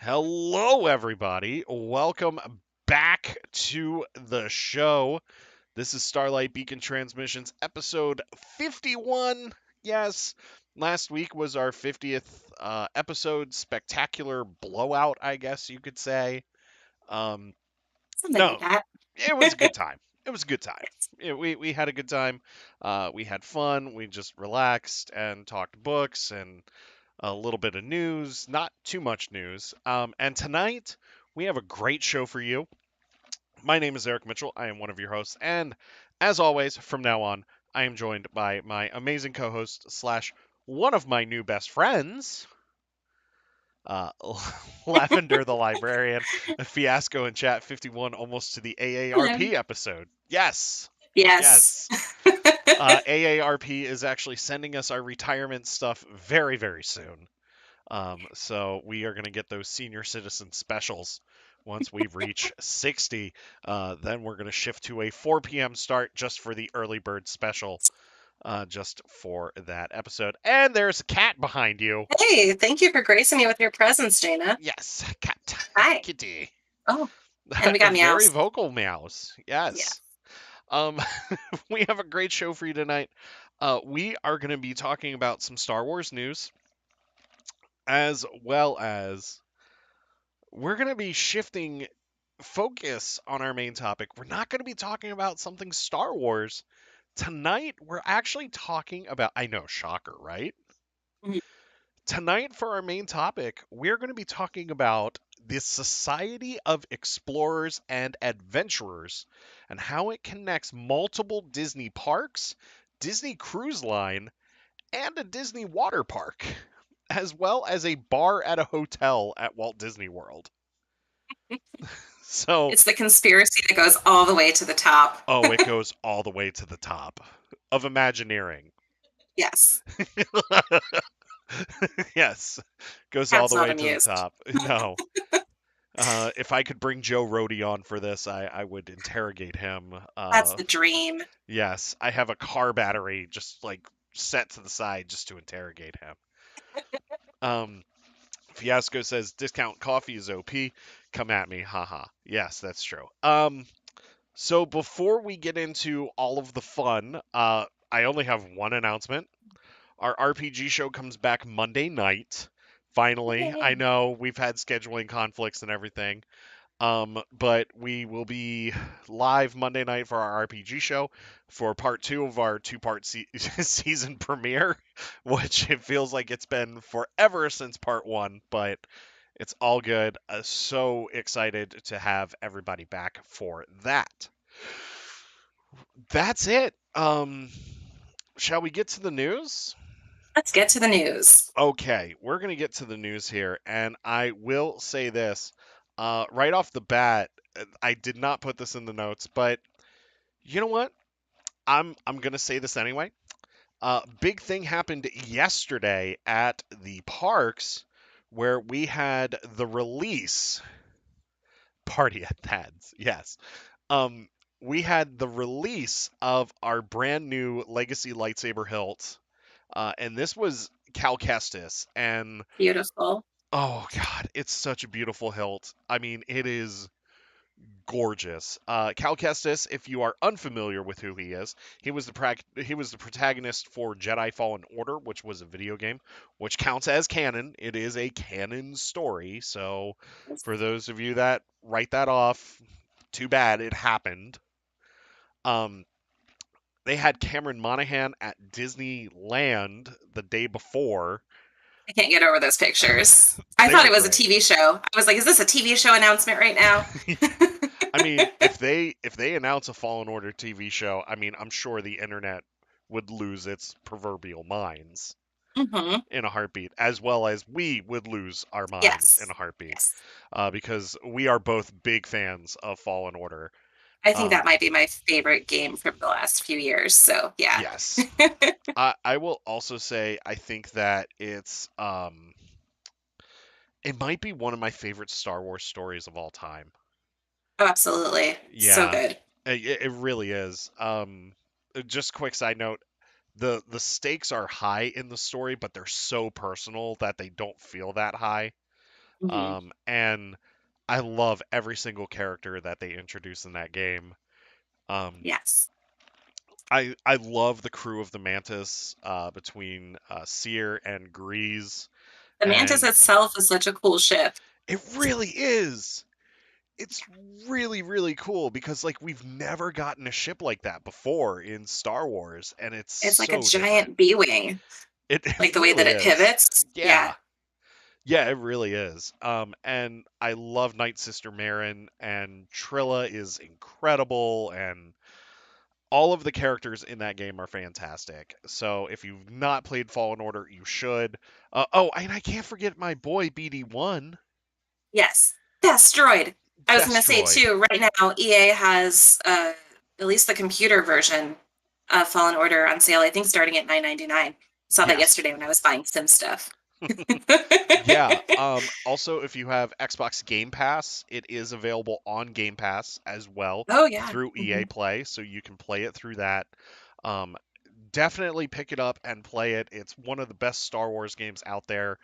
Hello, everybody. Welcome back to the show. This is Starlight Beacon Transmissions, episode 51. Yes, last week was our 50th episode. Spectacular blowout, I guess you could say. Um, Something like no, that. it was a good time. It was a good time. We had a good time. We had fun. We just relaxed and talked books and a little bit of news, not too much news. And tonight, we have a great show for you. My name is Eric Mitchell. I am one of your hosts. And as always, from now on, I am joined by my amazing co host, slash, one of my new best friends, uh, Lavender the Librarian, a fiasco in chat 51, almost to the Hello. AARP episode. Yes. Yes. Yes. AARP is actually sending us our retirement stuff very, very soon. So we are going to get those senior citizen specials once we reach 60. Then we're going to shift to a 4 p.m. start just for the early bird special, just for that episode. And there's a cat behind you. Hey, thank you for gracing me with your presence, Dana. Yes, cat. Hi. Kitty. Oh, and we A got very meows. vocal mouse. Yeah. Yes. Um, we have a great show for you tonight. We are going to be talking about some Star Wars news, as well as we're going to be shifting focus on our main topic. We're not going to be talking about something Star Wars. Tonight, we're actually talking about, I know, shocker, right? Mhm. Tonight, for our main topic, we're going to be talking about the Society of Explorers and Adventurers and how it connects multiple Disney parks, Disney Cruise Line, and a Disney water park, as well as a bar at a hotel at Walt Disney World. So, It's the conspiracy that goes all the way to the top. oh, it goes all the way to the top of Imagineering. Yes. Yes, goes all Cat's the not way to the amused. top. No. If I could bring Joe Rody on for this, I would interrogate him. That's the dream. Yes, I have a car battery just like set to the side just to interrogate him. Um, Fiasco says discount coffee is OP. Come at me, haha. Yes, that's true. So before we get into all of the fun, I only have one announcement. Our RPG show comes back Monday night. Finally, I Yay. know we've had scheduling conflicts and everything, but we will be live Monday night for our RPG show for part two of our two-part season premiere, which it feels like it's been forever since part one, but it's all good. So excited to have everybody back for that. That's it. Shall we get to the news? Let's get to the news. Okay, we're going to get to the news here, and I will say this right off the bat. I did not put this in the notes, but you know what? I'm going to say this anyway. Big thing happened yesterday at the parks where we had the release party at Thad's. Yes. Um, we had the release of our brand new Legacy lightsaber hilt, and this was Cal Kestis, and Beautiful. oh god, it's such a beautiful hilt. I mean, it is gorgeous. Cal Kestis, if you are unfamiliar with who he is, he was the protagonist for Jedi Fallen Order, which was a video game, which counts as canon. It is a canon story. So, for those of you that write that off, too bad it happened. Um, they had Cameron Monaghan at Disneyland the day before. I can't get over those pictures. I They thought were it was a great. TV show. I was like, is this a TV show announcement right now? I mean, if they announce a Fallen Order TV show, I mean, I'm sure the internet would lose its proverbial minds Hmm. in a heartbeat, as well as we would lose our minds in Yes. a heartbeat, Yes. because we are both big fans of Fallen Order. I think Um, that might be my favorite game from the last few years. So, yeah. yes, I will also say I think that it might be one of my favorite Star Wars stories of all time. Oh, absolutely. So Yeah, good. it really is. Just quick side note, the stakes are high in the story, but they're so personal that they don't feel that high. Hmm. And I love every single character that they introduce in that game. Um, Yes. I love the crew of the Mantis between Seer and Grease, The Mantis and itself is such a cool ship. it really is. It's really really cool because like we've never gotten a ship like that before in Star Wars, and it's It's like a so different. giant B-wing, It like the way that really it is. pivots. Yeah. Yeah. Yeah, it really is. And I love Night Sister Marin, and Trilla is incredible, and all of the characters in that game are fantastic. So if you've not played Fallen Order, you should. Oh, and I can't forget my boy BD1, Yes. Destroyed. I was going to say Destroyed. too, right now EA has at least the computer version of Fallen Order on sale, I think starting at 9.99. Saw that Yes. yesterday when I was buying Sim stuff. Yeah. Also, if you have Xbox Game Pass, it is available on Game Pass as well Oh yeah. through EA Hmm. Play, so you can play it through that. Um, Definitely pick it up and play it. It's one of the best Star Wars games out there.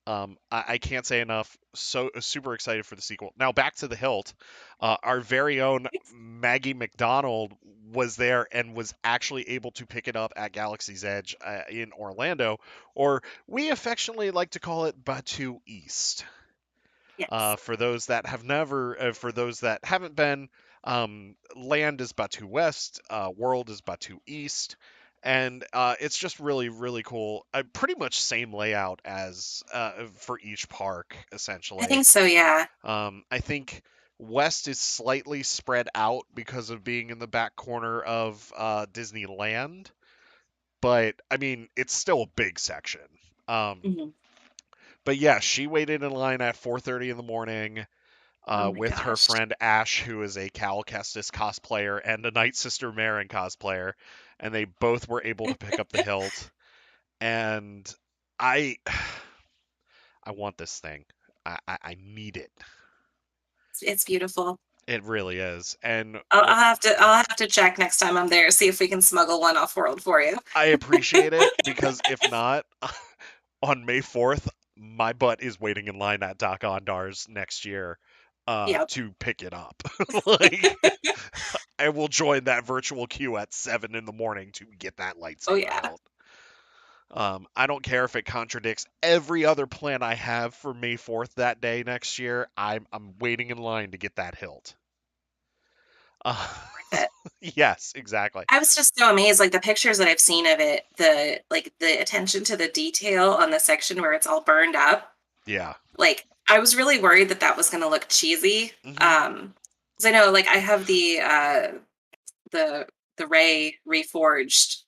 I can't say enough. So super excited for the sequel. Now back to the hilt. Our very own Maggie McDonald was there and was actually able to pick it up at Galaxy's Edge in Orlando, or we affectionately like to call it Batu East. Yes. For those that haven't been, land is Batu West, world is Batu East, and it's just really, really cool. Pretty much same layout as for each park, I essentially. think so, yeah. I think West is slightly spread out because of being in the back corner of Disneyland, but I mean, it's still a big section. Um, Hmm. but yeah, she waited in line at 4:30 in the morning Oh my with her gosh. friend Ash, who is a Cal Kestis cosplayer and a Night Sister Marin cosplayer, and they both were able to pick up the hilt. And I, I want this thing. I need it. It's beautiful. It really is. And I'll have to check next time I'm there, see if we can smuggle one off world for you. I appreciate it because if not, on May 4th, my butt is waiting in line at Doc Ondar's next year Yep. to pick it up. Like, I will join that virtual queue at 7 in the morning to get that Oh lightsaber yeah. hilt. I don't care if it contradicts every other plan I have for May 4th that day next year. I'm waiting in line to get that hilt. Uh, Worth it. yes, exactly. I was just so amazed, like the pictures that I've seen of it, the attention to the detail on the section where it's all burned up. Yeah. Like I was really worried that that was going to look cheesy. Hmm. Because I know, like I have the the Ray reforged,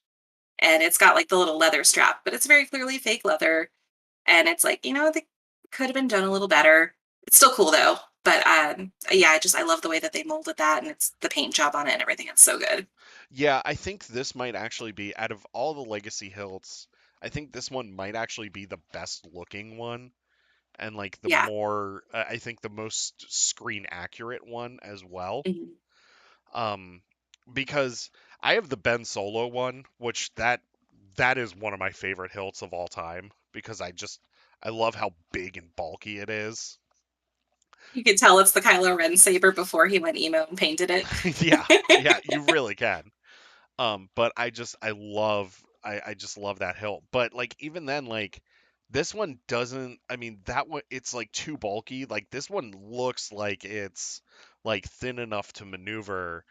and it's got like the little leather strap, but it's very clearly fake leather, and it's like they could have been done a little better. It's still cool though. But yeah, I love the way that they molded that, and it's the paint job on it and everything. It's so good. Yeah, I think this might actually be out of all the legacy hilts, I think this one might actually be the best looking one and like the Yeah. more I think the most screen accurate one as well. Mhm. Um because I have the Ben Solo one, which that is one of my favorite hilts of all time because I love how big and bulky it is. You could tell it's the Kylo Ren saber before he went emo and painted it. Yeah, yeah, you really can. But I just love that hilt. But like even then, like this one doesn't I mean that one it's like too bulky. Like this one looks like it's like thin enough to maneuver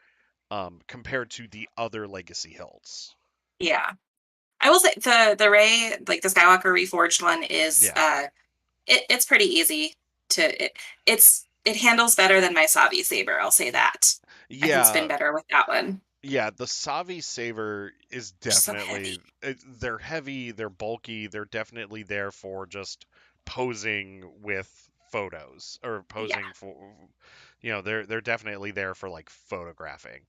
compared to the other legacy hilts. Yeah. I will say the Ray, like the Skywalker reforged one is Yeah. it's pretty easy to it handles better than my Savi saber, I'll say that. I think it's been Yeah, better with that one. yeah, the Savi Saver is They're so definitely heavy. they're heavy, they're bulky, they're definitely there for just posing with photos or Yeah. posing for they're definitely there for like photographing.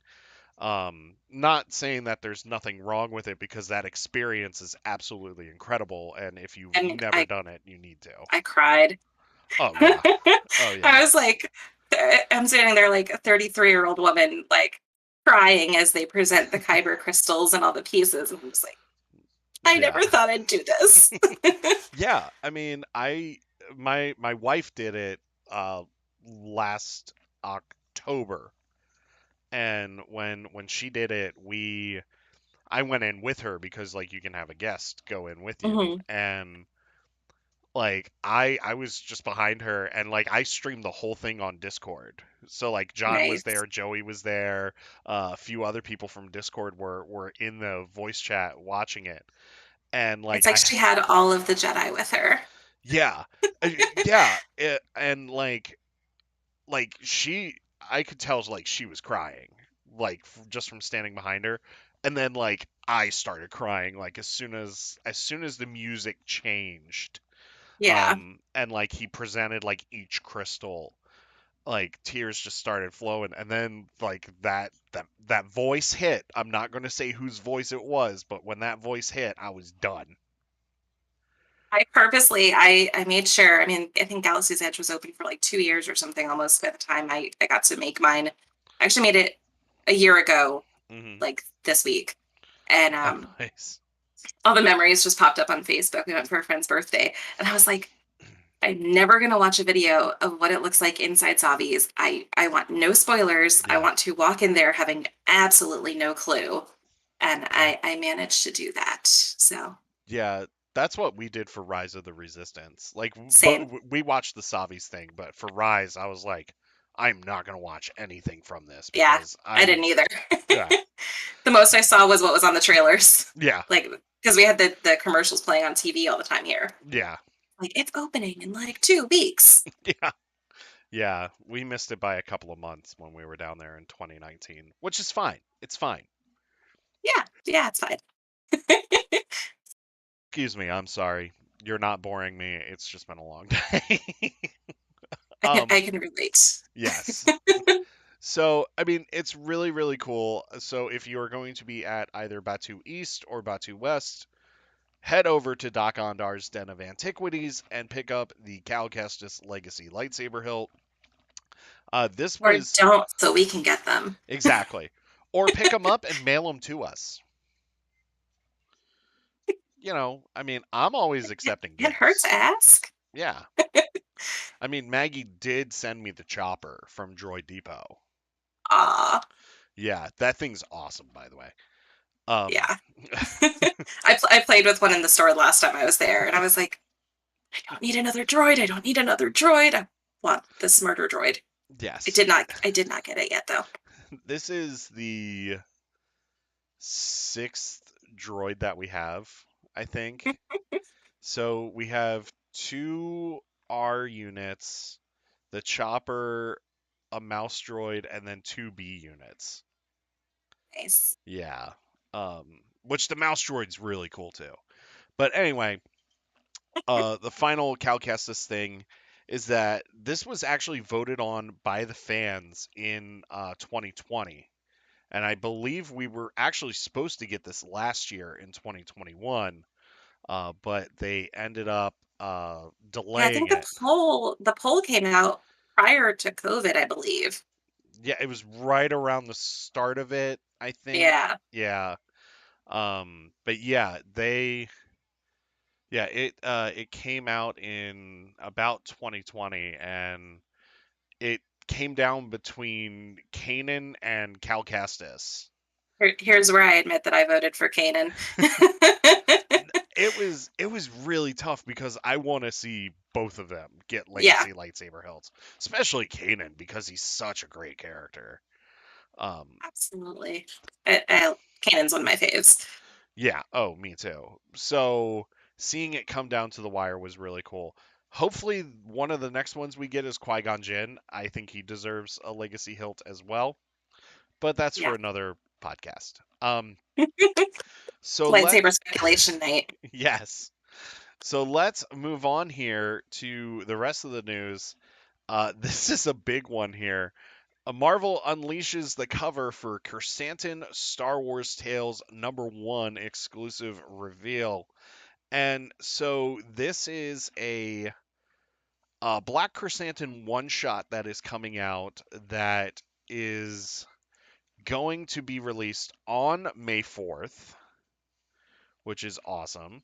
Not saying that there's nothing wrong with it because that experience is absolutely incredible and if you've And never done it, you need to. I cried. Oh yeah. Oh I yeah. was like, I'm standing there like a 33-year-old woman, like crying as they present the Kyber crystals and all the pieces. And I'm just like, I Yeah. never thought I'd do this. Yeah, I mean, I my wife did it uh last October, and when she did it, I went in with her because like you can have a guest go in with you, Hmm. and like I was just behind her, and like I streamed the whole thing on Discord. So like John was Nice. there, Joey was there, a few other people from Discord were in the voice chat watching it, and It's like like she had all of the Jedi with her. yeah, yeah, and like she I could tell like she was crying, like just from standing behind her, and then like I started crying like as soon as the music changed, Yeah. and like he presented like each crystal, like tears just started flowing, and then like that voice hit. I'm not going to say whose voice it was, but when that voice hit, I was done. I made sure. I mean, I think Galaxy's Edge was open for like 2 years or something almost by the time I got to make mine. I actually made it a year ago, Hmm. like this week. And Oh, nice. all the memories just popped up on Facebook. We went for a friend's birthday. And I was like, I'm never gonna watch a video of what it looks like inside Savi's. I want no spoilers. I Yeah, want to walk in there having absolutely no clue. And yeah, I managed to do that. So yeah. That's what we did for Rise of the Resistance. Like, but same. we watched the Savi's thing, but for Rise, I was like, I'm not gonna watch anything from this Yeah, because I didn't either. yeah, The most I saw was what was on the trailers. yeah, Like, because we had the commercials playing on TV all the time here. yeah, Like, it's opening in like 2 weeks. yeah. Yeah, we missed it by a couple of months when we were down there in 2019, which is fine. It's fine. Yeah, yeah, it's fine. Excuse me, I'm sorry. You're not boring me. It's just been a long day. I can, um, I can relate. yes. So, I mean, it's really, really cool. So, if you are going to be at either Batu East or Batu West, head over to Doc Ondar's Den of Antiquities and pick up the Cal Kestis Legacy lightsaber hilt. This Or was don't, so we can get them. exactly. Or pick them up and mail them to us. I mean, I'm always accepting It hurts to gifts. ask. Yeah. I mean, Maggie did send me the chopper from Droid Depot. Aw, Yeah, that thing's awesome, by the way. Um, yeah. I played with one in the store last time I was there, and I was like, I don't need another droid. I don't need another droid. I want this murder droid. yes. I did not get it yet though. This is the sixth droid that we have, I think. So we have two R units, the chopper, a mouse droid, and then two B units. Nice. Yeah. Which the mouse droid's really cool too. But anyway, the final Cal Kestis thing is that this was actually voted on by the fans in 2020. And I believe we were actually supposed to get this last year in 2021, but they ended up Yeah, I delaying think it. the poll came out prior to COVID, I believe. Yeah, it was right around the start of it, I think. Yeah. Yeah. But yeah, it came out in about 2020, and it came down between Kanan and Cal Kestis. Here's where I admit that I voted for Kanan. It was really tough because I want to see both of them get Yeah, legacy lightsaber hilts, especially Kanan because he's such a great character. Um, absolutely. Kanan's one of my faves. yeah, oh, me too. So seeing it come down to the wire was really cool. Hopefully, one of the next ones we get is Qui-Gon Jinn. I think he deserves a legacy hilt as well, but that's Yeah. for another podcast. So let Lightsaber speculation night. yes. So let's move on here to the rest of the news. This is a big one here. Marvel unleashes the cover for Kersantin Star Wars Tales #1 exclusive reveal. And so this is a Black Chrysanthemum one shot that is coming out that is going to be released on May 4th, which is awesome.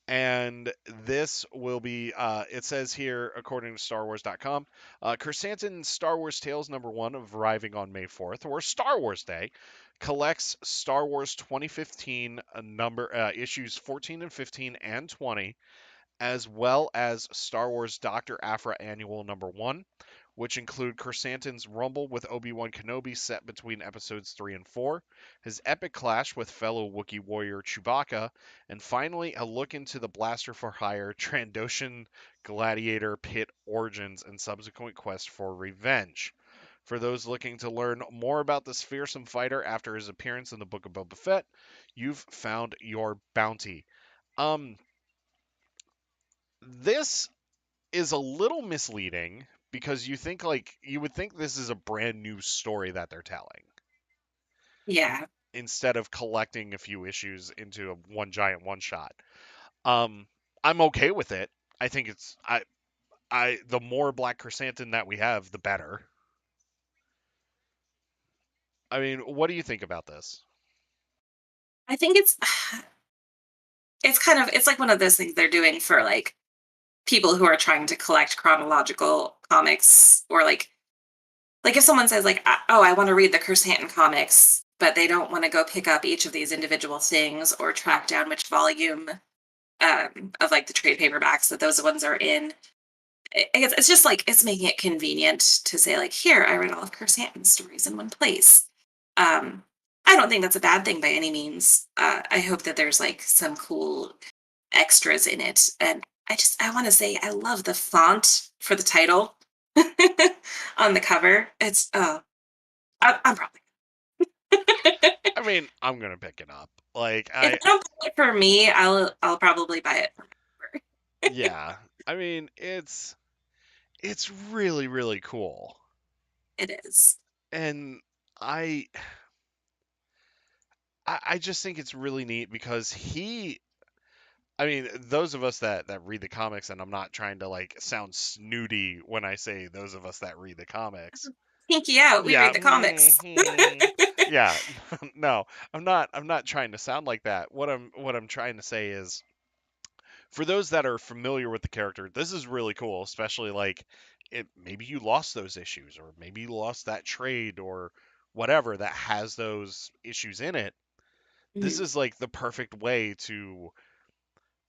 And this will be, it says here, according to StarWars.com, Chrysanthemum Star Wars Tales #1 of arriving on May 4th, or Star Wars Day, collects Star Wars 2015 issues 14 and 15 and 20, as well as Star Wars Dr. Aphra Annual #1, which include Chrysanthemum's rumble with Obi-Wan Kenobi set between episodes 3 and 4, his epic clash with fellow Wookiee warrior Chewbacca, and finally a look into the Blaster for Hire Trandoshan Gladiator pit origins and subsequent quest for revenge. For those looking to learn more about this fearsome fighter after his appearance in the Book of Boba Fett, you've found your bounty. Um, this is a little misleading because you would think this is a brand new story that they're telling Yeah. instead of collecting a few issues into a one giant one shot. Um, I'm okay with it. I think I the more Black Chrysanthemum that we have, the better. I mean, what do you think about this? I think it's kind of it's like one of those things they're doing for like people who are trying to collect chronological comics, or like if someone says like, "Oh, I want to read the Chrysanthemum comics," but they don't want to go pick up each of these individual things or track down which volume of like the trade paperbacks that those ones are in. I guess it's just like it's making it convenient to say like, "Here, I read all of Chrysanthemum's stories in one place." Um, I don't think that's a bad thing by any means. I hope that there's like some cool extras in it, and I want to say I love the font for the title on the cover. It's I'm probably I mean, I'm gonna pick it up. Like if I I don't buy it for me, I'll probably buy it for my neighbor. yeah. I mean, it's really really cool. It is. And I I just think it's really neat because I mean, those of us that read the comics, and I'm not trying to like sound snooty when I say those of us that read the comics. Pinky out. We Yeah, read the comics. yeah. No, I'm not trying to sound like that. What I'm trying to say is, for those that are familiar with the character, this is really cool. Especially like, maybe you lost those issues, or maybe you lost that trade, or whatever that has those issues in it. This Mhm. is like the perfect way to,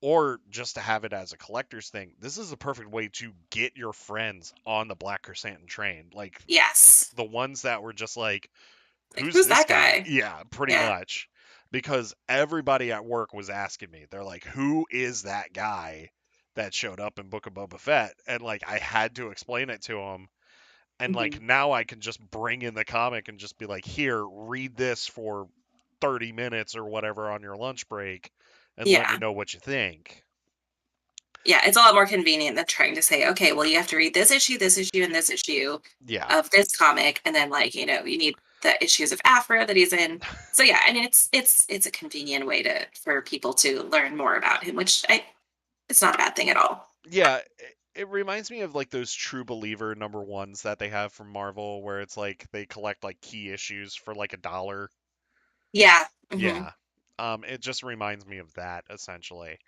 or just to have it as a collector's thing. This is the perfect way to get your friends on the Black Chrysanthemum train. Like Yes. the ones that were just like, Like, "Who's who's this that guy?" guy? Yeah, pretty Yeah. much. Because everybody at work was asking me. They're like, "Who is that guy that showed up in Book of Boba Fett?" And like I had to explain it to them. And like Mhm. now I can just bring in the comic and just be like, "Here, read this for 30 minutes or whatever on your lunch break and let me Yeah. know what you think." Yeah, it's a lot more convenient than trying to say, "Okay, well, you have to read this issue, and this issue Yeah. of this comic," and then, like, you need the issues of Aphra that he's in. So, yeah, I mean, it's a convenient way to for people to learn more about him, which I it's not a bad thing at all. Yeah, it reminds me of like those True Believer #1s that they have from Marvel, where it's like they collect like key issues for like $1. Yeah. Mhm. Yeah. It just reminds me of that essentially.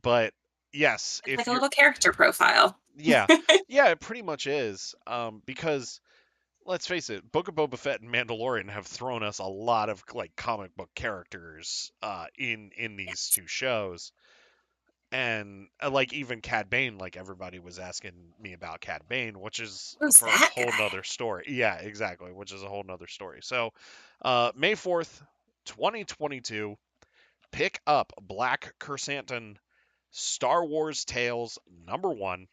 But yes, It's like if a you're, little character profile. yeah, yeah, it pretty much is. Because let's face it, Book of Boba Fett and Mandalorian have thrown us a lot of like comic book characters in these Yes. two shows. And like even Cad Bane, like everybody was asking me about Cad Bane, which is Who's for a that whole guy? nother story. Yeah, exactly, which is a whole nother story. So, May 4th, 2022, pick up Black Chrysanthemum Star Wars Tales #1,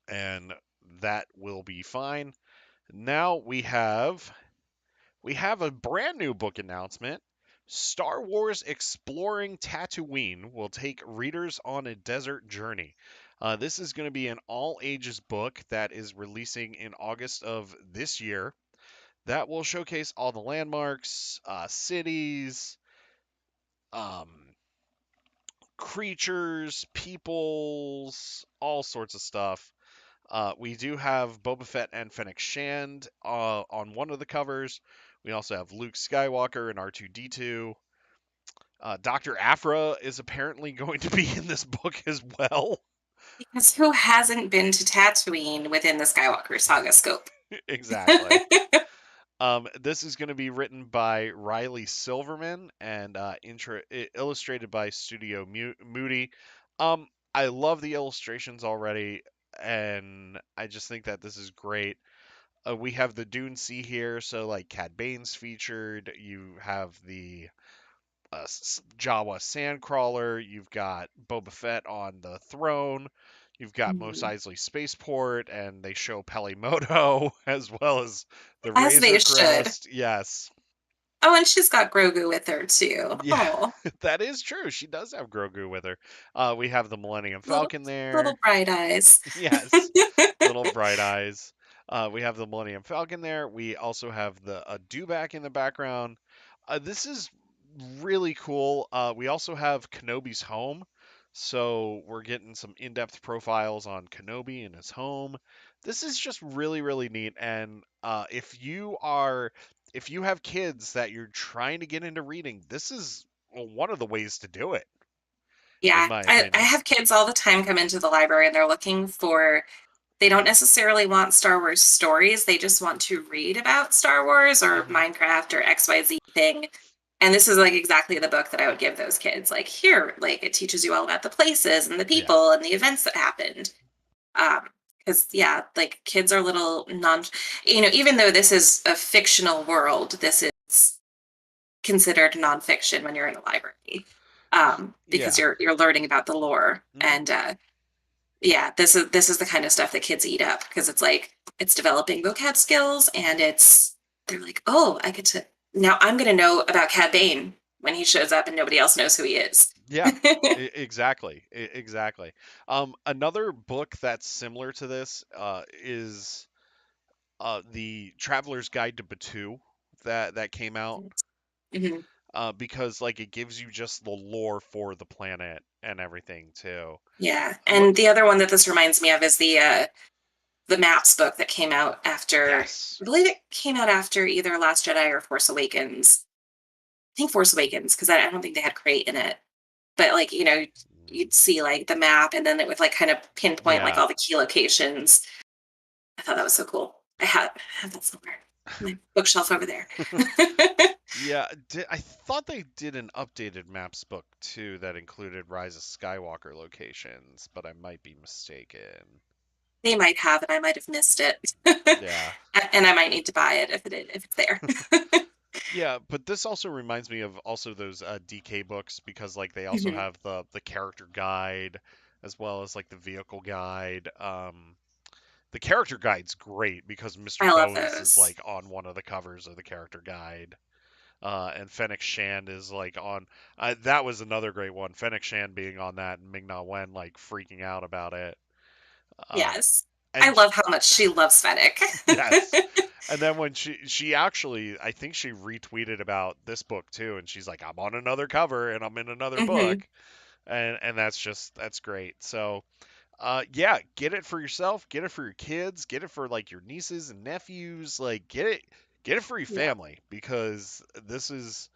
and that will be fine. Now we have a brand new book announcement. Star Wars Exploring Tatooine will take readers on a desert journey. This is going to be an all ages book that is releasing in August of this year that will showcase all the landmarks, cities, um, creatures, peoples, all sorts of stuff. We do have Boba Fett and Fennec Shand on one of the covers. We also have Luke Skywalker and R2D2. Dr. Afra is apparently going to be in this book as well. Because who hasn't been to Tatooine within the Skywalker saga scope? Exactly. This is going to be written by Riley Silverman and illustrated by Studio Moody. I love the illustrations already, and I just think that this is great. We have the Dune Sea here, so like Cad Bane's featured. You have the Jawa Sandcrawler. You've got Boba Fett on the throne. You've got Mos Mhm. Eisley Spaceport, and they show Pelimoto as well as the As they Razor should. Crest. Yes. Oh, and she's got Grogu with her too. Yeah, Oh, that is true. She does have Grogu with her. We have the Millennium little Falcon there. little bright eyes. Yes, little bright eyes. We have the Millennium Falcon there. We also have the Dewback in the background. This is really cool. We also have Kenobi's home, so we're getting some in-depth profiles on Kenobi and his home. This is just really, really neat. And if you have kids that you're trying to get into reading, this is one of the ways to do it, in Yeah, my I opinion. have kids all the time come into the library and they're looking for, they don't necessarily want Star Wars stories. They just want to read about Star Wars or Hmm. Minecraft or XYZ thing. And this is like exactly the book that I would give those kids. Like, here, like it teaches you all about the places and the Yeah. people and the events that happened. Because yeah, like kids are little non, even though this is a fictional world, this is considered nonfiction when you're in a library, because Yeah. you're learning about the lore. Hmm. And yeah, this is the kind of stuff that kids eat up because it's like it's developing vocab skills, and they're like, oh, I get to, now I'm going to know about Cad Bane when he shows up and nobody else knows who he is. Yeah, exactly, exactly. Another book that's similar to this is the Traveler's Guide to Batuu that came out, Mhm. because like it gives you just the lore for the planet and everything too. Yeah, What? and the other one that this reminds me of is the maps book that came out after. Yes. I believe it came out after either Last Jedi or Force Awakens. I think Force Awakens because I don't think they had Crate in it. But like you'd Mm, see like the map, and then it would like kind of pinpoint like yeah. all the key locations. I thought that was so cool. I have that somewhere, my bookshelf over there. Yeah, I thought they did an updated maps book too that included Rise of Skywalker locations, but I might be mistaken. They might have, and I might have missed it. Yeah. And I might need to buy it if it's there. Yeah, but this also reminds me of also those DK books because like they also Mhm. have the character guide as well as like the vehicle guide. The character guide's great because Mr. I love Bones is those. like on one of the covers of the character guide. And Fennec Shand is like on. That was another great one. Fennec Shand being on that and Ming Na Wen like freaking out about it. Um, Yes. I and love how much she loves Fennec. yes. And then when she actually I think she retweeted about this book too and she's like I'm on another cover and I'm in another Hmm. book and that's great. So yeah, get it for yourself, get it for your kids, get it for like your nieces and nephews, like get it for your Yeah. family because this is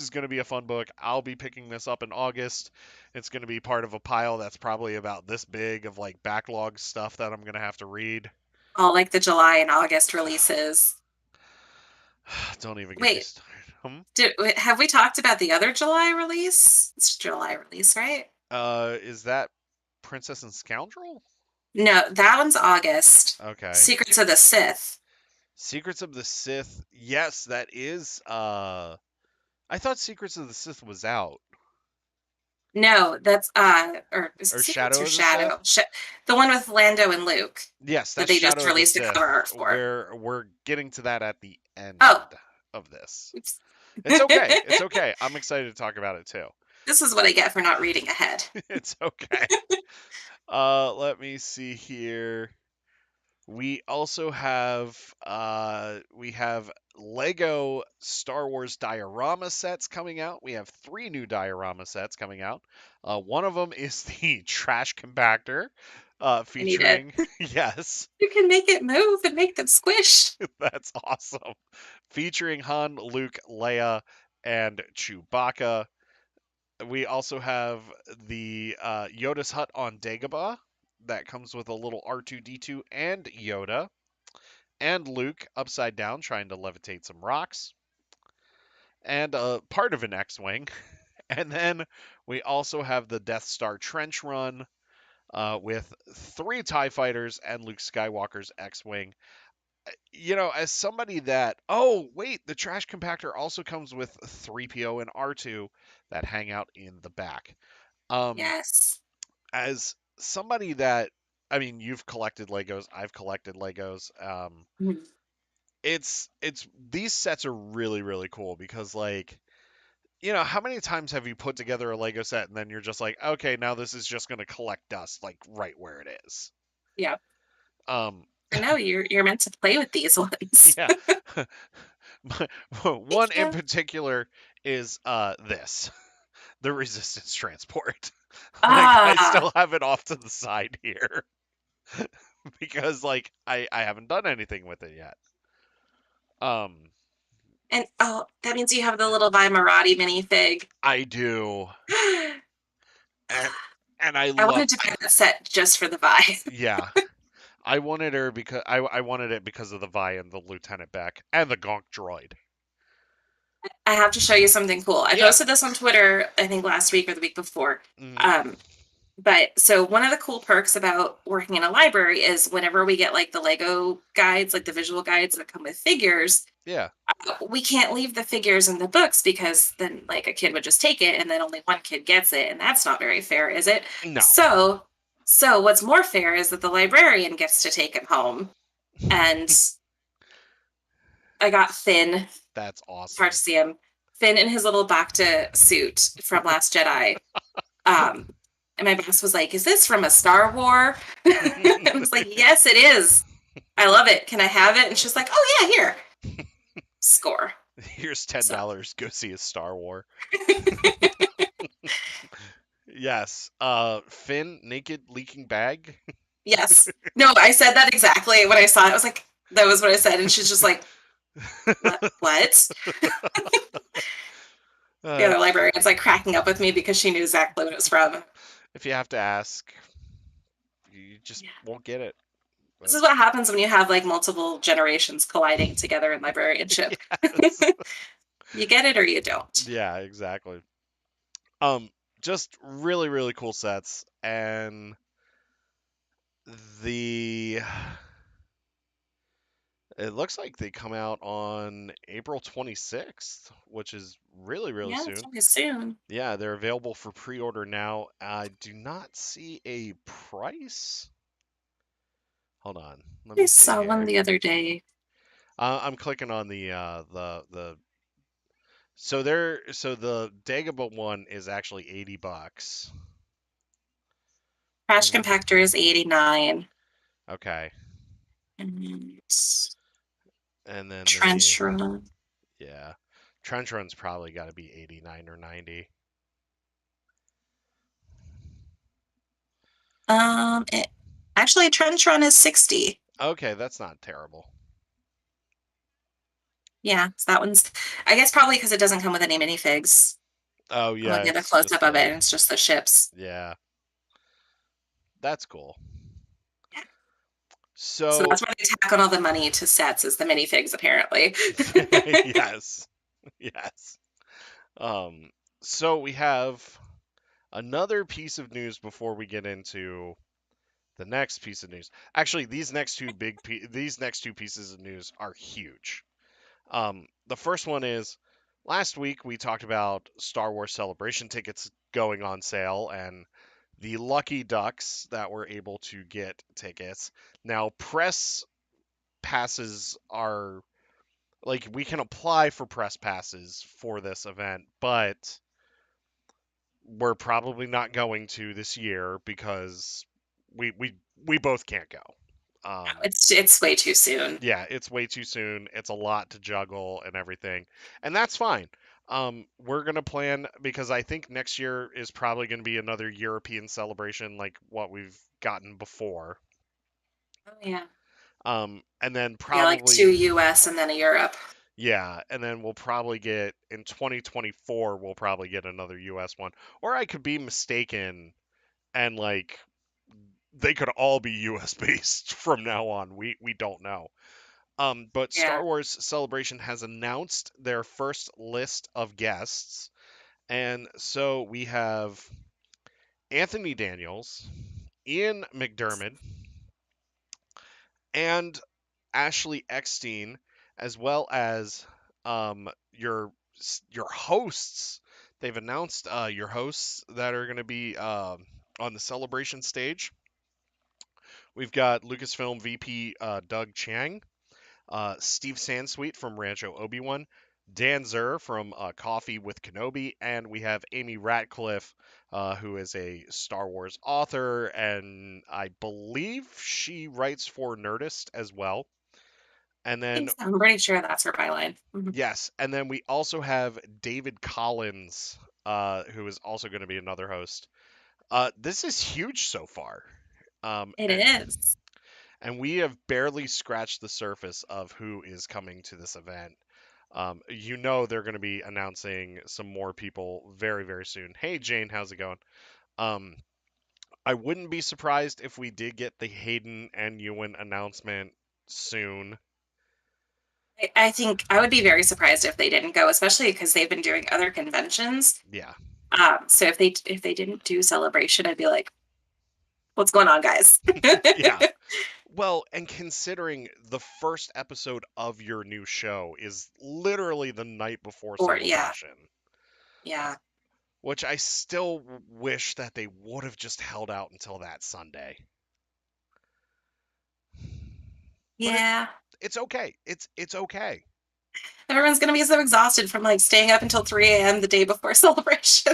going to be a fun book. I'll be picking this up in August. It's going to be part of a pile that's probably about this big of like backlog stuff that I'm going to have to read. All like the July and August releases. Don't even get me Wait, started. Hmm? have we talked about the other July release? It's July release, right? Is that Princess and Scoundrel? No, that one's August. Okay. Secrets of the Sith. Secrets of the Sith. Yes, that is. I thought Secrets of the Sith was out. No, that's or is it Or Secrets or Shadow of the Shadow? Sith. The one with Lando and Luke Yes, that that's they just Shadow of the released a cover Sith. art for. We're getting to that at the Oh, end of this. oops. It's okay. It's okay. I'm excited to talk about it too. This is what I get for not reading ahead. It's okay. Let me see here. We also have Lego Star Wars diorama sets coming out. We have three new diorama sets coming out. One of them is the trash compactor, I need it. featuring yes, You can make it move and make them squish. that's awesome. Featuring Han, Luke, Leia, and Chewbacca. We also have the Yoda's hut on Dagobah that comes with a little R2D2 and Yoda, and Luke upside down trying to levitate some rocks, and part of an X-wing. And then we also have the Death Star trench run with 3 TIE fighters and Luke Skywalker's X-wing. As somebody that, oh wait, the trash compactor also comes with 3PO and R2 that hang out in the back. Um, Yes. as somebody that, I mean, you've collected Legos, I've collected Legos. Mhm. It's these sets are really really cool because like, how many times have you put together a Lego set and then you're just like, okay, now this is just gonna collect dust like right where it is. Yeah. Um, I know you're meant to play with these ones. yeah. Thank One in you. particular is this, the resistance transport. Like I Ah, still have it off to the side here because like I haven't done anything with it yet. Um, and oh, that means you have the little Vimarati minifig. I do, and and I I love, wanted to buy that set just for the Vi. yeah, I wanted her because I wanted it because of the Vi and the Lieutenant Beck and the Gonk droid. I have to show you something cool. I Yeah. posted this on Twitter, I think last week or the week before. Hmm. Um, but so one of the cool perks about working in a library is whenever we get like the Lego guides, like the visual guides that come with figures, Yeah. we can't leave the figures in the books because then like a kid would just take it and then only one kid gets it and that's not very fair, is it? No. So what's more fair is that the librarian gets to take it home. And I got Finn. That's It's hard to awesome. see him. Finn in his little Bacta suit from Last Jedi. Um, and my boss was like, "Is this from a Star War?" And I was like, "Yes, it is. I love it. Can I have it?" And she's like, "Oh yeah, here." Score. Here's ten So dollars. Go see a Star War. Yes. Finn naked leaking bag. yes. No, I said that exactly when I saw it. I was like, that was what I said. And she's just like, what? The uh, other librarian's like cracking up with me because she knew exactly what it was from. if you have to ask, you just Yeah. won't get it. This is That's what happens when you have like multiple generations colliding together in librarianship. yes. You get it or you don't. Yeah, exactly. Um, just really, really cool sets, and the it looks like they come out on April 26th, which is really, really Yeah, it's soon. only soon. Yeah, they're available for pre-order now. I do not see a price. Hold on, let I me see saw one here. the other day. I'm clicking on the so the Dagobah one is actually $80. Trash Mm, compactor is 89. okay, And and then the trench run. yeah, Trench Run's probably got to be 89 or 90. It, actually, trench run is 60. Okay, that's not terrible. Yeah, so that one's, I guess probably because it doesn't come with any minifigs. Oh I'm yeah, looking at a it's close up just of it a and it's just the ships. yeah, that's cool. Yeah. So So that's why they tack on all the money to sets is the minifigs, apparently. yes, yes. Um, so we have another piece of news before we get into the next piece of news. Actually, these next two pieces of news are huge. The first one is last week we talked about Star Wars Celebration tickets going on sale and the lucky ducks that were able to get tickets. Now, press passes are like we can apply for press passes for this event, but we're probably not going to this year because we we we both can't go. It's way too soon. Yeah, it's way too soon. It's a lot to juggle and everything, and that's fine. We're gonna plan because I think next year is probably gonna be another European celebration like what we've gotten before. Oh yeah. And then Yeah, like probably two US and then a Europe. Yeah, and then we'll probably get in 2024 we'll probably get another US one. Or I could be mistaken and like they could all be US based from now on. We don't know. But Yeah. Star Wars Celebration has announced their first list of guests. And so we have Anthony Daniels, Ian McDermott, and Ashley Eckstein, as well as um, your your hosts. They've announced your hosts that are going to be on the celebration stage. We've got Lucasfilm VP Doug Chiang, Steve Sansweet from Rancho Obi-Wan, Dan Zer from Coffee with Kenobi, and we have Amy Ratcliffe, who is a Star Wars author, and I believe she writes for Nerdist as well. And I think then so. I'm pretty sure that's her byline. yes, and then we also have David Collins, who is also going to be another host. This is huge so far, um, It and is. and we have barely scratched the surface of who is coming to this event. You know they're going to be announcing some more people very, very soon. Hey Jane, how's it going? Um, I wouldn't be surprised if we did get the Hayden and Ewan announcement soon. I think I would be very surprised if they didn't go, especially because they've been doing other conventions. Yeah, So if they didn't do celebration, I'd be like, "What's going on, guys?" yeah. Well, and considering the first episode of your new show is literally the night before Or yeah, Celebration, yeah, which I still wish that they would have just held out until that Sunday. But yeah. it's okay. It's okay. Everyone's gonna be so exhausted from like staying up until 3 a.m. the day before celebration.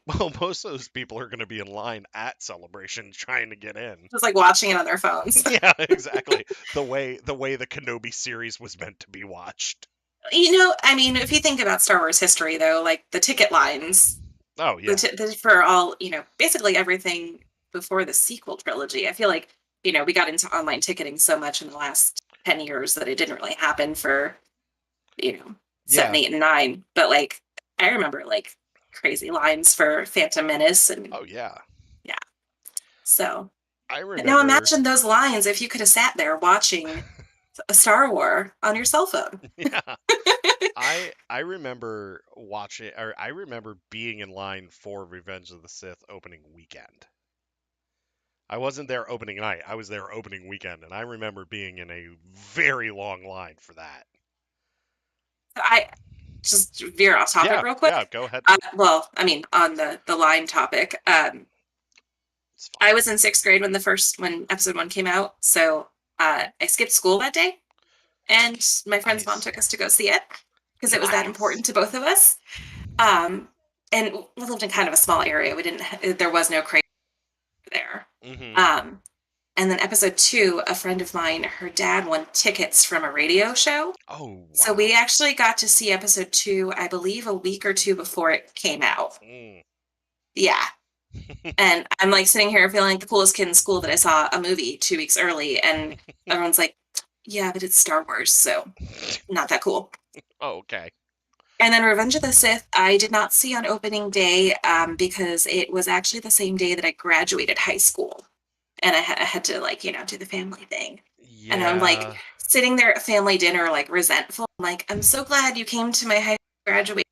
Well, most of those people are going to be in line at Celebration trying to get in. Just like watching it on their phones. Yeah, exactly. The way the Kenobi series was meant to be watched. I mean, if you think about Star Wars history, though, like the ticket lines, Oh yeah. for all basically everything before the sequel trilogy. I feel like we got into online ticketing so much in the last 10 years that it didn't really happen for you know seven, Yeah. 8, and 9. But like I remember like crazy lines for Phantom Menace, and Oh yeah. yeah. So I now remember. imagine those lines if you could have sat there watching a Star War on your cell phone. Yeah. I remember watching or I remember being in line for Revenge of the Sith opening weekend. I wasn't there opening night. I was there opening weekend and I remember being in a very long line for that. I just veer off topic Yeah, real yeah, quick. go ahead. Well, I mean, on the line topic, It's I fine. was in 6th grade when episode 1 came out, so I skipped school that day, and my friend's mom Nice. took us to go see it because it was that Nice. important to both of us. Um, and we lived in kind of a small area. There was no crazy there. Mhm. Um, and then episode 2, a friend of mine, her dad won tickets from a radio show. Oh, So we wow. actually got to see episode 2, I believe, a week or two before it came out. Mm. Yeah. And I'm like sitting here feeling like the coolest kid in school that I saw a movie 2 weeks early. And everyone's like, yeah, but it's Star Wars. So not that cool. Oh, okay. And then Revenge of the Sith, I did not see on opening day because it was actually the same day that I graduated high school. And I had to, like, do the family thing. And I'm like Yeah. sitting there at family dinner, like resentful. I'm like, I'm so glad you came to my high school graduation,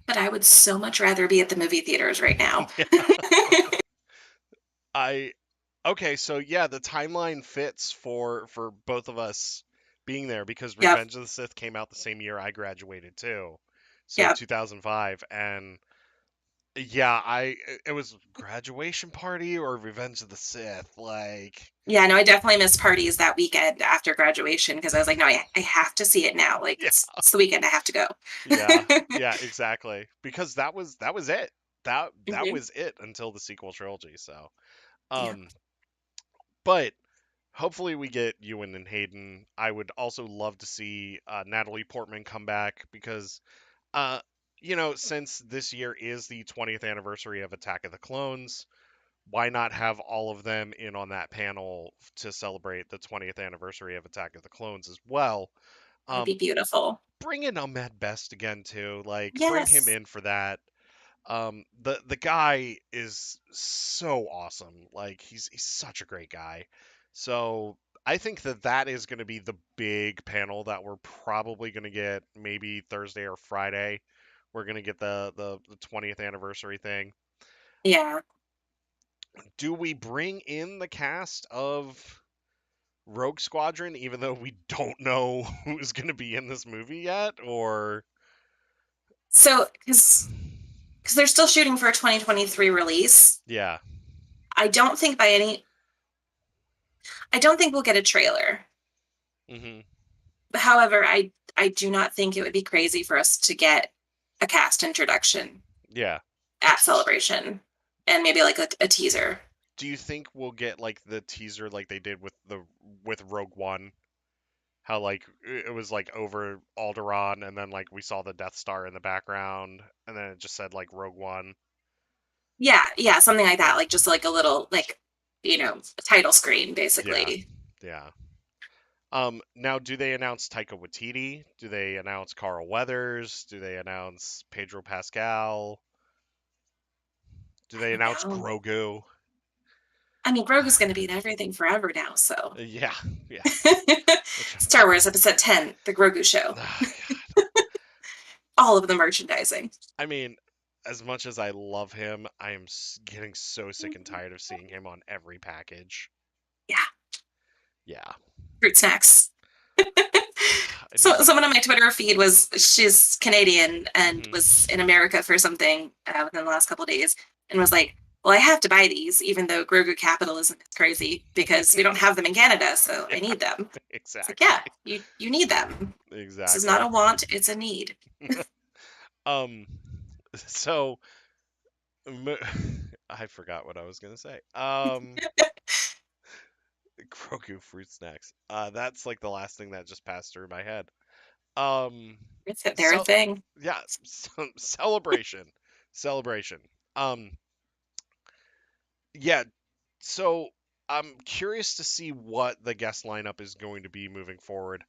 but I would so much rather be at the movie theaters right now. Yeah. I Okay, so yeah, the timeline fits for both of us being there because Yep. Revenge of the Sith came out the same year I graduated too. So Yep. 2005 and yeah, it was graduation party or Revenge of the Sith like Yeah, no, I definitely missed parties that weekend after graduation because I was like, no, I have to see it now. Like yeah, it's the weekend, I have to go. yeah. Yeah, exactly. Because that was it. That Mhm. was it until the sequel trilogy, so Yeah. um but hopefully we get Ewan and Hayden. I would also love to see Natalie Portman come back because, uh, since this year is the 20th anniversary of Attack of the Clones, why not have all of them in on that panel to celebrate the 20th anniversary of Attack of the Clones as well? That'd Um, be beautiful. bring in Ahmed Best again too. Like bring him Yes. in for that. The guy is so awesome. Like he's such a great guy. So I think that that is going to be the big panel that we're probably going to get maybe Thursday or Friday. We're going to get the 20th anniversary thing. Yeah. Do we bring in the cast of Rogue Squadron even though we don't know who's going to be in this movie yet or So, because they're still shooting for a 2023 release, yeah. I don't think by any, I don't think we'll get a trailer. Mhm. However, I do not think it would be crazy for us to get a cast introduction Yeah. at Celebration and maybe like a teaser. Do you think we'll get like the teaser like they did with Rogue One? How like it was like over Alderaan and then like we saw the Death Star in the background and then it just said like Rogue One. Yeah, yeah, something like that. Yeah. Like just like a little like title screen Yeah. basically. Yeah. Now do they announce Taika Waititi? Do they announce Carl Weathers? Do they announce Pedro Pascal? Do I they don't announce know. Grogu? I mean, Grogu's going to be in everything forever now, so. Yeah. Yeah. Which Star Wars Episode 10, The Grogu Show. God. All of the merchandising. I mean, as much as I love him, I am getting so sick and tired of seeing him on every package. Yeah, Yeah. fruit snacks. I So need. someone on my Twitter feed was she's Canadian and was Hmm. in America for something within the last couple of days and was like, "Well, I have to buy these, even though Grogu capitalism is crazy because we don't have them in Canada, so I Yeah, need them." It's like, exactly. yeah, you need them. This is not Exactly. a want; it's a need. Um, so I forgot what I was gonna say. Grogu fruit snacks. That's like the last thing that just passed through my head. Um, They're a so thing. yeah, celebration, celebration. Um, yeah. So I'm curious to see what the guest lineup is going to be moving forward.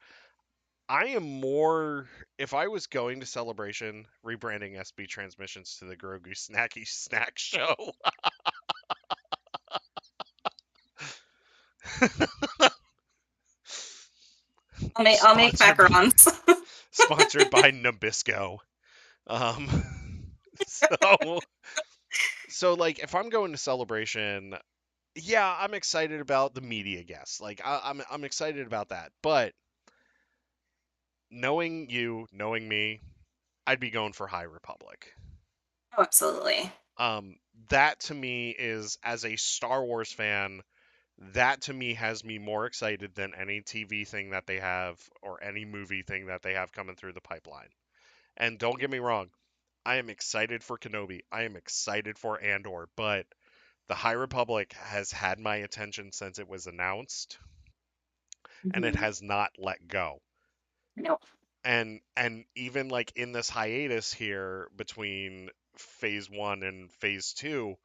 I am more if I was going to Celebration, rebranding SB Transmissions to the Grogu Snacky Snack Show. I'll make sponsored by macarons. sponsored by Nabisco. Um so so like if I'm going to Celebration, yeah, I'm excited about the media guests. Like I'm excited about that. But knowing you, knowing me, I'd be going for High Republic. Oh, absolutely. Um that to me is as a Star Wars fan, that to me has me more excited than any TV thing that they have or any movie thing that they have coming through the pipeline. And don't get me wrong, I am excited for Kenobi. I am excited for Andor, but the High Republic has had my attention since it was announced and it Mm-hmm. has not let go. Nope. And even like in this hiatus here between phase 1 and phase 2,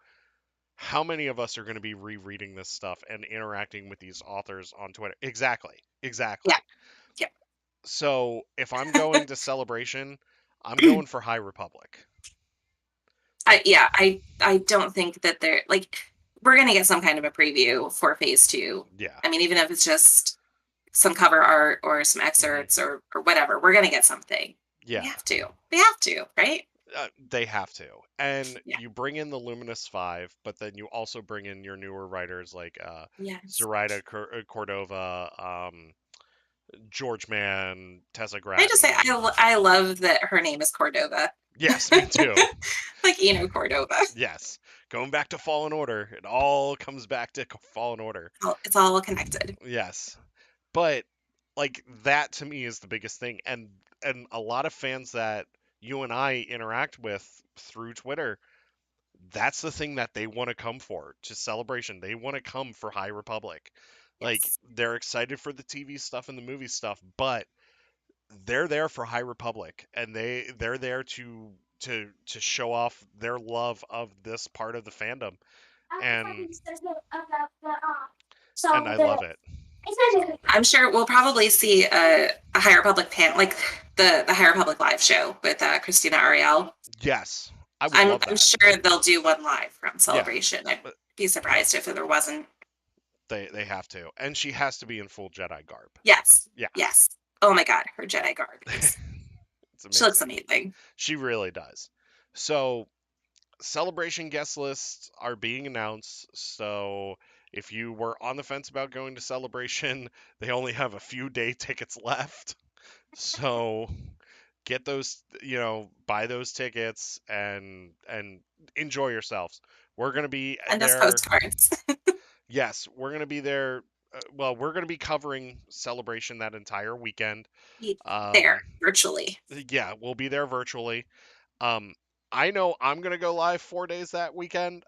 how many of us are going to be rereading this stuff and interacting with these authors on Twitter? Exactly. Yeah. Exactly. Yeah. So if I'm going to Celebration, I'm going for High Republic. Like, I don't think that they're like we're gonna get some kind of a preview for phase two. yeah. I mean, even if it's just some cover art or some Hmm. excerpts or whatever, we're gonna get something. We Yeah. have to. We have to, right? They have to. And Yeah. you bring in the Luminous Five, but then you also bring in your newer writers like Yes. Zoraida Cordova, George Mann, Tessa I just say Gratton. I love that her name is Cordova, Yes, me too. like Cordova. Yes. Going back to Fallen Order. It all comes back to Fallen Order. It's all connected. Yes. But like that to me is the biggest thing and a lot of fans that you and I interact with through Twitter, that's the thing that they want to come for to Celebration. They want to come for High Republic. Like Yes. they're excited for the TV stuff and the movie stuff, but they're there for High Republic and they're there to show off their love of this part of the fandom and and I love it. I'm sure we'll probably see a High Republic like the High Republic live show with Christina Ariel. Yes, I would love I'm that. sure they'll do one live from Yeah, Celebration. I'd but be surprised if there wasn't. they have to, and she has to be in full Jedi garb. Yes, Yeah, yes. Oh my God, her Jedi garb is it's she looks amazing. amazing. She really does. So celebration guest lists are being announced. So if you were on the fence about going to celebration, they only have a few day tickets left. So get those, buy those tickets and enjoy yourselves. We're going to be And us there. postcards Yes, we're going to be there. Well, we're going to be covering celebration that entire weekend. there Um, virtually. yeah, we'll be there virtually. Um, I know I'm gonna go live 4 days that weekend,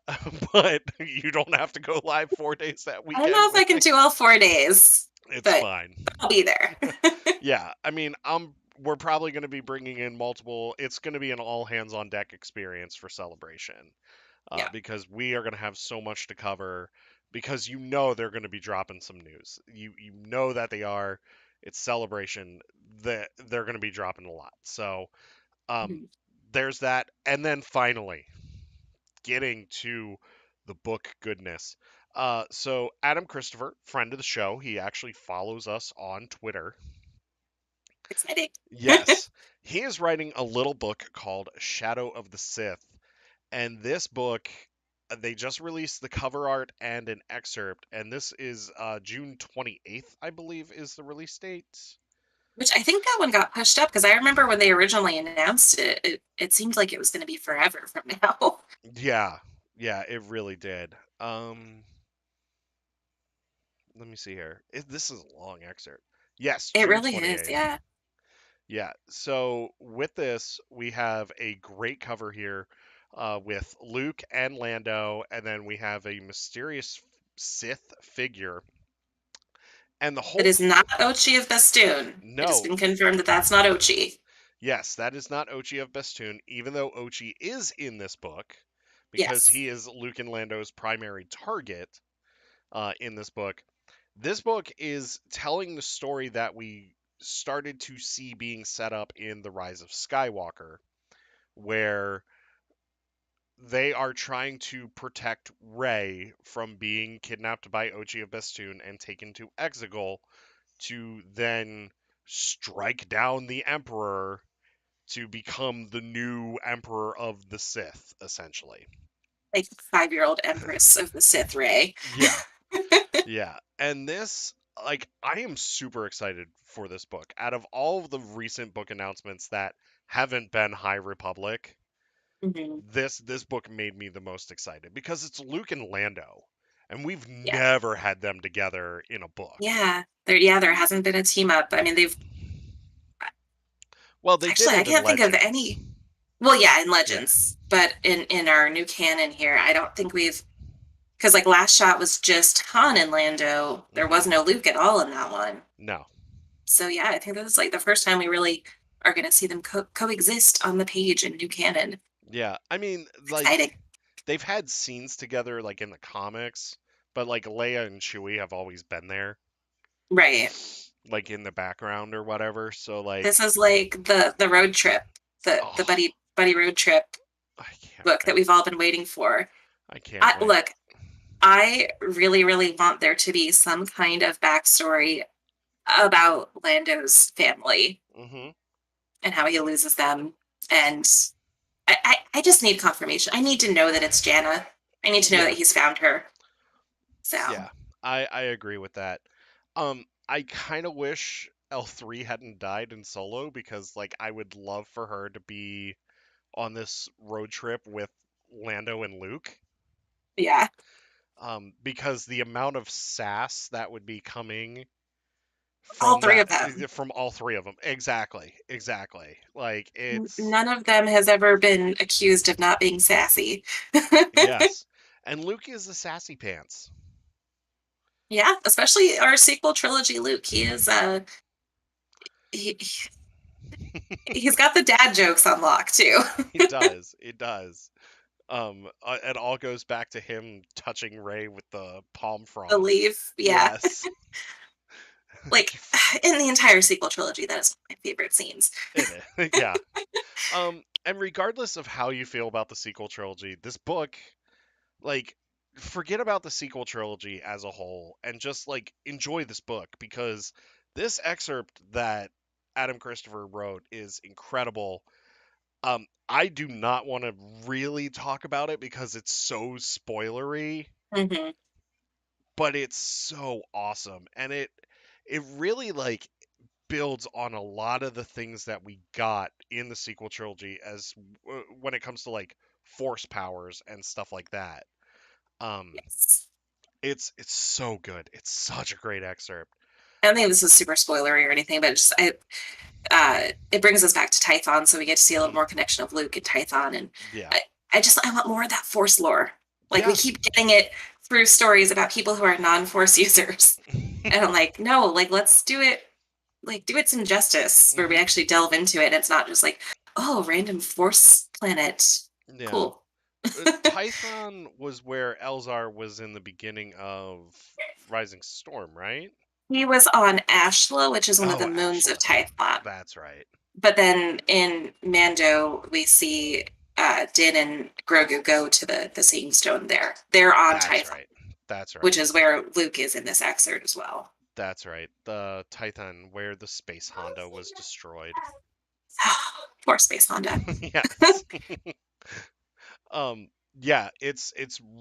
but you don't have to go live 4 days that I don't know weekend if I with can me. do all 4 days, It's but fine. I'll be there. Yeah, I mean, we're probably gonna be bringing in multiple. It's gonna be an all hands on deck experience for celebration, Yeah. because we are gonna have so much to cover. Because they're gonna be dropping some news. You know that they are. It's celebration. That they're gonna be dropping a lot. So um, Mhm. there's that, and then finally getting to the book goodness. So Adam Christopher, friend of the show, he actually follows us on Twitter. Exciting. Yes, he is writing a little book called Shadow of the Sith, and this book, they just released the cover art and an excerpt, and this is June 28th, I believe, is the release date. Which I think that one got pushed up because I remember when they originally announced it seemed like it was going to be forever from now. Yeah, yeah, it really did. Let me see here. This is a long excerpt. Yes, It June really is. 28th. Yeah. Yeah. So with this, we have a great cover here with Luke and Lando, and then we have a mysterious Sith figure. And the It whole is not Ochi of Bastoon. It has no, been confirmed that that's not Ochi. yes, that is not Ochi of Bestoon, even though Ochi is in this book because Yes. he is Luke and Lando's primary target in this book. This book is telling the story that we started to see being set up in The Rise of Skywalker, where they are trying to protect Rey from being kidnapped by Ochi of Bestoon and taken to Exegol to then strike down the Emperor to become the new Emperor of the Sith, essentially. Like 5-year-old Empress of the Sith Ray. Yeah, yeah. And this, like, I am super excited for this book. Out of all of the recent book announcements that haven't been High Republic, Mhm. this book made me the most excited because it's Luke and Lando, and we've Yeah. never had them together in a book. There hasn't been a team up. I mean, they've Well, they did actually I it in can't think of Legends. any. Well, yeah, in Yeah. Legends, but in our new canon here, I don't think we've because like last shot was just Han and Lando. There Hmm. was no Luke at all in that one. No. So yeah, I think this is like the first time we really are going to see them coexist on the page in new canon. Yeah. I mean, It's like, exciting, they've had scenes together, like in the comics, but like Leia and Chewie have always been there, right? like in the background or whatever. So This like, is like the road trip, the oh, buddy road trip I can't book that wait. we've all been waiting for. I can't wait. Look, I really, really want there to be some kind of backstory about Lando's family Hmm. and how he loses them. And I just need confirmation. I need to know that it's Jana. I need to know that Yeah. he's found her. So Yeah. I agree with that. I kind of wish L3 hadn't died in Solo because like I would love for her to be on this road trip with Lando and Luke. yeah, Because the amount of sass that would be coming all from three that of them. from all three of them. Exactly. Exactly. Like it's None of them has ever been accused of not being sassy. yes. And Luke is the sassy pants. Yeah, especially our sequel trilogy Luke. He is he he's got the dad jokes on lock too. It does. It does. It all goes back to him touching Ray with the palm The frond. leave, yeah. Yes. Like in the entire sequel trilogy, that is one of my favorite scenes. It is. Yeah. And regardless of how you feel about the sequel trilogy, this book, like, forget about the sequel trilogy as a whole and just like enjoy this book because this excerpt that Adam Christopher wrote is incredible. I do not want to really talk about it because it's so spoilery, Hmm. but it's so awesome and it really like builds on a lot of the things that we got in the sequel trilogy as when it comes to like force powers and stuff like that. Um, Yes. it's so good. It's such a great excerpt. I don't think this is super spoilery or anything, but it brings us back to Tython, so we get to see a little Mhm. more connection of Luke and Tython, and Yeah. I, I want more of that Force lore. Like we Yeah. keep getting it through stories about people who are non-Force users, and I'm like, no, like let's do it, like do it some justice where we Hmm. actually delve into it. And it's not just like, oh, random Force planet, Yeah. cool. Tython was where Elzar was in the beginning of Rising Storm, right? He was on Ashla, which is one of the Oh, moons of Ashla. Tython. That's right. But then in Mando, we see Din and Grogu go to the same stone there. They're on That's Tython, right. That's which right. is where Luke is in this excerpt as well. That's right. The Titan where the space Honda was destroyed. Poor Space Honda. Yes. Um, yeah, it's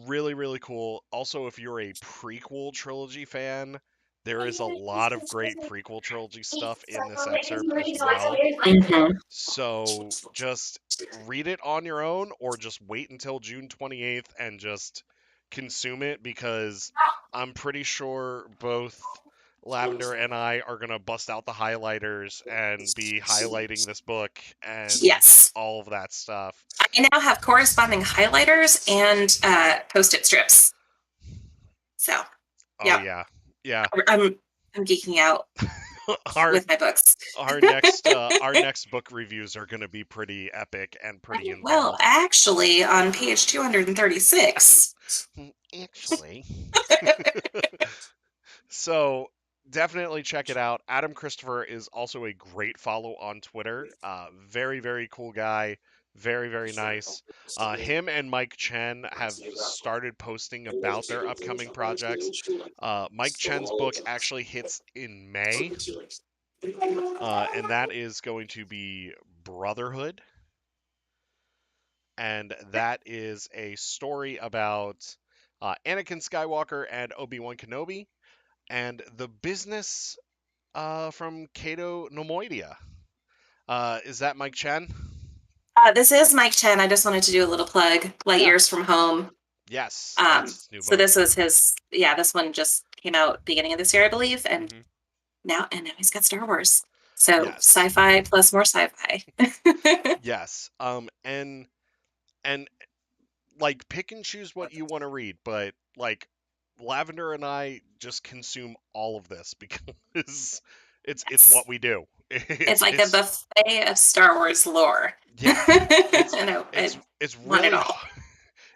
really really cool. Also, if you're a prequel trilogy fan, there is a lot of great prequel trilogy stuff in this excerpt as well. Mhm. So just read it on your own or just wait until June 28th and just consume it because I'm pretty sure both Lavender and I are going to bust out the highlighters and be highlighting this book and Yes. all of that stuff. I now have corresponding highlighters and post-it strips. So, Oh yeah, yeah. Yeah. I'm geeking out Our with my books. our next book reviews are going to be pretty epic and pretty Well, involved. actually, on page 236. Actually. So definitely check it out. Adam Christopher is also a great follow on Twitter. Very, very cool guy. Very, very nice. Him and Mike Chen have started posting about their upcoming projects. Mike Chen's book actually hits in May, and that is going to be Brotherhood. And that is a story about Anakin Skywalker and Obi-Wan Kenobi and the business from Cato Nomoidia. Is that Mike Chen? This is Mike Chen. I just wanted to do a little plug. Light Yeah. Years from Home. Yes, that's his new So book. this was his. Yeah, this one just came out beginning of this year, I believe, Hmm. and now he's got Star Wars. So Yes. sci-fi plus more sci-fi. Yes. And like pick and choose what you want to read, but like Lavender and I just consume all of this because it's Yes. what we do. It's It's like a it's buffet of Star Wars lore. yeah. It's I know. I it's want it really all.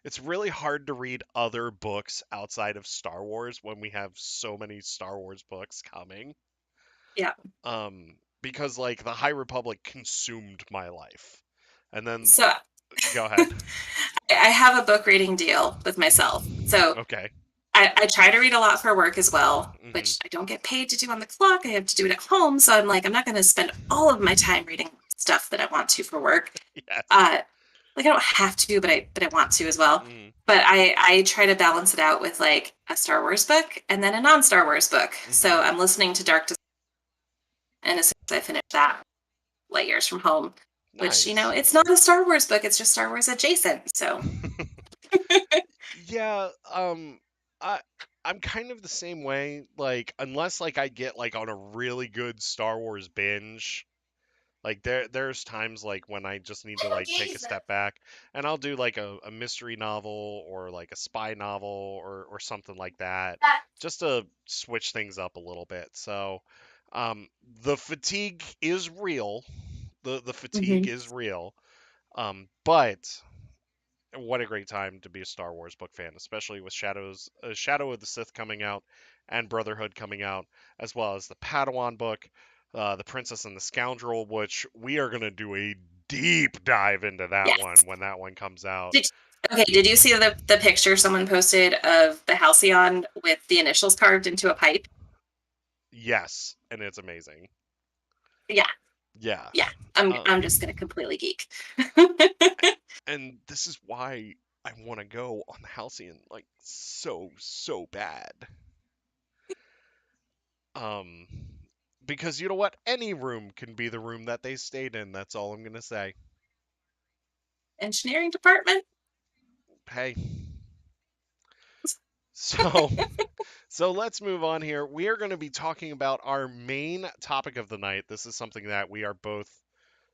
it's really hard to read other books outside of Star Wars when we have so many Star Wars books coming. Yeah. Because like the High Republic consumed my life. And then So go ahead. I have a book reading deal with myself. So Okay. I try to read a lot for work as well, Hmm. which I don't get paid to do on the clock. I have to do it at home. So I'm like, I'm not going to spend all of my time reading stuff that I want to for work. Yes. Uh, like I don't have to, but I want to as well. Hmm. But I try to balance it out with like a Star Wars book and then a non-Star Wars book. Hmm. So I'm listening to Dark Descent, and as soon as I finish that, Light Years from Home, which Nice. it's not a Star Wars book; it's just Star Wars adjacent. So Yeah, I I'm kind of the same way. Like unless like I get like on a really good Star Wars binge, like there's times like when I just need to like take a step back and I'll do like a mystery novel or like a spy novel or something like that just to switch things up a little bit. So um the fatigue is real. The fatigue Mhm. is real. But what a great time to be a Star Wars book fan, especially with Shadow of the Sith coming out and Brotherhood coming out, as well as the Padawan book, the Princess and the Scoundrel, which we are gonna do a deep dive into that one Yes. when that one comes out. Did, okay, did you see the picture someone posted of the Halcyon with the initials carved into a pipe? Yes, and it's amazing. Yeah, Yeah. yeah. I'm just Um, gonna completely geek. and this is why I want to go on the Halcyon like so bad. Um, because you know what? Any room can be the room that they stayed in. That's all I'm gonna say. Engineering department. Hey, so so let's move on here. We are going to be talking about our main topic of the night. This is something that we are both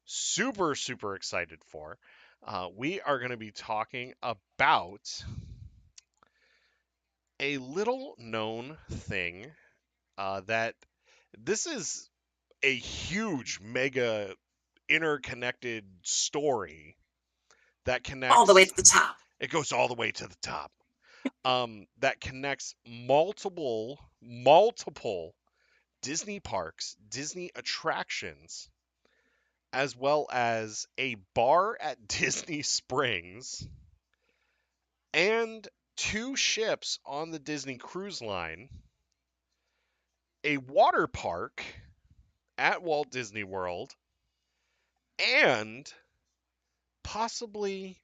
super excited for. We are going to be talking about a little known thing that this is a huge, mega interconnected story that All the way connects. to the top. It goes all the way to the top. That connects multiple Disney parks, Disney attractions, as well as a bar at Disney Springs and two ships on the Disney Cruise Line, a water park at Walt Disney World, and possibly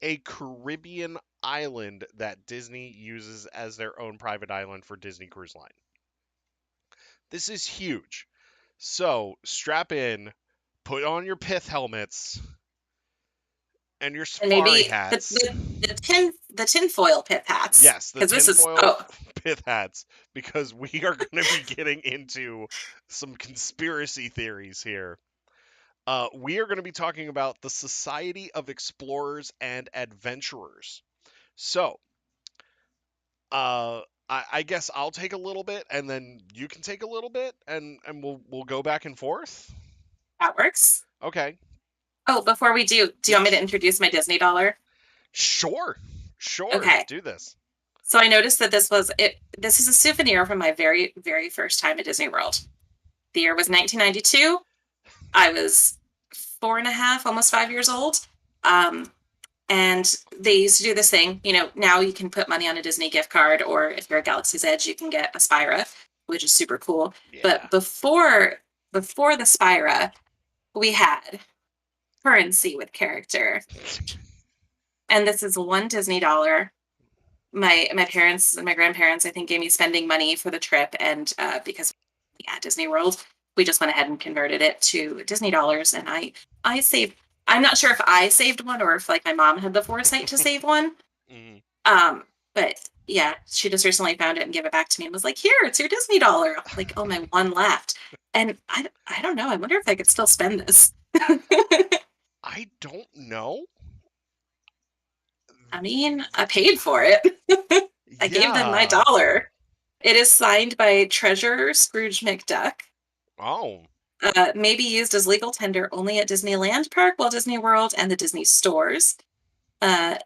a Caribbean island that Disney uses as their own private island for Disney Cruise Line. This is huge. So strap in, put on your pith helmets and your And safari maybe the hats. the, the tinfoil pith hats. Yes, the Because this is tinfoil pith hats, because we are going to be getting into some conspiracy theories here. We are going to be talking about the Society of Explorers and Adventurers. So, uh, I guess I'll take a little bit, and then you can take a little bit, and we'll go back and forth. that works. Okay. Oh, before we do you want me to Yes. introduce my Disney dollar? Sure. Sure. Okay. Do this. So I noticed that this was it. This is a souvenir from my very first time at Disney World. The year was 1992. I was four and a half, almost 5 years old. Um, and they used to do this thing. Now you can put money on a Disney gift card, or if you're at Galaxy's Edge, you can get a Spira, which is super cool. Yeah. But before the Spira, we had currency with character, and this is one Disney dollar. My parents and my grandparents, I think, gave me spending money for the trip, and because at Disney World, we just went ahead and converted it to Disney dollars, and I saved. I'm not sure if I saved one or if like my mom had the foresight to save one. Mm. Um, but yeah, she just recently found it and gave it back to me and was like, "Here, it's your Disney dollar." I'm like, oh, my one left, and I don't know. I wonder if I could still spend this. I don't know. I mean, I paid for it. I gave them my Yeah. dollar. It is signed by Treasurer Scrooge McDuck. Oh. May be used as legal tender only at Disneyland Park, Walt Disney World, and the Disney stores. Uh,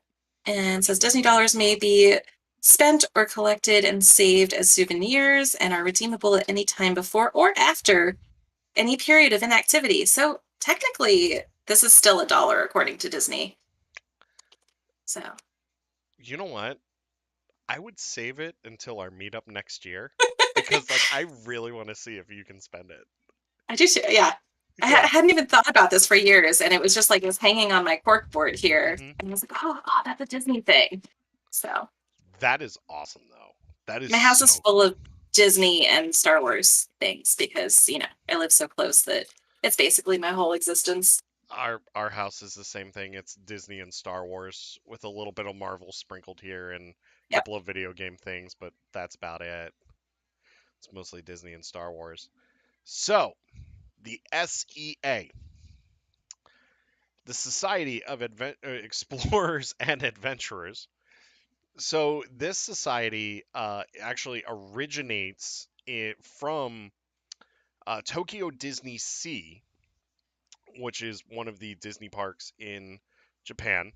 and says Treasurer Disney Scrooge dollars may McDuck. be spent or collected and saved as souvenirs and are redeemable at any time before or after any period of inactivity. So technically, this is still a dollar according to Disney. So You know what? I would save it until our meetup next year because like I really want to see if you can spend it. I do, yeah. Yeah. Hadn't even thought about this for years, and it was just like it was hanging on my cork board here, Hmm. and I was like, oh, that's a Disney thing. So That is awesome though. That is my house is so full cool. of Disney and Star Wars things because I live so close that it's basically my whole existence. Our house is the same thing. It's Disney and Star Wars with a little bit of Marvel sprinkled here and a Yep. couple of video game things, but that's about it. It's mostly Disney and Star Wars. So, the SEA, the Society of Explorers and Adventurers. So this society actually originates from Tokyo Disney Sea, which is one of the Disney parks in Japan,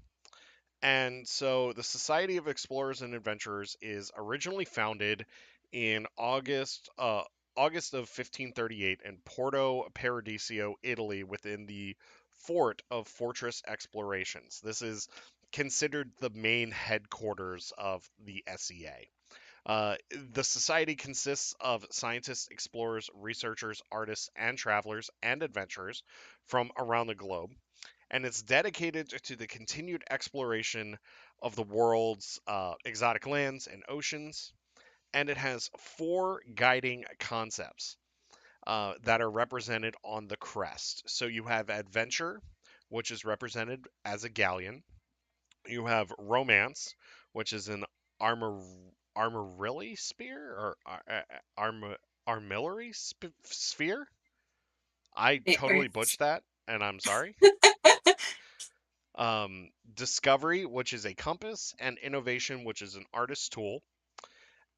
And so the Society of Explorers and Adventurers is originally founded in August of 1538 in Porto Paradiso, Italy, within the fort of Fortress Explorations. This is considered the main headquarters of the SEA. The society consists of scientists, explorers, researchers, artists, and travelers and adventurers from around the globe, and it's dedicated to the continued exploration of the world's exotic lands and oceans. And it has four guiding concepts that are represented on the crest. So you have adventure, which is represented as a galleon. You have romance, which is an armor armorelli spear or armor armillary sphere. I totally butched that, and I'm sorry. Discovery, which is a compass, and innovation, which is an artist's tool.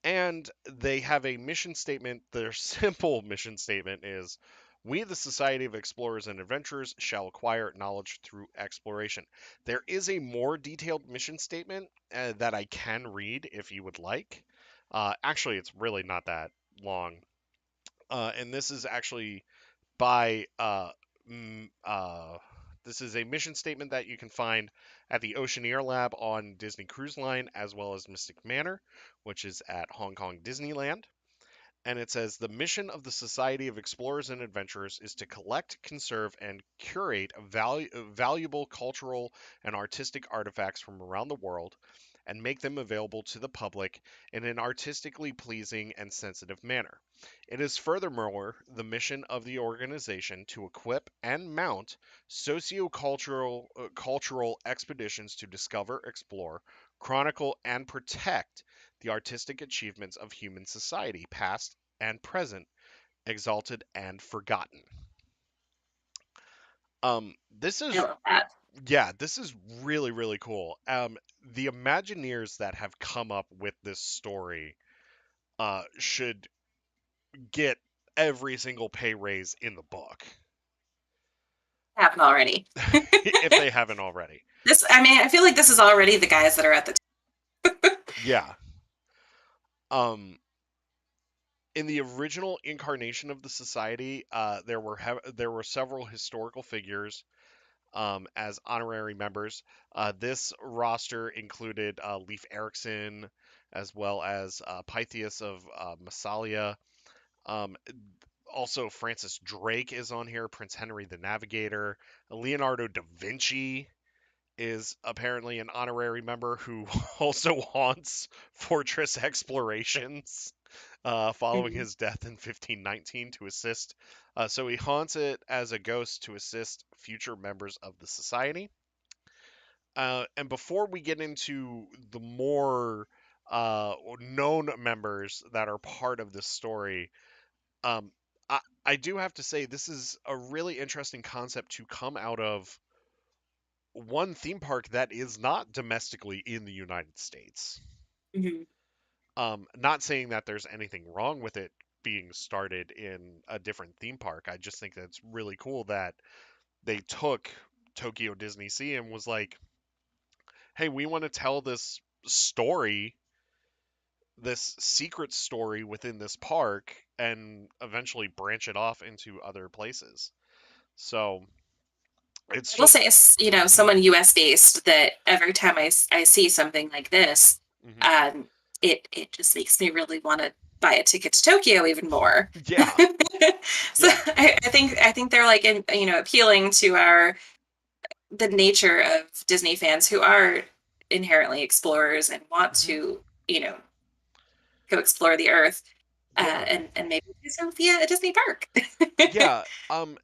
And they have a mission statement. Their simple mission statement is: we, the Society of Explorers and Adventurers, shall acquire knowledge through exploration. There is a more detailed mission statement that I can read if you would like. Actually, it's really not that long. And this is actually by this is a mission statement that you can find at the Oceaneer Lab on Disney Cruise Line, as well as Mystic Manor, which is at Hong Kong Disneyland. And it says the mission of the Society of Explorers and Adventurers is to collect, conserve, and curate valuable cultural and artistic artifacts from around the world and make them available to the public in an artistically pleasing and sensitive manner. It is furthermore the mission of the organization to equip and mount cultural expeditions to discover, explore, chronicle, and protect the artistic achievements of human society, past and present, exalted and forgotten. This I is love that. Yeah, this is really really cool. The Imagineers that have come up with this story should get every single pay raise in the book Happened already. if they haven't already. This, I mean, I feel like this is already the guys that are at the Yeah. Um, in the original incarnation of the society, there were several historical figures as honorary members. This roster included Leif Erikson, as well as Pythias of Massalia. Um, Also, Francis Drake is on here, Prince Henry the Navigator. Leonardo da Vinci is apparently an honorary member who also haunts Fortress Explorations following Mhm. his death in 1519 to assist. So he haunts it as a ghost to assist future members of the society. And before we get into the more known members that are part of this story, um, I do have to say this is a really interesting concept to come out of one theme park that is not domestically in the United States. Mhm. Not saying that there's anything wrong with it being started in a different theme park. I just think that's really cool that they took Tokyo Disney Sea and was like, hey, we want to tell this story, this secret story within this park, and eventually branch it off into other places. So it's I will say, just. Mhm, someone US based that every time I see something like this, mhm. um, it just makes me really want to buy a ticket to Tokyo even more. Yeah, So yeah. I think they're like appealing to our the nature of Disney fans who are inherently explorers and want Mhm. to go explore the earth, Yeah. and maybe do so via a Disney park. Yeah,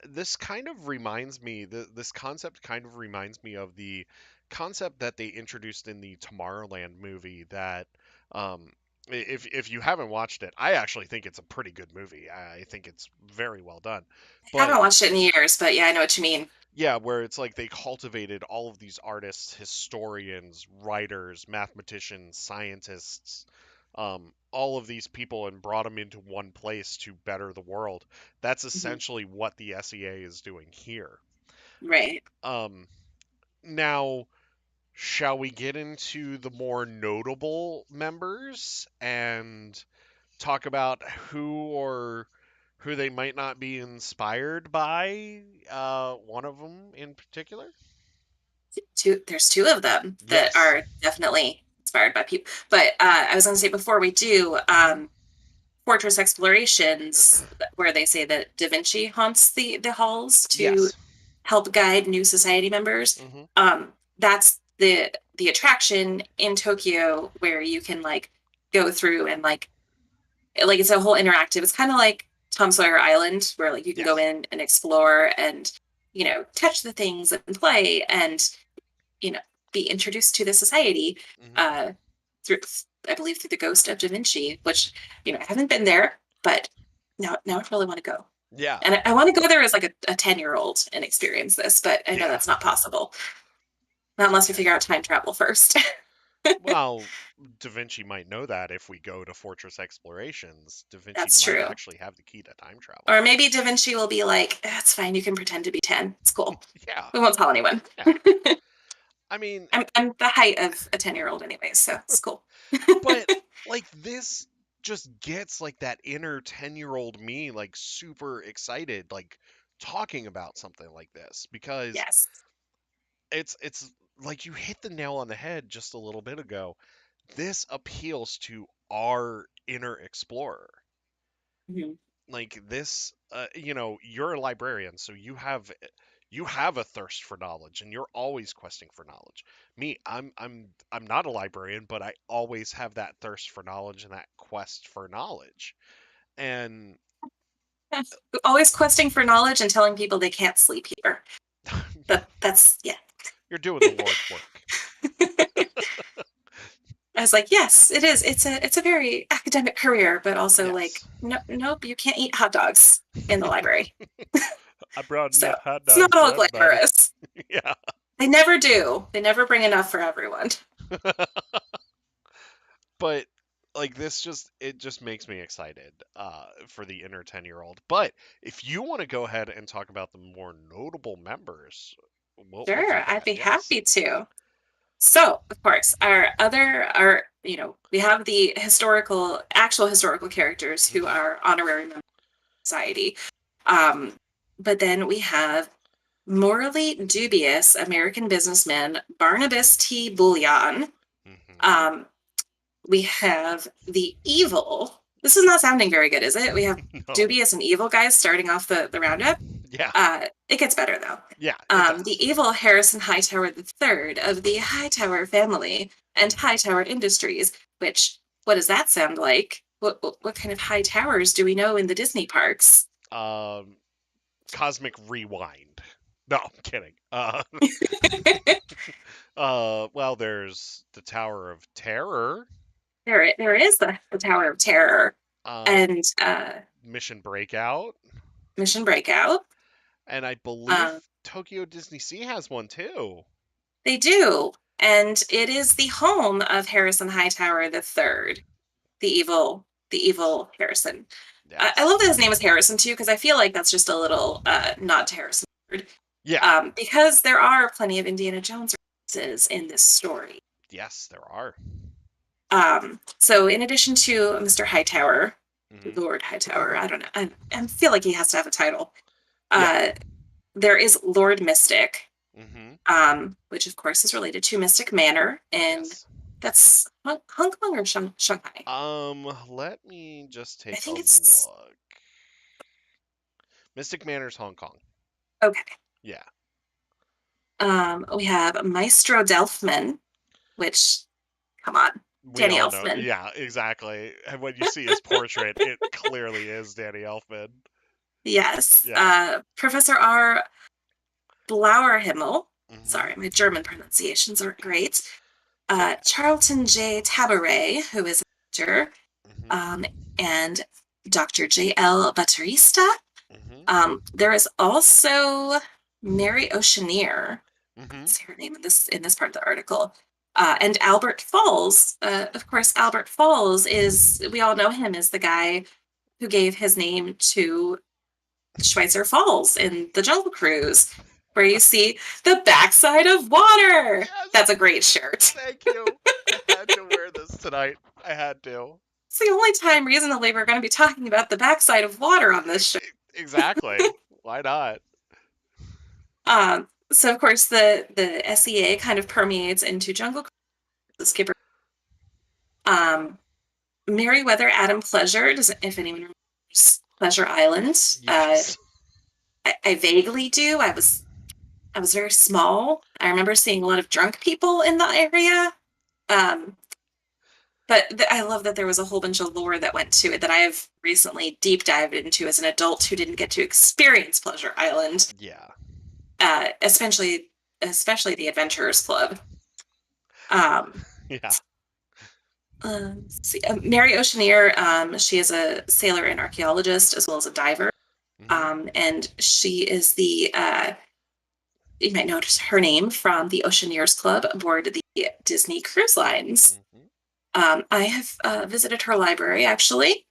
this kind of reminds me, this concept kind of reminds me of the concept that they introduced in the Tomorrowland movie that, um, if you haven't watched it, I actually think it's a pretty good movie. I think it's very well done. I But haven't watched it in years, but yeah, I know what you mean. yeah, where it's like they cultivated all of these artists, historians, writers, mathematicians, scientists, all of these people and brought them into one place to better the world. That's Mhm. essentially what the SEA is doing here. Right. Um, Now, Shall we get into the more notable members and talk about who they might not be inspired by? One of them in particular. There's two of them that Yes. are definitely inspired by people. But I was going to say before we do, Hmm. Fortress Explorations, where they say that Da Vinci haunts the halls to Yes. help guide new society members. Hmm. That's the attraction in Tokyo where you can like go through and like it's a whole interactive. It's kind of like Tom Sawyer Island where like you can go Yes. in and explore and touch the things and play and you know be introduced to the society Hmm. uh through I believe through the ghost of Da Vinci, which I haven't been there, but now I really want to go. Yeah. And I want to go there as like a 10-year-old and experience this, but I know Yeah. that's not possible. Not unless we Yeah. figure out time travel first. Well, Da Vinci might know that if we go to Fortress Explorations. Da Vinci That's might true. actually have the key to time travel. Or maybe Da Vinci will be like, that's fine, you can pretend to be 10. It's cool. Yeah. We won't tell anyone. Yeah. I mean, I'm the height of a 10-year-old anyway, so it's cool. but like this just gets like that inner 10-year-old me like super excited like talking about something like this because Yes. it's like you hit the nail on the head just a little bit ago. This appeals to our inner explorer. Mhm. Like this, you're a librarian, so you have a thirst for knowledge, and you're always questing for knowledge. Me, I'm not a librarian, but I always have that thirst for knowledge and that quest for knowledge. And Always questing for knowledge and telling people they can't sleep here. That's yeah. you're doing the Lord's work. I was like, yes, it is. It's a very academic career, but also like, Yes. no, nope, you can't eat hot dogs in the library. I brought So enough hot it's dogs not for all everybody. glamorous. Yeah. They never do. They never bring enough for everyone. But like this just makes me excited for the inner 10-year-old. But if you want to go ahead and talk about the more notable members, we'll do Sure, I'd that. be Yes. happy to. So, of course, we have the actual historical characters who Hmm. are honorary members of society. Um, but then we have morally dubious American businessman Barnabas T. Bullion. Hmm. Um, we have the evil. This is not sounding very good, is it? We have No. dubious and evil guys starting off the roundup. Yeah. It gets better though. Yeah. It The does. evil Harrison Hightower III of the Hightower family and Hmm. Hightower Industries. Which, what does that sound like? What kind of high towers do we know in the Disney parks? Um, Cosmic Rewind. No, I'm kidding. Well, there's the Tower of Terror. There is the Tower of Terror Um, and Mission Breakout. Mission Breakout. And I believe Um, Tokyo Disney Sea has one too. they do, and it is the home of Harrison Hightower III, the evil Harrison. I Yes. love that his name is Harrison too, because I feel like that's just a little nod to Harrison Ford, Yeah. because there are plenty of Indiana Jones references in this story. Yes, there are. So in addition to Mr. Hightower, Hmm. Lord Hightower, I don't know, I feel like he has to have a title. Yeah. Uh, there is Lord Mystic, Hmm. which of course is related to Mystic Manor, and Yes. that's Hong Kong or Shanghai. Let me just I take a think it's look. Mystic Manor's Hong Kong. okay. Yeah. We have Maestro Delphman, which, come on, We Danny all know. Elfman. Yeah, exactly. And when you see his portrait, it clearly is Danny Elfman. Yes. Yeah. Professor R. Blauerhimmel. Hmm. Sorry, my German pronunciations aren't great. It's okay. Charlton J. Tabaret, who is a actor, Hmm. um, and Dr. J.L. Batterista. Hmm. There is also Mary Oceaneer. Hmm. That's her name in this part of the article. And Albert Falls. Of course, Albert Falls is, we all know him as the guy who gave his name to Schweitzer Falls in the Jungle Cruise, where you see the backside of water. Yes, That's a great shirt. thank you. I had to wear this tonight. I had to. It's the only time reasonably we're going to be talking about the backside of water on this show. Exactly. Why not? So of course the SEA kind of permeates into Jungle Cruise, the Skipper. Um, Meriwether Adam Pleasure, does if anyone remembers Pleasure Island. Yes. I vaguely do. I was very small. I remember seeing a lot of drunk people in the area. Um, but I love that there was a whole bunch of lore that went to it that I have recently deep dived into as an adult who didn't get to experience Pleasure Island, Yeah. Especially the Adventurers Club. Um, Yeah. Mary Oceaneer, she is a sailor and archaeologist as well as a diver. Hmm. And she is you might notice her name from the Oceaneers Club aboard the Disney Cruise Lines. Hmm. I have visited her library actually.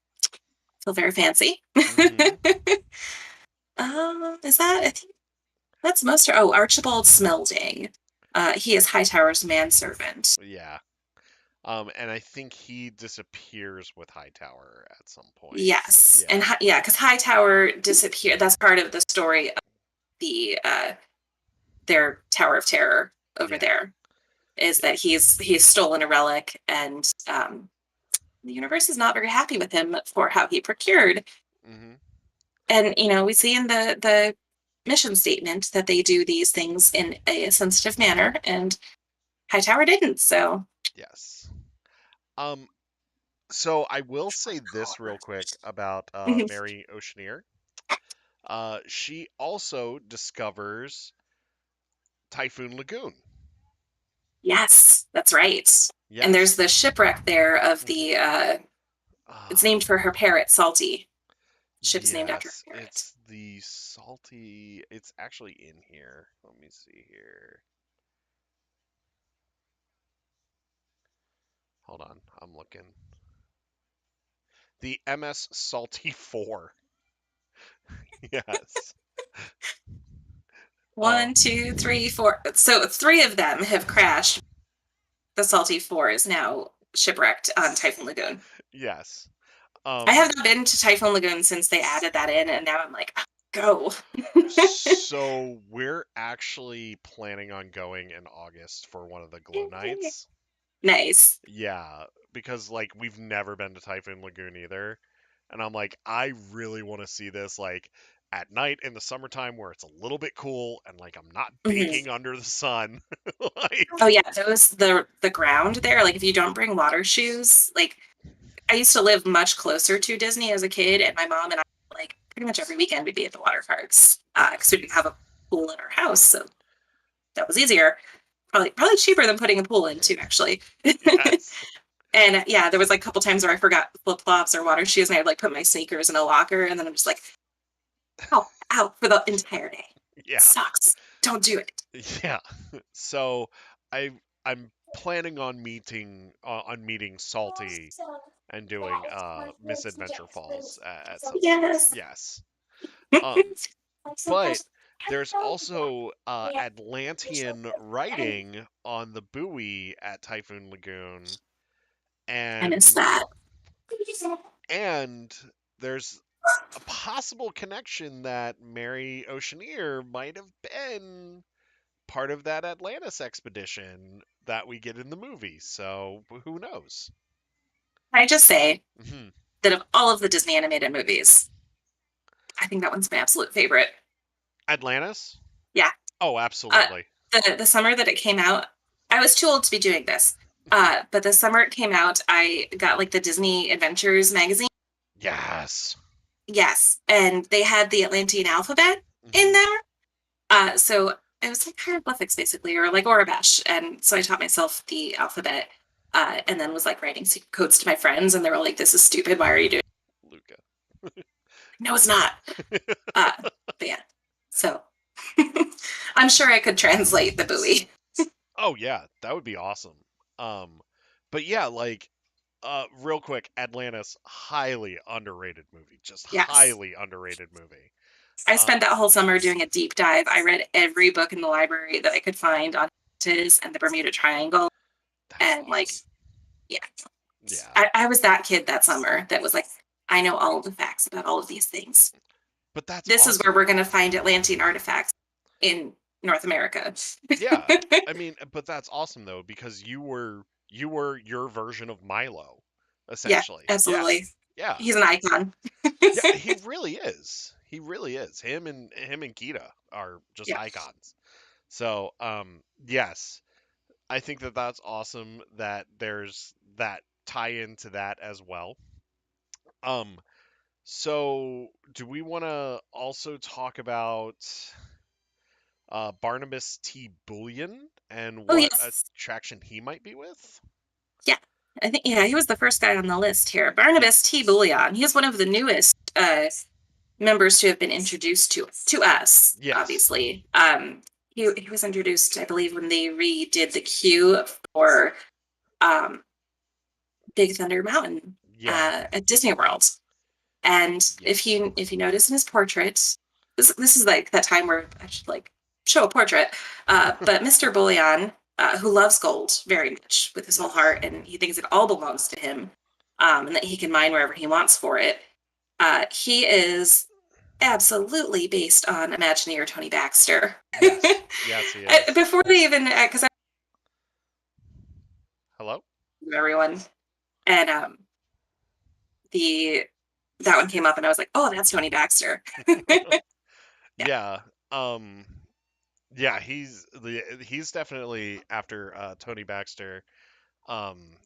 Feel very fancy. Hmm. Is that? I think that's most. Oh, Archibald Smelding. He is Hightower's manservant. Yeah. And I think he disappears with Hightower at some point. Yes, Yeah. and yeah, because Hightower disappeared. That's part of the story of the their Tower of Terror over Yeah. there. Is Yeah. that he's stolen a relic, and the universe is not very happy with him for how he procured. Hmm. And we see in the mission statement that they do these things in a sensitive manner, and Hightower didn't. So Yes. Um, so I will say this real quick about Mary Oceaneer. She also discovers Typhoon Lagoon. yes, that's right. And there's Yes. the shipwreck there of Hmm. the. It's named for her parrot, Salty. Ship is named after Yes, her parrot. it's the salty. It's actually in here. Let me see here. Hold on, I'm looking. The MS Salty 4. Yes. One, Um, two, three, four. So three of them have crashed. The Salty Four is now shipwrecked on Typhoon Lagoon. yes. I have Um, not been to Typhoon Lagoon since they added that in, and now I'm like, oh, go. so we're actually planning on going in August for one of the glow nights. Nice. Yeah, because like we've never been to Typhoon Lagoon either. And I'm like, I really want to see this like at night in the summertime where it's a little bit cool and like I'm not Mhm. baking under the sun. Like, Oh yeah, those the ground there. Like if you don't bring water shoes, like I used to live much closer to Disney as a kid, and my mom and I like pretty much every weekend we'd be at the water parks because we didn't have a pool in our house, so that was easier. Probably cheaper than putting a pool in too, actually. yes. And yeah, there was like a couple times where I forgot flip flops or water shoes, and I'd like put my sneakers in a locker, and then I'm just like, ow, ow, for the entire day. It Yeah. sucks. Don't do it. Yeah. So I I'm planning on meeting Salty and doing Misadventure Falls at some point. Yes. Yes. Um but there's also Atlantean writing on the buoy at Typhoon Lagoon, I miss and that. and there's a possible connection that Mary Oceaneer might have been part of that Atlantis expedition that we get in the movie. So who knows? I just say Hmm. that of all of the Disney animated movies, I think that one's my absolute favorite. Atlantis? Yeah. Oh, Uh, absolutely. the summer that it came out, I was too old to be doing this. But the summer it came out, I got like the Disney Adventures magazine. Yes. Yes, and they had the Atlantean alphabet in Hmm. there. So it was like hieroglyphics basically, or like Orabesh. And so I taught myself the alphabet, and then was like writing secret codes to my friends, and they were like, "This is stupid. Why are you doing?" Luca. No, it's not. Uh, but yeah, so I'm sure I could translate the buoy. Oh yeah, that would be awesome. Um, but yeah, like real quick, Atlantis, highly underrated movie, just Yes. highly underrated movie. I Uh, spent that whole summer doing a deep dive. I read every book in the library that I could find on Atlantis and the Bermuda Triangle. that's And like, awesome. yeah, Yeah, I was that kid that summer that was like, I know all of the facts about all of these things. but that's This is where awesome we're going though. to find Atlantean artifacts in North America. Yeah, I mean, but that's awesome though because you were your version of Milo, Yeah, essentially. Yeah, absolutely. yeah, He's an icon. yeah. He really is. He really is. Him and Kita are just Yeah. icons. So, yes, I think that that's awesome that there's that tie into that as well. Um, so do we want to also talk about Barnabas T. Bullion and Oh, what yes. attraction he might be with? Yeah. I think, yeah, he was the first guy on the list here. Barnabas T. Yes. Bullion. He is one of the newest members to have been introduced to us, Yes. obviously. He was introduced, I believe, when they redid the queue for um, Big Thunder Mountain Yeah. at Disney World. And Yes. if you notice in his portrait, this is like that time where I should like show a portrait. But Mr. Bullion, who loves gold very much with his whole Yes. heart, and he thinks it all belongs to him, and that he can mine wherever he wants for it. He is absolutely based on Imagineer Tony Baxter. Yes. Yes, he is. Before they even, because I Hello? knew everyone, and the that one came up, and I was like, oh, that's Tony Baxter. Yeah. Yeah. Um yeah, he's definitely after Tony Baxter. Um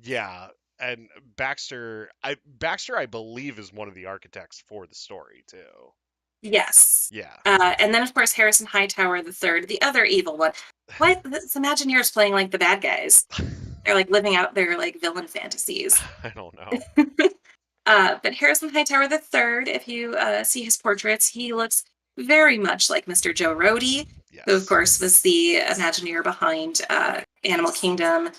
yeah, and Baxter I believe is one of the architects for the story too. Yes. Yeah. And then, of course, Harrison Hightower the third, the other evil one. Why this Imagineers playing like the bad guys? They're like living out their like villain fantasies. I don't know. But Harrison Hightower the third, if you see his portraits, he looks very much like Mr. Joe Rody, who, of Yes. course, was the Imagineer behind Animal Kingdom,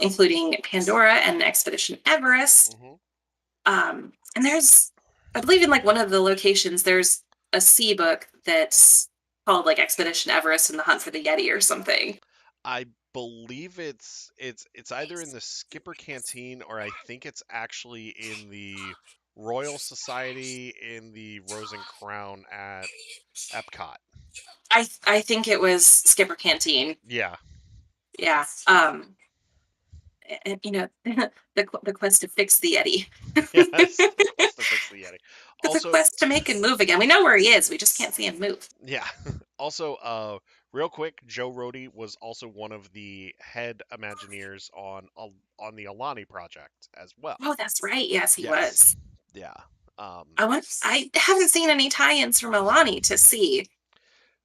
including Pandora and Expedition Everest. Hmm. And there's, I believe, in like one of the locations, there's a sea book that's called like Expedition Everest and the Hunt for the Yeti or something. I believe it's either in the Skipper Canteen or I think it's actually in the Royal Society in the Rose and Crown at Epcot. I think it was Skipper Canteen. Yeah. Yeah. And you know, the quest to fix the Yeti. Yes, the quest to fix the Yeti. It's a Also, quest to make him move again. We know where he is. We just can't see him move. yeah. Also, real quick, Joe Rody was also one of the head Imagineers on the Alani project as well. Oh, that's right. Yes, he Yes. was. Yeah. Um, I haven't seen any tie-ins from Alani to see.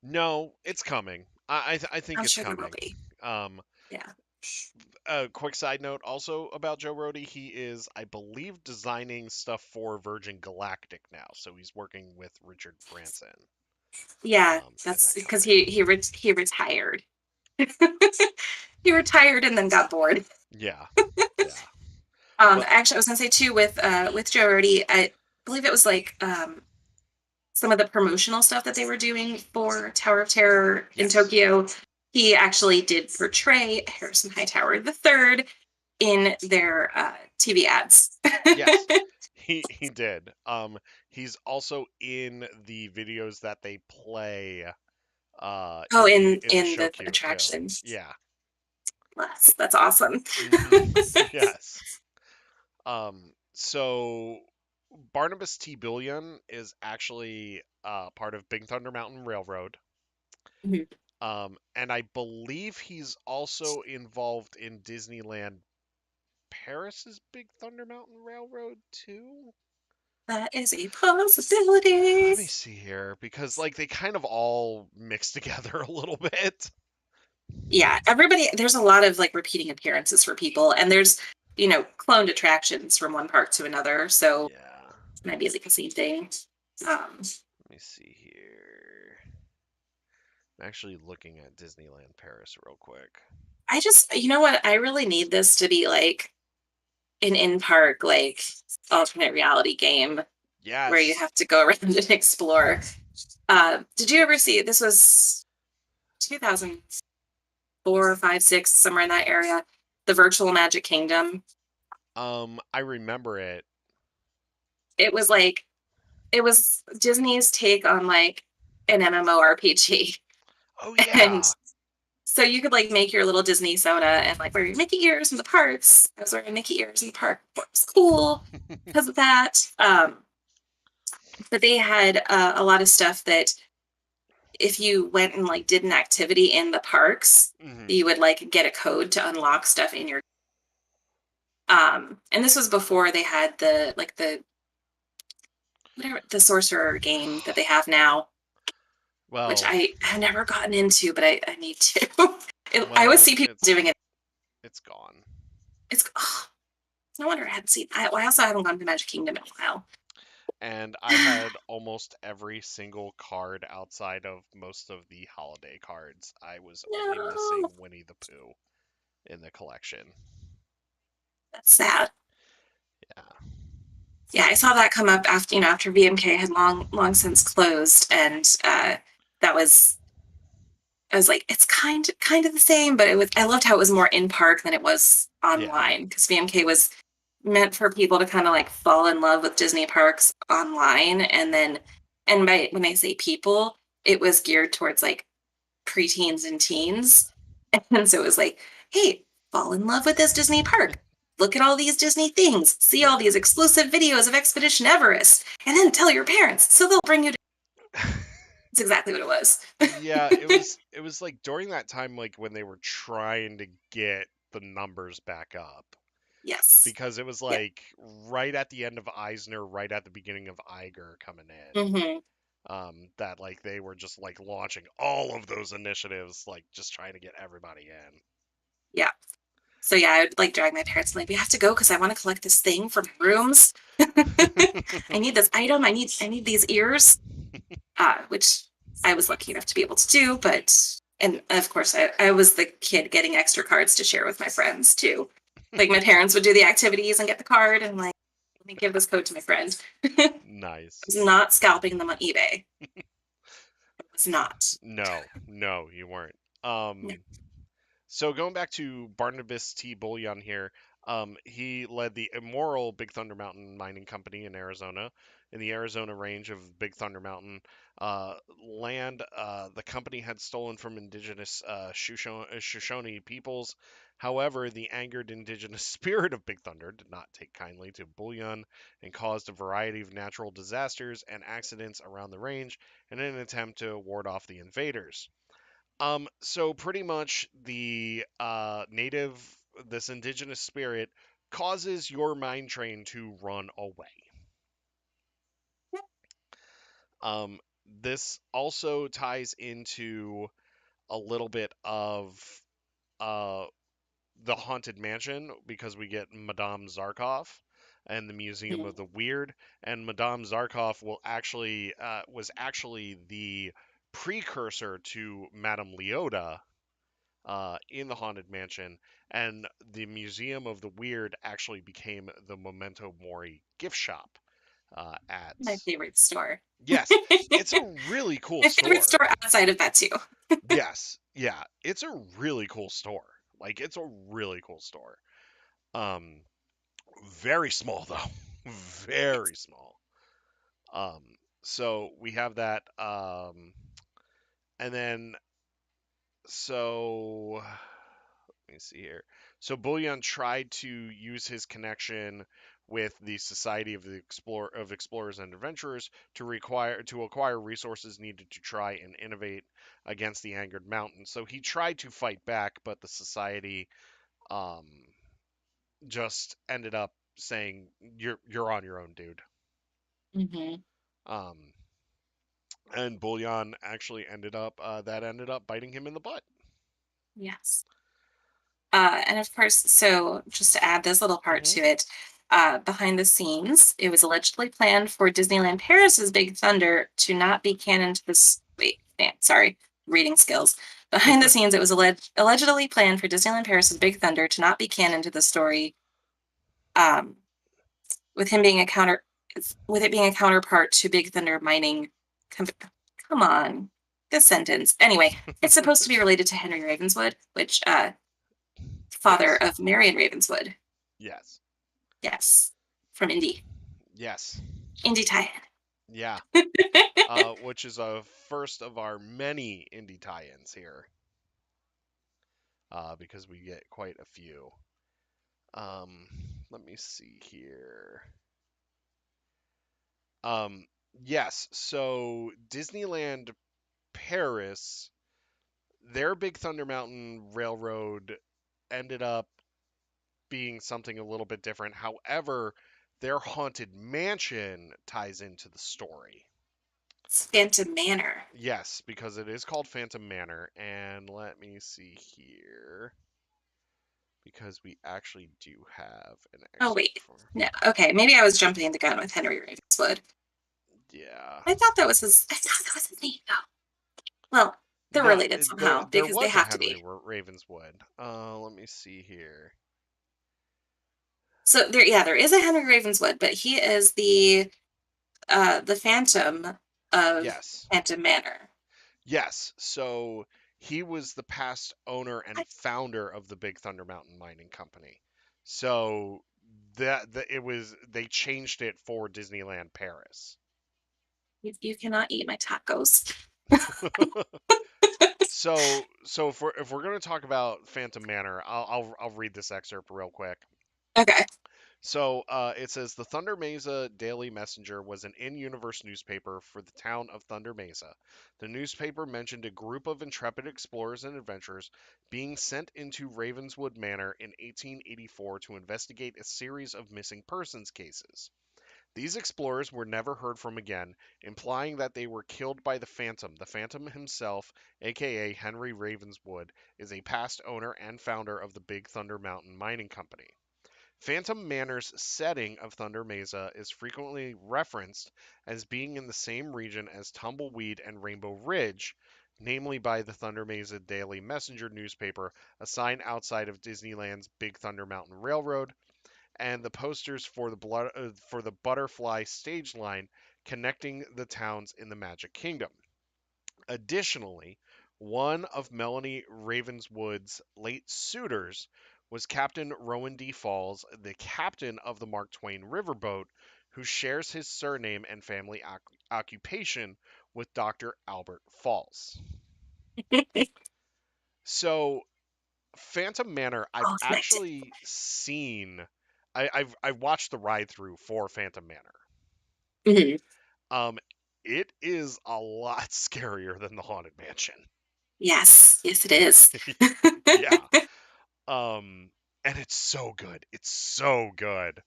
no, it's coming. I think I'm it's sure there will coming. be. Um, Yeah. a quick side note also about Joe Rody, he is, I believe, designing stuff for Virgin Galactic now, so he's working with Richard Branson Yeah, in that's that because company. he retired. He retired and then got bored. Yeah, yeah, but Actually, I was gonna say too with Joe Rody, I believe it was like some of the promotional stuff that they were doing for Tower of Terror in yes, Tokyo. He actually did portray Harrison Hightower the third in their TV ads. yes, he did. He's also in the videos that they play Oh, in the in show the queue too. attraction. Yeah. That's awesome. Hmm. Yes. So Barnabas T. Billion is actually part of Big Thunder Mountain Railroad. Mhm. And I believe he's also involved in Disneyland Paris's Big Thunder Mountain Railroad too. That is a Let possibility. me see here because like they kind of all mix together a little bit. Yeah, everybody, there's a lot of like repeating appearances for people, and there's, cloned attractions from one park to another. So Yeah. it might be like the same thing. Um, Let me see here. I'm actually looking at Disneyland Paris real quick. I just, you know what? I really need this to be like an in park, like alternate reality game. where you Yes. have to go around and explore. Did you ever see, this was 2004, 5, 6, somewhere in that area, the Virtual Magic Kingdom? I remember it. It was like, it was Disney's take on like an MMORPG. Oh And yeah. so you could like make your little Disney soda and like wear your Mickey ears in the parks. I was wearing Mickey ears in the park. It was cool because of that. But they had a lot of stuff that if you went and like did an activity in the parks, Hmm. you would like get a code to unlock stuff in your and this was before they had the like the whatever the sorcerer game that they have now, which Well, I have never gotten into, but I need to. I always well, see people doing it. it's gone. It's no wonder I hadn't seen. I also haven't gone to Magic Kingdom in a while. And I had almost every single card outside of most of the holiday cards. I was only No, missing Winnie the Pooh in the collection. that's sad. Yeah. Yeah, I saw that come up after after VMK had long since closed, and that was I was like, it's kind of the same, but it was I loved how it was more in park than it was Yeah. online because VMK was meant for people to kind of like fall in love with Disney parks online, and then and by when I say people, it was geared towards like preteens and teens. And so it was like, hey, fall in love with this Disney park. Look at all these Disney things. See all Yeah. these exclusive videos of Expedition Everest. And then tell your parents so they'll bring you to. It's exactly what it was. Yeah, it was like during that time like when they were trying to get the numbers back up Yes. because it was Yeah. like right at the end of Eisner, right at the beginning of Iger coming in. Mm-hmm. That like they were just like launching all of those initiatives, like just trying to get everybody Yeah. So yeah, I would like drag my parents and like, we have to go because I want to collect this thing for my rooms. in. I need this item. I need these ears. Which I was lucky enough to be able to do. But and of course, I was the kid getting extra cards to share with my friends too. Like my parents would do the activities and get the card, and like, let me give this code to my friend. I Nice. was not scalping them on eBay. It was not. No, no, you weren't. No. So going back to Barnabas T. Bullion here, he led the immoral Big Thunder Mountain Mining Company in Arizona, in the Arizona range of Big Thunder Mountain land. The company had stolen from indigenous Shoshone peoples. However, the angered indigenous spirit of Big Thunder did not take kindly to Bullion and caused a variety of natural disasters and accidents around the range in an attempt to ward off the invaders. So pretty much this indigenous spirit causes your mine train to run away. Um, this also ties into a little bit of uh, the Haunted Mansion because we get Madame Zarkov and the Museum of Mhm. the Weird, and Madame Zarkov was actually the precursor to Madame Leota in the Haunted Mansion, and the Museum of the Weird actually became the Memento Mori gift shop. At My favorite store. Yes, it's a really cool My favorite store. store outside of that too. Yes, yeah, it's a really cool store. Like it's a really cool store. Um, very small though, very small. Um, so we have that. And then so let me see here. So Bullion tried to use his connection with the Society of Explorers and Adventurers to acquire resources needed to try and innovate against the angered mountain. So he tried to fight back, but the society um, just ended up saying, "You're on your own, dude." Mm-hmm. Um, and Bullion actually ended up biting him in the butt. Yes. And of course, so just to add this little part Hmm. to it, behind the scenes, it was allegedly planned for Disneyland Paris's Big Thunder to not be canon to this. Wait, sorry, reading skills. Behind the scenes, it was allegedly planned for Disneyland Paris's Big Thunder to not be canon to the story, um, with him being with it being a counterpart to Big Thunder Mining Company. Come on, this sentence. Anyway, it's supposed to be related to Henry Ravenswood, which father Yes. of Marion Ravenswood. Yes. Yes, from Indy. Yes. Indy tie. Yeah. Which is a first of our many indie tie-ins here, because we get quite a few. Um, Let me see here. Um, yes. So Disneyland Paris, their Big Thunder Mountain Railroad ended up being something a little bit different. However, their Haunted Mansion ties into the story. Phantom Manor. Yes, because it is called Phantom Manor. And let me see here. Because we actually do have an Oh excerpt wait, for. no. Okay, maybe I was jumping the gun with Henry Ravenswood. Yeah. I thought that was his. I thought that was his name. Oh, well, they're No, related there somehow there because they was a have to Henry be. Ravenswood. Let me see here. So there, yeah, there is a Henry Ravenswood, but he is the Phantom of Yes. Phantom Manor. Yes. So he was the past owner and founder of the Big Thunder Mountain Mining Company. So it was they changed it for Disneyland Paris. You cannot eat my tacos. So if we're going to talk about Phantom Manor, I'll read this excerpt real quick. Okay. So it says the Thunder Mesa Daily Messenger was an in-universe newspaper for the town of Thunder Mesa. The newspaper mentioned a group of intrepid explorers and adventurers being sent into Ravenswood Manor in 1884 to investigate a series of missing persons cases. These explorers were never heard from again, implying that they were killed by the Phantom. The Phantom himself, aka Henry Ravenswood, is a past owner and founder of the Big Thunder Mountain Mining Company. Phantom Manor's setting of Thunder Mesa is frequently referenced as being in the same region as Tumbleweed and Rainbow Ridge, namely by the Thunder Mesa Daily Messenger newspaper, a sign outside of Disneyland's Big Thunder Mountain Railroad, and the posters for the Butterfly stage line connecting the towns in the Magic Kingdom. Additionally, one of Melanie Ravenswood's late suitors was Captain Rowan D. Falls, the captain of the Mark Twain riverboat, who shares his surname and family occupation with Dr. Albert Falls. So, Phantom Manor, I've All connected. actually seen. I've watched the ride through for Phantom Manor. Mhm. Um, it is a lot scarier than the Haunted Mansion. Yes, yes, it is. Yeah. And it's so good. It's so good.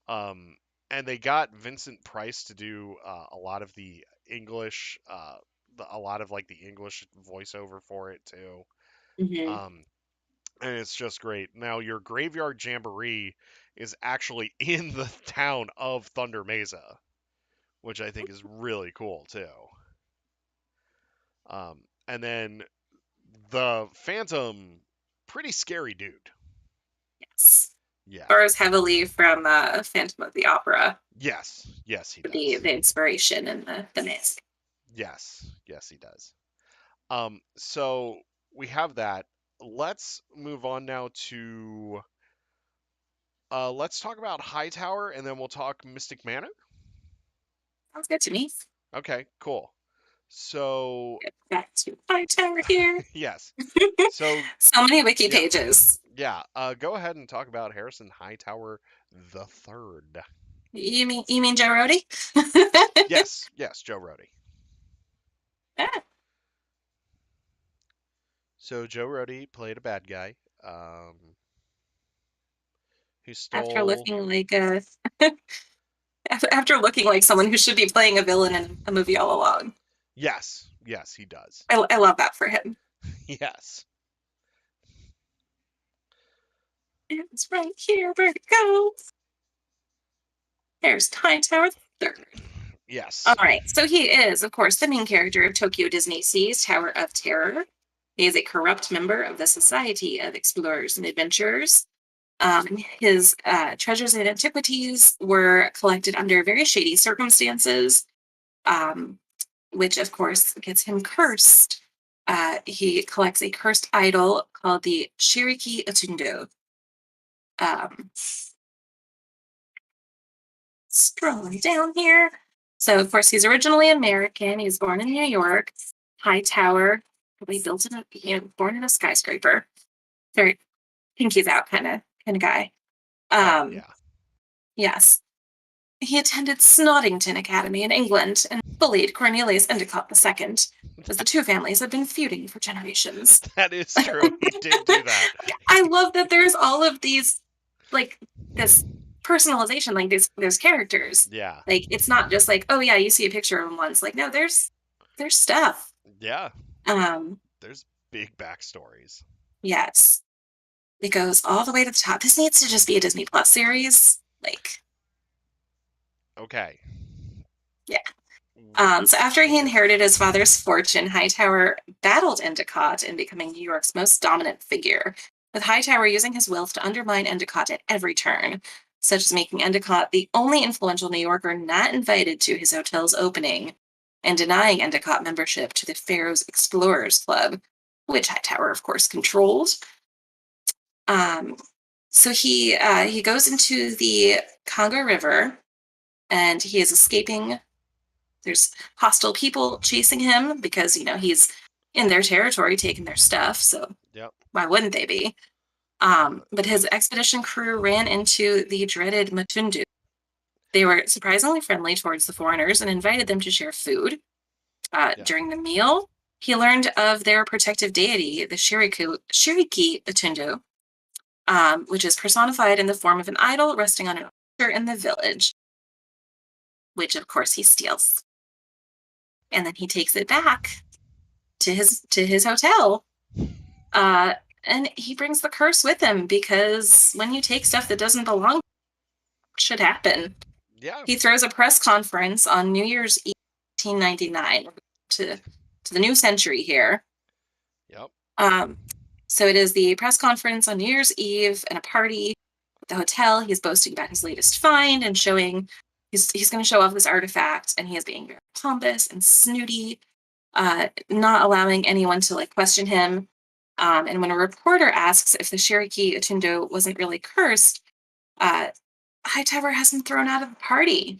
Um, and they got Vincent Price to do a lot of the English, a lot of like the English voiceover for it too. Mhm. Um, and it's just great. Now, your Graveyard Jamboree is actually in the town of Thunder Mesa, which I think is really cool too. And then the Phantom, pretty scary dude. Yes. Yeah. Borrows heavily from Phantom of the Opera Yes. Yes, he for does. the inspiration and the mask. Yes. Yes, he does. So we have that. Let's move on now to let's talk about Hightower and then we'll talk Mystic Manor. Sounds good to me. Okay, cool. So Get back to my tower here. yes. So So many wiki yeah. pages. Yeah. Go ahead and talk about Harrison Hightower the third. You mean Joe Rody? Yes, yes, Joe Rody. Ah, So Joe Rody played a bad guy, who after stole. looking like a after looking like someone who should be playing a villain in a movie all along. Yes, yes, he does. I love that for him. Yes, It's right here where it goes. There's Time Tower Third. All yes, right, so he is, of course, the main character of Tokyo Disney Sea's Tower of Terror. He is a corrupt member of the Society of Explorers and Adventurers. His treasures and antiquities were collected under very shady circumstances, um, which of course gets him cursed. He collects a cursed idol called the Shiriki Utundo. Um, Scrolling down here. So, of course, he's originally American. He was born in New York. High tower, probably built in born in a skyscraper. Very pinkies out kind of guy. Oh Um, yeah. yes, he attended Snottington Academy in England and bullied Cornelius Endicott II, as the two families had been feuding for generations. That is true. He did do that. I love that there's all of these, like, this personalization, like there's characters. Yeah. Like it's not just like, oh yeah, you see a picture of him once. Like, no, there's stuff. Yeah. Um, There's big backstories. yes. It goes all the way to the top. This needs to just be a Disney Plus series. Like, Okay. yeah. So after he inherited his father's fortune, Hightower battled Endicott in becoming New York's most dominant figure, with Hightower using his wealth to undermine Endicott at every turn, such as making Endicott the only influential New Yorker not invited to his hotel's opening, and denying Endicott membership to the Pharaoh's Explorers Club, which Hightower, of course, controlled. Um, so he goes into the Congo River, and he is escaping. There's hostile people chasing him because he's in their territory, taking their stuff. So Yep. why wouldn't they be? But his expedition crew ran into the dreaded Matundu. They were surprisingly friendly towards the foreigners and invited them to share food. Yeah. During the meal, he learned of their protective deity, the Shiriki Utundu, which is personified in the form of an idol resting on an altar in the village, which of course he steals. And then he takes it back to his hotel. And he brings the curse with him because when you take stuff that doesn't belong, it should happen. Yeah. He throws a press conference on New Year's Eve, 1899, to the new century here. Yep. Um, so it is the press conference on New Year's Eve and a party at the hotel. He's boasting about his latest find and showing he's going to show off this artifact, and he is being very pompous and snooty, not allowing anyone to question him. And when a reporter asks if the Shiriki Utundo wasn't really cursed, uh, Hightower has him thrown out of the party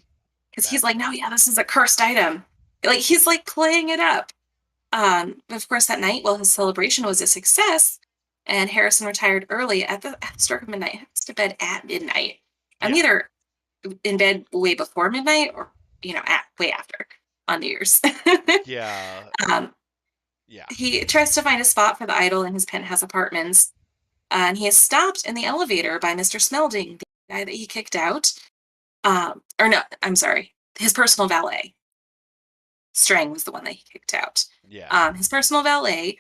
because he's That's like, no, funny. yeah, this is a cursed item. He's playing it up. But of course, that night, while his celebration was a success, and Harrison retired early at the stroke of midnight, he goes to bed at midnight. I'm Yeah. either in bed way before midnight or at way after on New Year's. Yeah. um, Yeah. he tries to find a spot for the idol in his penthouse apartments, and he is stopped in the elevator by Mr. Smelding, the guy that he kicked out. Or no, I'm sorry, his personal valet. Strang was the one that he kicked out. Yeah. His personal valet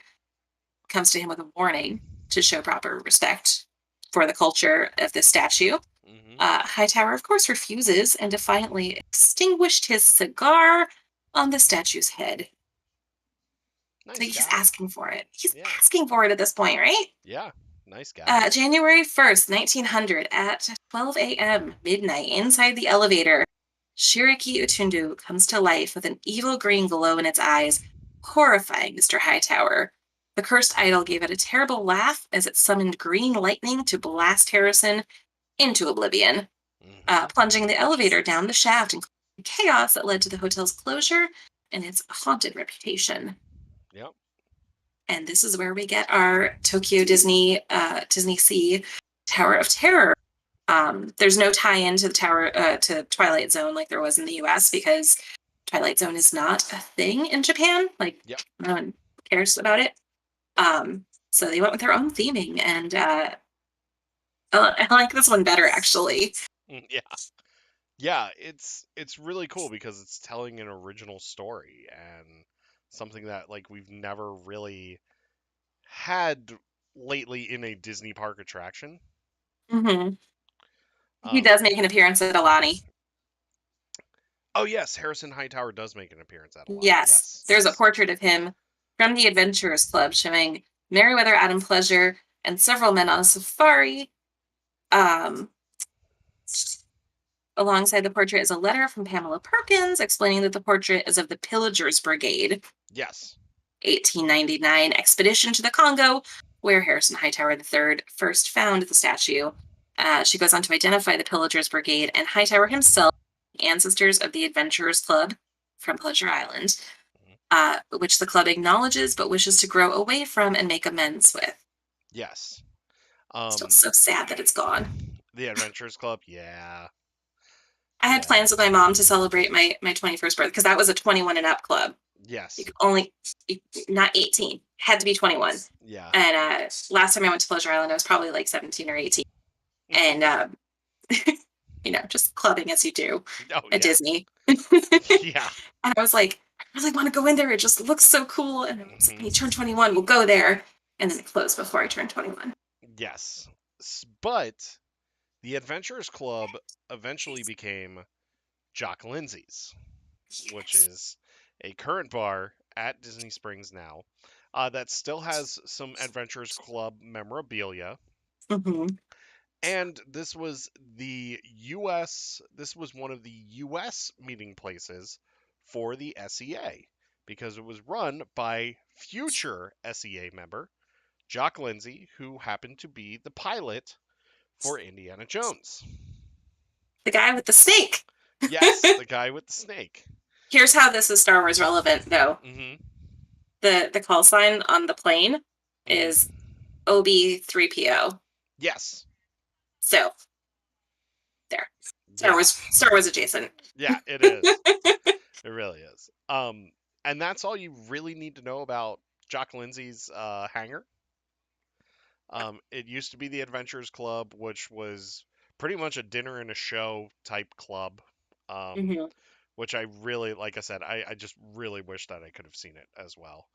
comes to him with a warning to show proper respect for the culture of this statue. Mm-hmm. Hightower, of course, refuses and defiantly extinguished his cigar on the statue's head. So Nice he's guy. asking for it. He's Yeah. asking for it at this point, right? Yeah. Nice guy. January 1st, 1900, at 12 a.m., midnight, inside the elevator, Shiriki Utundu comes to life with an evil green glow in its eyes, horrifying Mr. Hightower. The cursed idol gave it a terrible laugh as it summoned green lightning to blast Harrison into oblivion, Mm-hmm. plunging the elevator down the shaft and chaos that led to the hotel's closure and its haunted reputation. Yep. And this is where we get our Tokyo Disney Sea Tower of Terror. There's no tie-in to the tower to Twilight Zone like there was in the U.S. because Twilight Zone is not a thing in Japan. Yep. No one cares about it. So they went with their own theming, and I like this one better actually. Yeah. Yeah. It's really cool because it's telling an original story and something that we've never really had lately in a Disney park attraction. Mm-hmm. He Um, does make an appearance at Alani. oh yes, Harrison Hightower does make an appearance at Alani. Yes, Yes, there's a yes. portrait of him from the Adventurers Club showing Meriwether, Adam Pleasure, and several men on a safari. Um, Alongside the portrait is a letter from Pamela Perkins explaining that the portrait is of the Pillagers Brigade, Yes. 1899 expedition to the Congo, where Harrison Hightower III first found the statue. She goes on to identify the Pillagers Brigade and Hightower himself, ancestors of the Adventurers Club from Pleasure Island, Mhm. which the club acknowledges but wishes to grow away from and make amends with. Yes. Still Um, so sad that it's gone. the Adventurers Club. Yeah. I had Yeah. plans with my mom to celebrate my 21st birthday because that was a 21 and up club. You Yes. could only, not 18, had to be 21. Yeah. And last time I went to Pleasure Island, I was probably like 17 or 18. And, just clubbing as you do Oh at yeah. Disney. And Yeah. I was like, I really want to go in there. It just looks so cool. And I was like, when you turn Hmm. 21, we'll go there. And then it closed before I turned 21. Yes. But the Adventurers Club eventually became Jock Lindsay's, which Yes. is a current bar at Disney Springs now, that still has some Adventurers Club memorabilia. Mm-hmm. And this was one of the US meeting places for the SEA because it was run by future SEA member Jock Lindsay, who happened to be the pilot for Indiana Jones. The guy with the snake. Yes, the guy with the snake. Here's how this is Star Wars relevant, though. Mhm. The call sign on the plane is Mhm. OB3PO. Yes. So there. Yeah. Star Wars adjacent. Yeah, it is. It really is. And that's all you really need to know about Jock Lindsay's hangar. It used to be the Adventurers Club, which was pretty much a dinner and a show type club. Um, Mm-hmm. which I really, like I said, I just really wish that I could have seen it as well.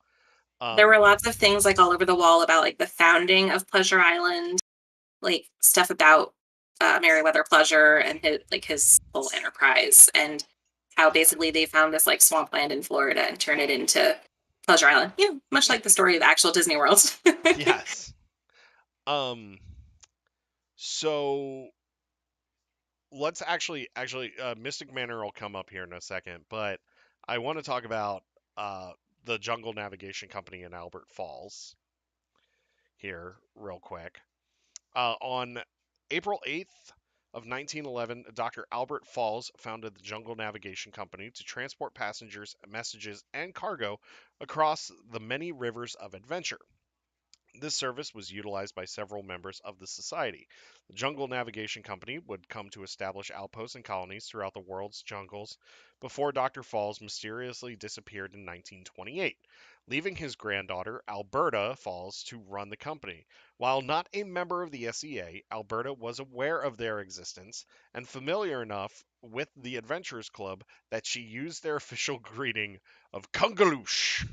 There Um, were lots of things like all over the wall about like the founding of Pleasure Island, like stuff about Meriwether Pleasure and his whole enterprise, and how yeah. basically they found this like swampland in Florida and turned it into Pleasure Island. Much like the story of actual Disney World. Yes. Um, so let's actually Mystic Manor will come up here in a second, but I want to talk about the Jungle Navigation Company in Albert Falls here real quick. On April 8th of 1911, Dr. Albert Falls founded the Jungle Navigation Company to transport passengers, messages, and cargo across the many rivers of adventure. This service was utilized by several members of the society. The Jungle Navigation Company would come to establish outposts and colonies throughout the world's jungles before Dr. Falls mysteriously disappeared in 1928, leaving his granddaughter, Alberta Falls, to run the company. While not a member of the SEA, Alberta was aware of their existence and familiar enough with the Adventurers Club that she used their official greeting of Kungaloosh,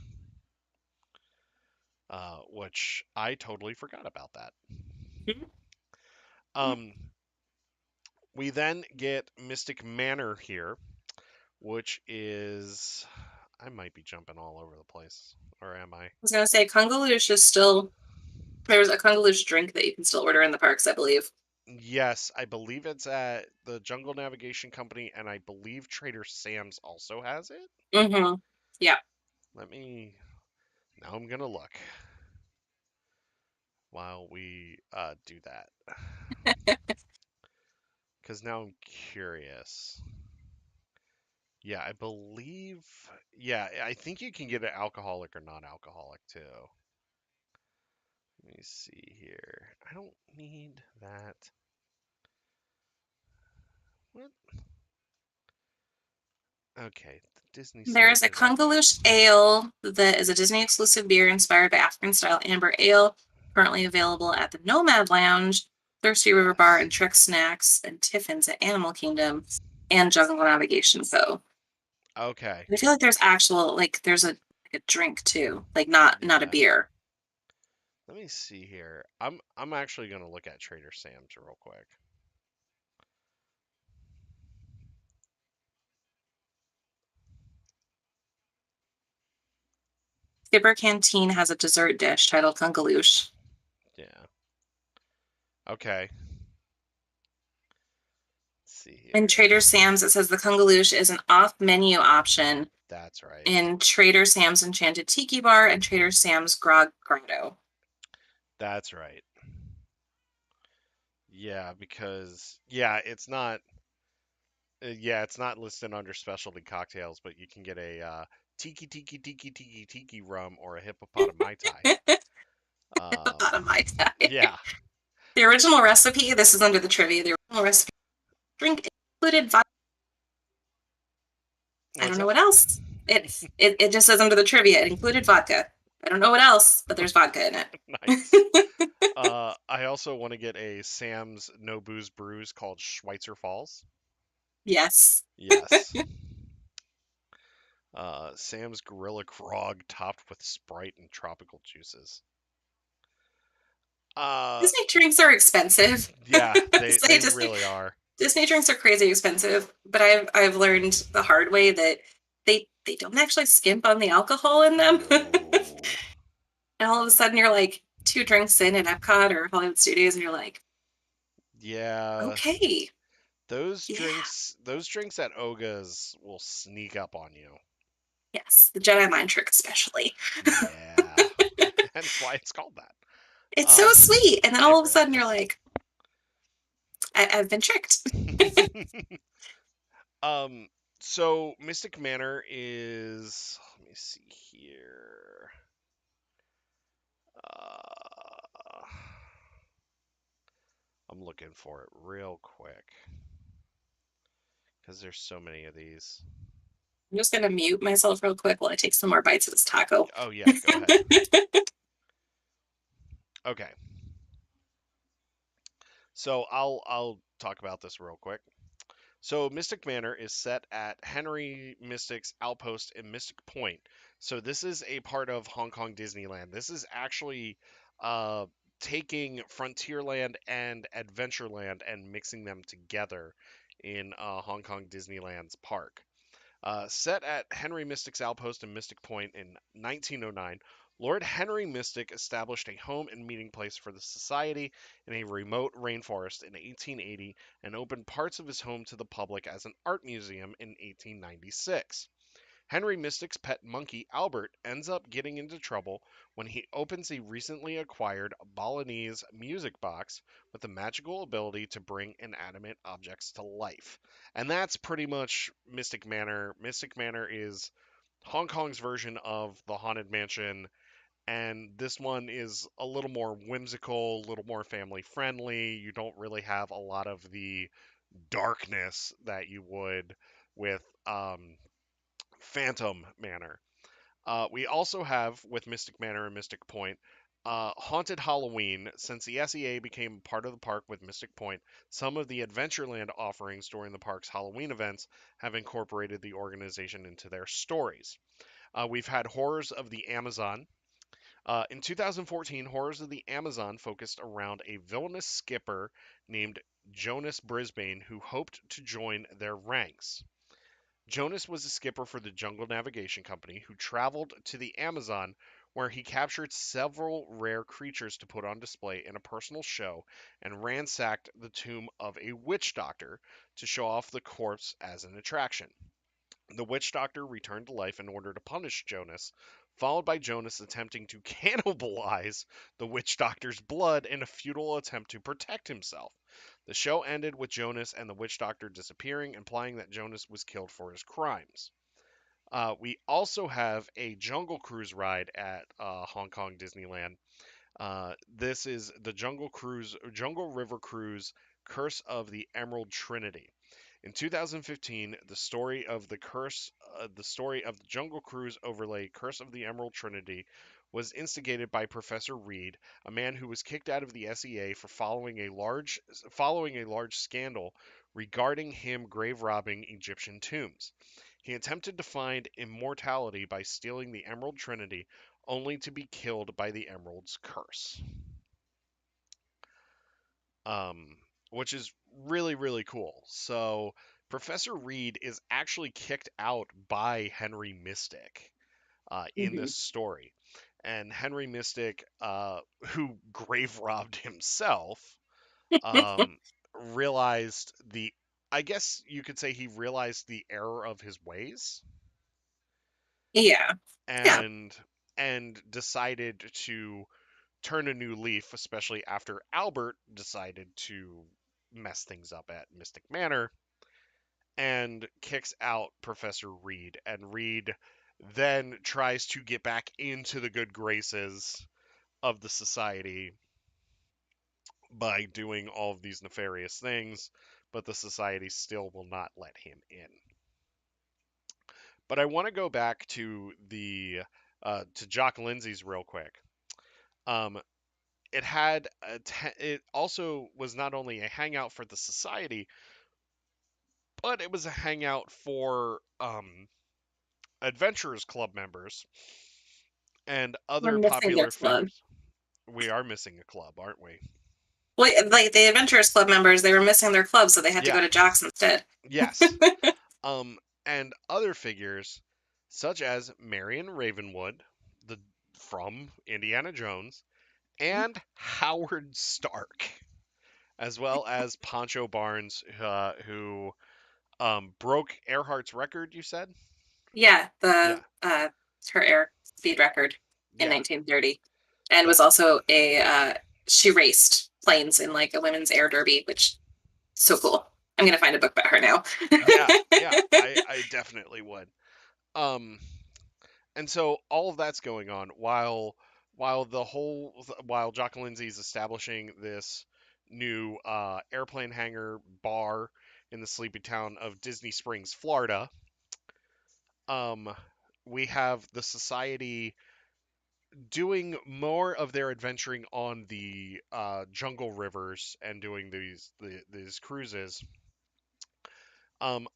which I totally forgot about that. Um, we then get Mystic Manor here, which is. I might be jumping all over the place. Or am I? Was gonna say Kungaloosh is still there's a Kungaloosh drink that you can still order in the parks, I believe. Yes, I believe it's at the Jungle Navigation Company, and I believe Trader Sam's also has it. Mm-hmm. Yeah. Let me. Now I'm going to look while we do that. Because now I'm curious. Yeah, I believe. Yeah, I think you can get it alcoholic or non alcoholic too. Let me see here. I don't need that. What? Okay, the Disney site There's a is up here. Kungaloosh Ale that is a Disney exclusive beer inspired by African style amber ale, currently available at the Nomad Lounge, Thirsty River Bar, Yes. and Trek Snacks and Tiffin's at Animal Kingdom and Jungle Navigation Co. Okay. I feel like there's actual there's a drink too, like not a Yeah. beer. Let me see here. I'm actually gonna look at Trader Sam's real quick. Skipper Canteen has a dessert dish titled Kungaloosh. Yeah. Okay. see In here. Trader Sam's, it says the Kungaloosh is an off-menu option That's right. in Trader Sam's Enchanted Tiki Bar and Trader Sam's Grog Grotto. That's right. Yeah, because it's not listed under specialty cocktails, but you can get a tiki rum or a hippopotami mai tai. Bottom my tie. Yeah. The original recipe, this is under the trivia, the original recipe drink included vodka. I What's don't know that? what else. It just says under the trivia, it included vodka. I don't know what else, but there's vodka in Nice. it. I also want to get a Sam's No Booze Brews called Schweitzer Falls. Yes. Yes. Sam's Gorilla Grog topped with Sprite and tropical juices. Uh, Disney drinks are expensive. yeah, they Say really are. Disney drinks are crazy expensive, but I've learned the hard way that they don't actually skimp on the alcohol in them. No. And all of a sudden you're like two drinks in at Epcot or Hollywood Studios and you're like, Yeah, okay, those yeah, drinks at Oga's will sneak up on you. yes, the Jedi mind trick especially. Yeah. Hence why it's called that. It's so Um, sweet. And then it all of a really sudden you're is. like, I've been tricked. um, so Mystic Manor is, let me see here. Uh, I'm looking for it real quick because there's so many of these. I'm just gonna mute myself real quick while I take some more bites of this taco. Oh yeah, go ahead. Okay. So I'll talk about this real quick. So Mystic Manor is set at Henry Mystic's outpost in Mystic Point. So this is a part of Hong Kong Disneyland. This is actually uh, taking Frontierland and Adventureland and mixing them together in Hong Kong Disneyland's park. Set at Henry Mystic's outpost in Mystic Point in 1909, Lord Henry Mystic established a home and meeting place for the society in a remote rainforest in 1880 and opened parts of his home to the public as an art museum in 1896. Henry Mystic's pet monkey, Albert, ends up getting into trouble when he opens a recently acquired Balinese music box with the magical ability to bring inanimate objects to life. And that's pretty much Mystic Manor. Mystic Manor is Hong Kong's version of the Haunted Mansion, and this one is a little more whimsical, a little more family friendly. You don't really have a lot of the darkness that you would with Phantom Manor. We also have, with Mystic Manor and Mystic Point, Haunted Halloween. Since the SEA became part of the park with Mystic Point, some of the Adventureland offerings during the park's Halloween events have incorporated the organization into their stories. We've had Horrors of the Amazon. In 2014, Horrors of the Amazon focused around a villainous skipper named Jonas Brisbane who hoped to join their ranks. Jonas was a skipper for the Jungle Navigation Company who traveled to the Amazon where he captured several rare creatures to put on display in a personal show and ransacked the tomb of a witch doctor to show off the corpse as an attraction. The witch doctor returned to life in order to punish Jonas, followed by Jonas attempting to cannibalize the witch doctor's blood in a futile attempt to protect himself. The show ended with Jonas and the witch doctor disappearing, implying that Jonas was killed for his crimes. We also have a Jungle Cruise ride at Hong Kong Disneyland. This is the Jungle River Cruise, Curse of the Emerald Trinity. In 2015, the story of the Jungle Cruise overlay Curse of the Emerald Trinity was instigated by Professor Reed, a man who was kicked out of the SEA for following a large scandal regarding him grave robbing Egyptian tombs. He attempted to find immortality by stealing the Emerald Trinity, only to be killed by the Emerald's curse. um, which is really, really cool. So Professor Reed is actually kicked out by Henry Mystic in Mhm. this story. And Henry Mystic, who grave robbed himself, um, realized the I guess you could say he realized the error of his ways Yeah. Yeah. and decided to turn a new leaf, especially after Albert decided to mess things up at Mystic Manor and kicks out Professor Reed. And Reed then tries to get back into the good graces of the society by doing all of these nefarious things, but the society still will not let him in. But I want to go back to the to Jock Lindsay's real quick. Um, it also was not only a hangout for the society, but it was a hangout for adventurers club members and We're other missing their popular club. figures. We are missing a club, aren't we? Well, like the Adventurers Club members, they were missing their club, so they had to go Yeah. to Jocks instead. Yes. Um, and other figures such as Marion Ravenwood, the from Indiana Jones, and Howard Stark, as well as Poncho Barnes, who broke Earhart's record. You said, Yeah, yeah, the her air speed record in yeah, 1930, and that, was also a she raced planes in like a women's air derby, which so cool. I'm gonna find a book about her now. yeah, yeah. I definitely would. Um, and so all of that's going on while Jock Lindsay's establishing this new airplane hangar bar in the sleepy town of Disney Springs, Florida. Um, we have the society doing more of their adventuring on the jungle rivers and doing these cruises.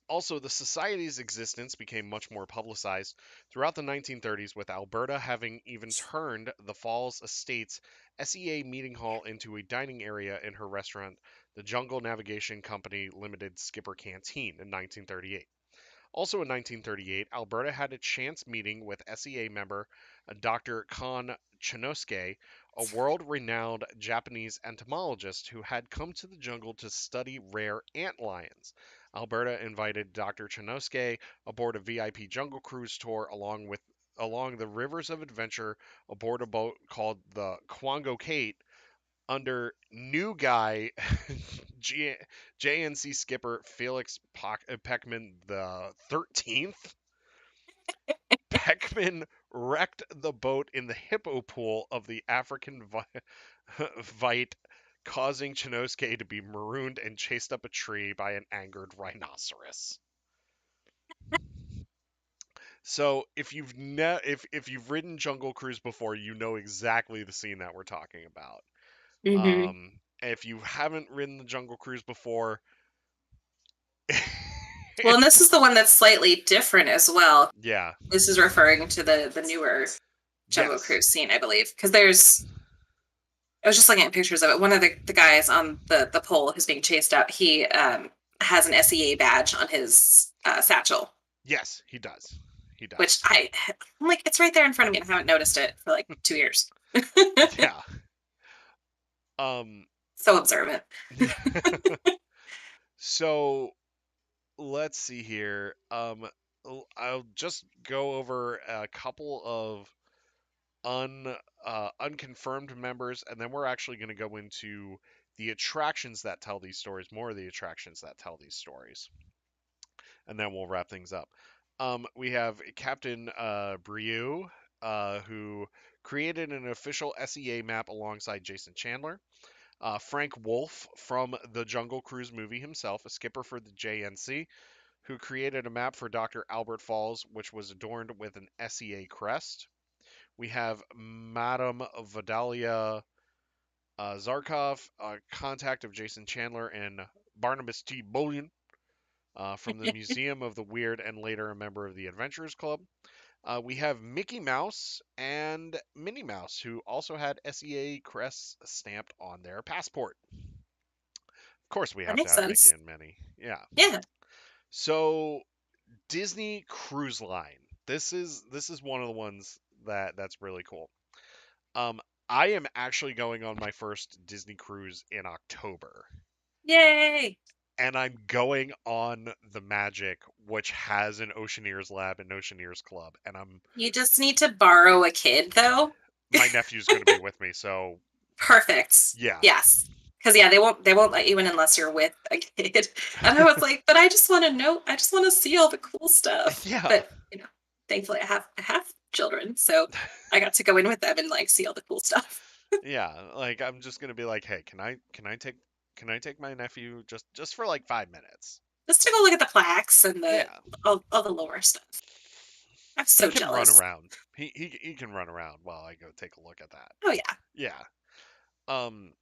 Also, the society's existence became much more publicized throughout the 1930s, with Alberta having even turned the Falls Estates SEA meeting hall into a dining area in her restaurant, the Jungle Navigation Company Limited Skipper Canteen, in 1938. Also in 1938, Alberta had a chance meeting with SEA member Dr. Kon Chinosuke, a world renowned Japanese entomologist who had come to the jungle to study rare ant lions. Alberta invited Dr. Chinosuke aboard a VIP jungle cruise tour along the rivers of adventure aboard a boat called the Kwango Kate under new guy G- JNC skipper Felix Peckman the 13th. Peckman wrecked the boat in the hippo pool of the African Vite, causing Chinosuke to be marooned and chased up a tree by an angered rhinoceros. So if you've ridden Jungle Cruise before, you know exactly the scene that we're talking about. Hmm. If you haven't ridden the Jungle Cruise before, Well, and this it's is the one that's slightly different as well. yeah, This is referring to the newer Jungle yes, Cruise scene, I believe, because there's. I was just looking at pictures of it. One of the guys on the pole who's being chased out, he has an SEA badge on his satchel, yes, he does, he which does, I'm like, it's right there in front of me, and I haven't noticed it for like 2 years. yeah. Um, So observant. so let's see here. I'll just go over a couple of unconfirmed members, and then we're actually going to go into the attractions that tell these stories, more of the attractions that tell these stories, and then we'll wrap things up. We have Captain Brieux, who created an official SEA map alongside Jason Chandler. Frank Wolf from the Jungle Cruise movie himself, a skipper for the JNC, who created a map for Dr. Albert Falls, which was adorned with an SEA crest. We have Madame Vidalia Zarkov, a contact of Jason Chandler and Barnabas T. Bullion from the Museum of the Weird and later a member of the Adventurers Club. We have Mickey Mouse and Minnie Mouse, who also had SEA crests stamped on their passport. Of course, we That have to makes have Mickey sense. and Minnie. Yeah. Yeah. So Disney Cruise Line. This is one of the ones that's really cool. Um, I am actually going on my first Disney cruise in October. Yay. and I'm going on the Magic, which has an Oceaneers lab and Oceaneers club, and You just need to borrow a kid, though. my nephew's going to be with me, so Perfect. yeah. Yes. Because yeah, they won't let you in unless you're with a kid. And I was like, but I just want to know. I just want to see all the cool stuff. Yeah. But thankfully I have children, so I got to go in with them and like see all the cool stuff. Yeah, like I'm just going to be like, "Hey, can I take my nephew just for like 5 minutes?" Just to go look at the plaques and the Yeah. all the lower stuff. I'm He so can run jealous. around. He can run around while I go take a look at that. Oh yeah. Yeah. Um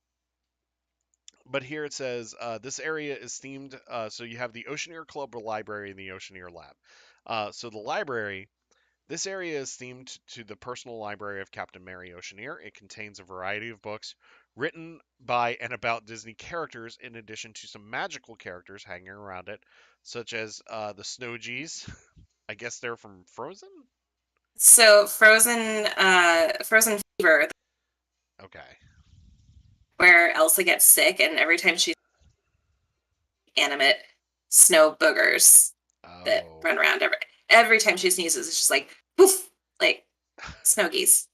but here it says this area is themed. So you have the Oceaneer Club or Library and the Oceaneer Lab. So the library, this area is themed to the personal library of Captain Mary Oceaneer. It contains a variety of books written by and about Disney characters, in addition to some magical characters hanging around it, such as the Snowgies. I guess they're from Frozen. So Frozen Fever, Okay. where Elsa gets sick, and every time she's animate snow boogers that Oh. run around every time she sneezes, it's just like poof, like snow geese.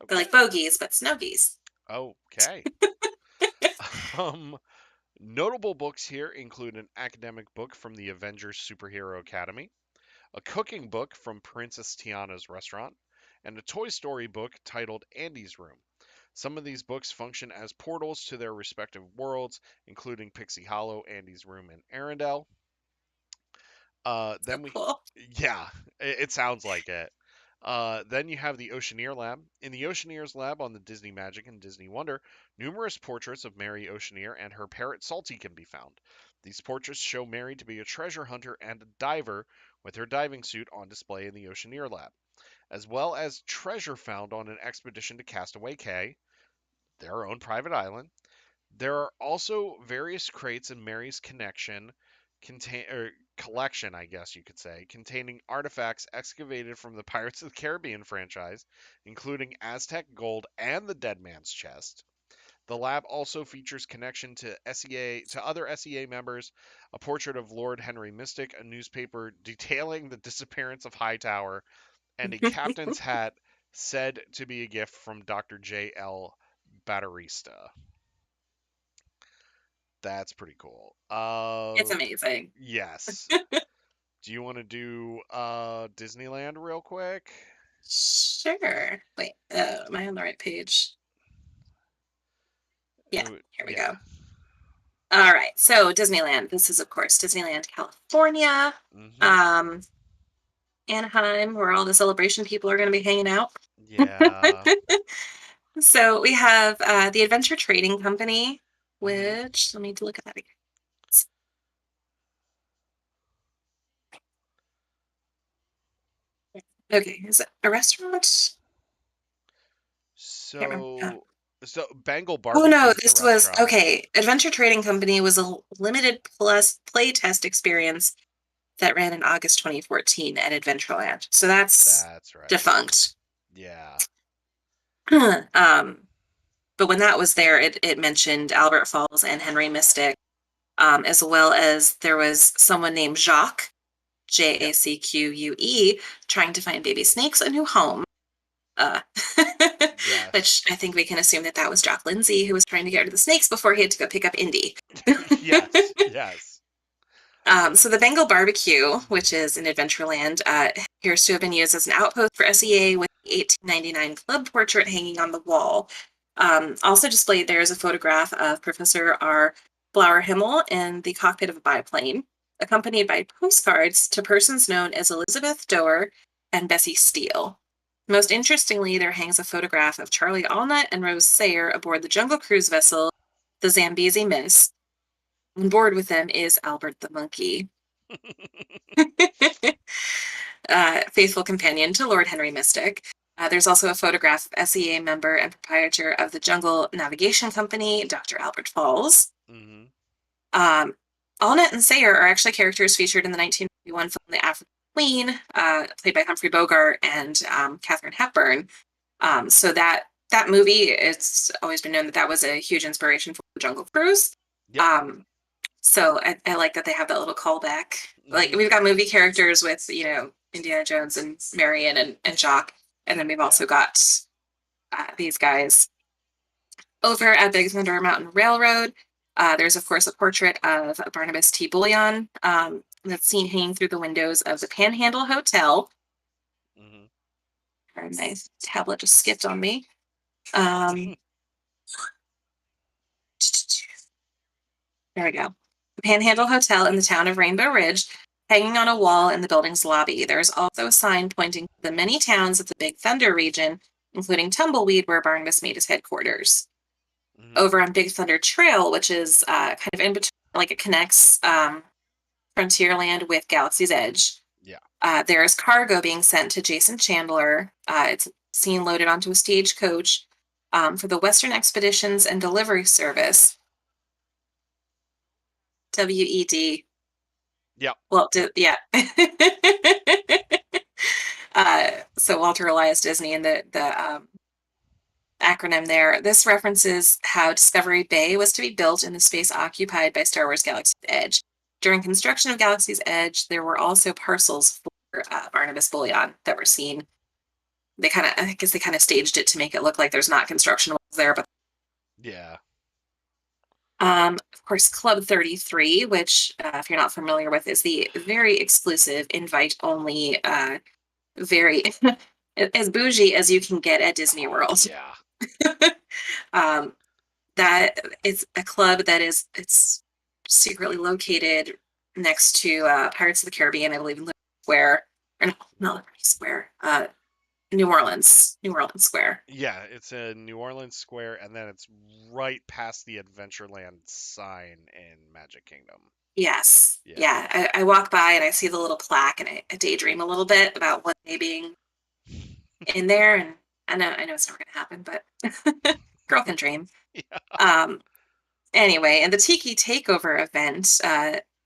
They're like Okay. bogeys, but snow geese. Okay. Um, Notable books here include an academic book from the Avengers Superhero Academy, a cooking book from Princess Tiana's restaurant, and a Toy Story book titled Andy's Room. Some of these books function as portals to their respective worlds, including Pixie Hollow, Andy's Room, and Arendelle. So Then we, cool. yeah, it sounds like it. Then you have the Oceaneer Lab. In the Oceaneers Lab on the Disney Magic and Disney Wonder, numerous portraits of Mary Oceaneer and her parrot Salty can be found. These portraits show Mary to be a treasure hunter and a diver, with her diving suit on display in the Oceaneer Lab, as well as treasure found on an expedition to Castaway Cay, their own private island. There are also various crates in Mary's collection, I guess you could say, containing artifacts excavated from the Pirates of the Caribbean franchise, including Aztec gold and the Dead Man's Chest. The lab also features connection to other SEA members, a portrait of Lord Henry Mystic, a newspaper detailing the disappearance of Hightower, and a captain's hat said to be a gift from Dr. J.L. Batterista. That's pretty cool. It's amazing. Yes. Do you want to do Disneyland real quick? Sure. Wait, am I on the right page? Yeah, here we Yeah. go. All right. So Disneyland. This is, of course, Disneyland, California. Mhm. Um, Anaheim, where all the celebration people are going to be hanging out. Yeah. So we have the Adventure Trading Company, Mhm. which let me look at that again. Okay, is it a restaurant? Can't remember. So Bengal Oh Barbecue no, is the this was restaurant. okay. Adventure Trading Company was a limited plus play test experience that ran in August 2014 at Adventureland. So that's That's right. defunct. Yeah. um, but when that was there, it mentioned Albert Falls and Henry Mystic, as well as there was someone named Jacques, Yep. Jacque, trying to find baby snakes a new home. Uh, which Yes. I think we can assume that that was Jock Lindsay who was trying to get rid of the snakes before he had to go pick up Indy. Yes. Yes. Yep. So the Bengal barbecue, which is in Adventureland, appears to have been used as an outpost for SEA with the 1899 club portrait hanging on the wall. Also displayed there is a photograph of Professor R. Blauer Himmel in the cockpit of a biplane, accompanied by postcards to persons known as Elizabeth Doer and Bessie Steele. Most interestingly, there hangs a photograph of Charlie Allnut and Rose Sayer aboard the Jungle Cruise vessel, the Zambezi Miss. On board with them is Albert the monkey. Faithful companion to Lord Henry Mystic. There's also a photograph of SEA member and proprietor of the Jungle Navigation Company, Dr. Albert Falls. Mhm. Um, Allnut and Sayer are actually characters featured in the 1951 film The African Queen, played by Humphrey Bogart and Katharine Hepburn. So that movie, it's always been known that that was a huge inspiration for the Jungle Cruise. Yep. Um, So I like that they have that little callback. Like Hmm. we've got movie characters with, Indiana Jones and Marion and Jock, and then we've Yeah. also got these guys over at Big Thunder Mountain Railroad. There's of course a portrait of Barnabas T. Bullion that's seen hanging through the windows of the Panhandle Hotel. Hmm. My tablet just skipped on me. Um, There we go. The Panhandle Hotel in the town of Rainbow Ridge, hanging on a wall in the building's lobby. There's also a sign pointing to the many towns of the Big Thunder region, including Tumbleweed, where Barnabas made his headquarters. Hmm. Over on Big Thunder Trail, which is kind of in between, like it connects Frontierland with Galaxy's Edge. Yeah. There is cargo being sent to Jason Chandler. It's seen loaded onto a stagecoach for the Western Expeditions and Delivery Service, WED. Yep. Well, Yep. yeah. So Walter Elias Disney and the acronym there. This references how Discovery Bay was to be built in the space occupied by Star Wars Galaxy's Edge. During construction of Galaxy's Edge, there were also parcels for Barnabas Bullion that were seen. I guess they kind of staged it to make it look like there's not construction there, but Yeah. of course, Club 33, which, if you're not familiar with, is the very exclusive invite only very as bougie as you can get at Disney Oh World. yeah. um, that it's a club that it's secretly located next to Pirates of the Caribbean, I believe, in Liberty Square, or no, not Liberty Square, New Orleans Square. Yeah, it's in New Orleans Square, and then it's right past the Adventureland sign in Magic Kingdom. Yes, Yeah. yeah. I walk by and I see the little plaque, and I daydream a little bit about one day being in there, and I know it's never going to happen, but girl can dream. Yeah. Um, Anyway, in the Tiki Takeover event,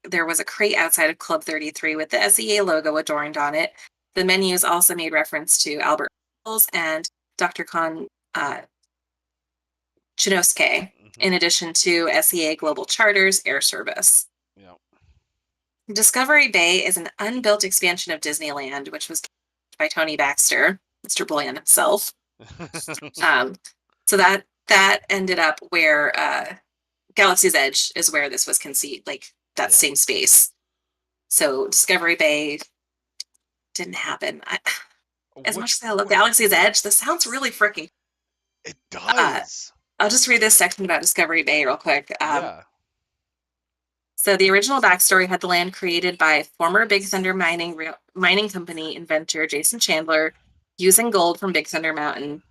there was a crate outside of Club 33 with the SEA logo adorned on it. The menus also made reference to Albert Pujols and Dr. Khan Chinosuke, Hmm. in addition to SEA Global Charters Air Service. Yeah. Discovery Bay is an unbuilt expansion of Disneyland, which was by Tony Baxter, Mr. Bullion himself. Um, so that ended up where Galaxy's Edge is where this was conceived, like that Yeah. same space. So Discovery Bay didn't happen. As much Which as I love Galaxy's Edge, this sounds really freaking. it Uh, does. I'll just read this section about Discovery Bay real quick. Yeah. So the original backstory had the land created by former Big Thunder mining company inventor Jason Chandler using gold from Big Thunder Mountain.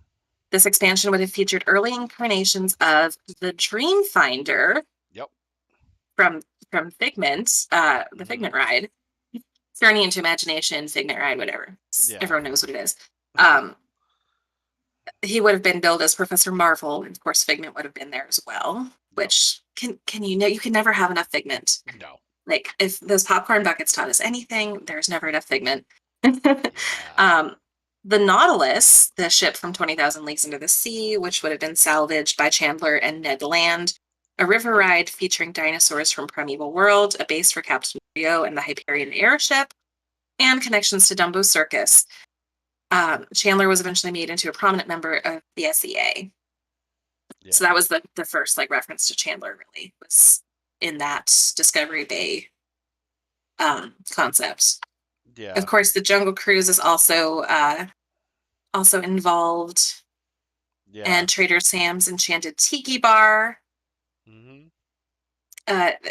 This expansion would have featured early incarnations of the Dreamfinder Yep. from from Figment, the Hmm. Figment ride. Journey into Imagination, Figment ride, whatever. Yeah. Everyone knows what it is. Um, he would have been billed as Professor Marvel, and of course, Figment would have been there as well. Yep. Which can you can never have enough Figment. No. Like if those popcorn buckets taught us anything, there's never enough Figment. Yeah. um, the Nautilus, the ship from 20,000 Leagues Under the Sea, which would have been salvaged by Chandler and Ned Land, a river ride featuring dinosaurs from Primeval World, a base for Captain Rio and the Hyperion airship, and connections to Dumbo Circus. Chandler was eventually made into a prominent member of the SEA. So Yeah. that was the first like reference to Chandler really was in that Discovery Bay concept. Of Yeah. course, the Jungle Cruise is also involved, Yeah. and Trader Sam's Enchanted Tiki Bar. Hmm.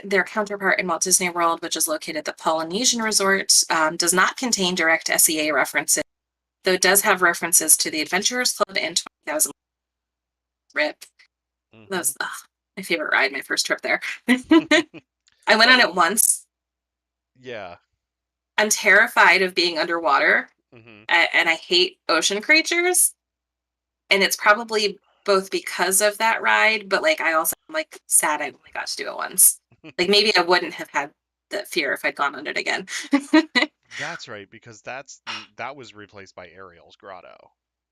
Their counterpart in Walt Disney World, which is located at the Polynesian Resort, does not contain direct SEA references, though it does have references to the Adventurers Club and 20,000 Rip. That Hmm. was my favorite ride, my first trip there. I went on Well, it once. yeah. I'm terrified of being underwater, Hmm. and I hate ocean creatures. And it's probably both because of that ride, but like I also am like sad I only got to do it once. Like maybe I wouldn't have had the fear if I'd gone on it again. That's right, because that was replaced by Ariel's Grotto.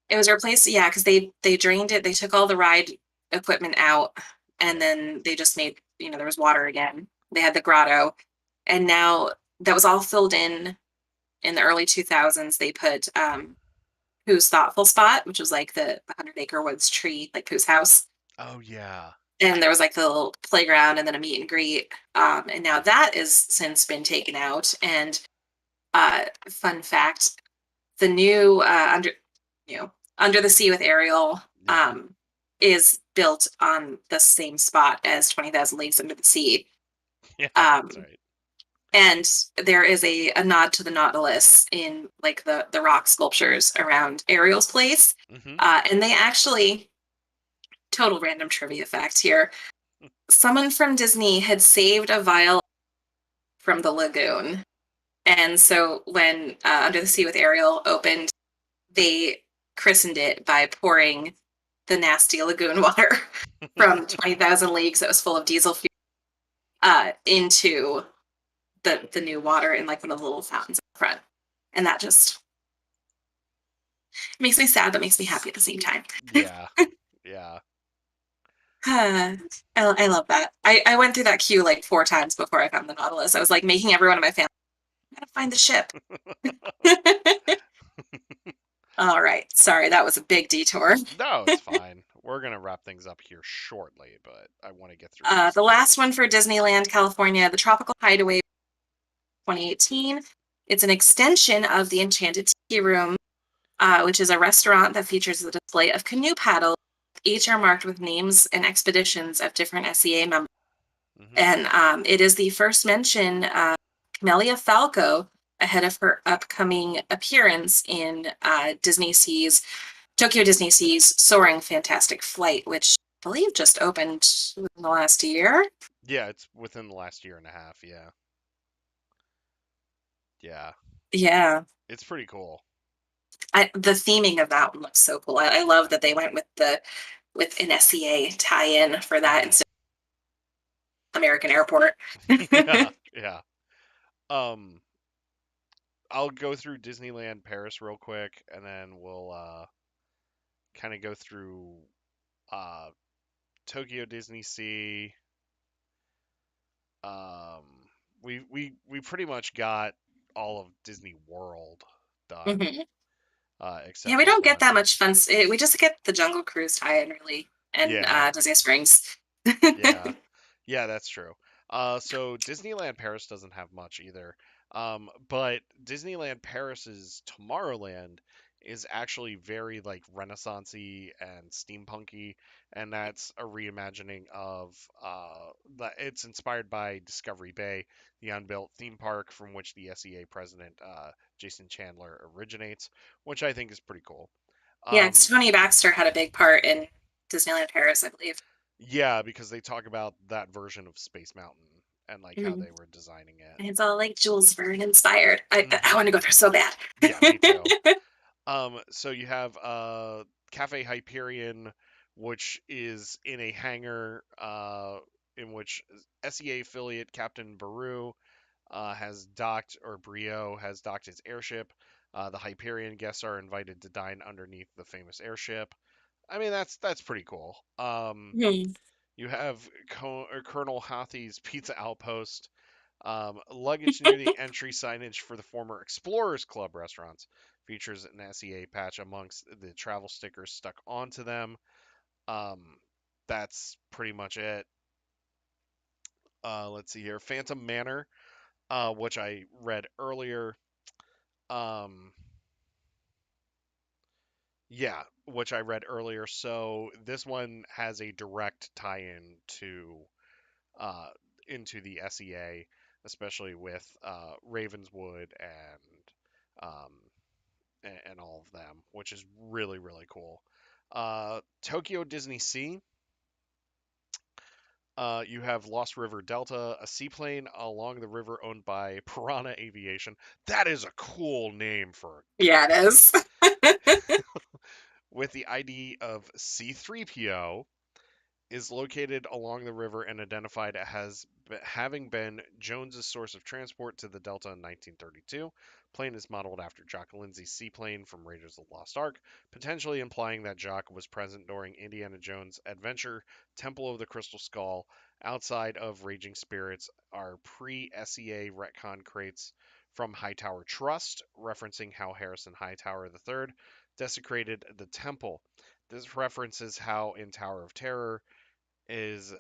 It was replaced, yeah, because they drained it. They took all the ride equipment out, and Yeah. then they just made there was water again. They had the grotto, and now that was all filled in the early 2000s. They put Pooh's Thoughtful Spot, which was like the 100 Acre Woods tree, like Pooh's house. Oh yeah. And there was like the little playground and then a meet and greet. And now that has since been taken out. And fun fact, the new Under the Sea with Ariel Yeah. is built on the same spot as 20,000 Leagues Under the Sea. Yeah, that's Um, right. and there is a nod to the Nautilus in like the rock sculptures around Ariel's place. Mhm. And they actually, total random trivia fact here, someone from Disney had saved a vial from the lagoon. And so when Under the Sea with Ariel opened, they christened it by pouring the nasty lagoon water from 20,000 Leagues that was full of diesel fuel into the new water in like one of the little fountains up front. And that just makes me sad, but makes me happy at the same time. Yeah. Yeah. I love that. I went through that queue like 4 times before I found the Nautilus. I was like making everyone in my family, I gotta find the ship. All right. Sorry, that was a big detour. No, it's fine. We're gonna wrap things up here shortly, but I want to get through The some of last one these. for Disneyland, California, the Tropical Hideaway 2018. It's an extension of the Enchanted Tiki Room, which is a restaurant that features a display of canoe paddles. Each are marked with names and expeditions of different SEA members. Mhm. And it is the first mention of Camellia Falco ahead of her upcoming appearance in Tokyo Disney Sea's Soaring Fantastic Flight, which I believe just opened in the last year. Yeah, it's within the last year and a half. Yeah. Yeah. Yeah, It's pretty cool. the theming of that one looks so cool. I love that they went with an SEA tie-in for that Mhm. instead of American Airport. Yeah. Yeah. Um I'll go through Disneyland Paris real quick and then we'll kind of go through uh Tokyo Disney Sea. Um, we pretty much got all of Disney World done, Mhm. Yeah, except we for don't get one. that much fun. We just get the Jungle Cruise tie-in really, and Yeah, Disney Springs. yeah, yeah, that's true. So Disneyland Paris doesn't have much either. But Disneyland Paris's Tomorrowland is actually very like Renaissance-y and steampunky, and that's a reimagining of it's inspired by Discovery Bay, the unbuilt theme park from which the SEA president Jason Chandler originates, which I think is pretty cool. Yeah, it's Um, Tony Baxter had a big part in Disneyland Paris, I believe. yeah, because they talk about that version of Space Mountain and like how Mhm. they were designing it. And it's all like Jules Verne inspired. I Hmm. want to go there so bad. Yeah, me too. So you have Cafe Hyperion, which is in a hangar in which SEA affiliate Captain Baru has docked, or Brio has docked his airship. The Hyperion guests are invited to dine underneath the famous airship. I mean, that's pretty cool. Hmm. You have Colonel Hathie's Pizza Outpost. Luggage near the entry signage for the former Explorers Club restaurants features an SEA patch amongst the travel stickers stuck onto them. Um, that's pretty much it. Let's see here. Phantom Manor, which I read earlier. Um, yeah, which I read earlier. So this one has a direct tie-in to uh, into the SEA, especially with Ravenswood um, and all of them, which is really really cool. Tokyo Disney Sea. You have Lost River Delta, a seaplane along the river owned by Piranha Aviation. That is a cool name for a Yeah, it company. is. With the ID of C3PO, is located along the river and identified as having been Jones's source of transport to the Delta in 1932. Plane is modeled after Jock Lindsay's seaplane from Raiders of the Lost Ark, potentially implying that Jock was present during Indiana Jones' adventure Temple of the Crystal Skull. Outside of Raging Spirits are pre-SEA retcon crates from Hightower Trust, referencing how Harrison Hightower III desecrated the temple. This references how in Tower of Terror is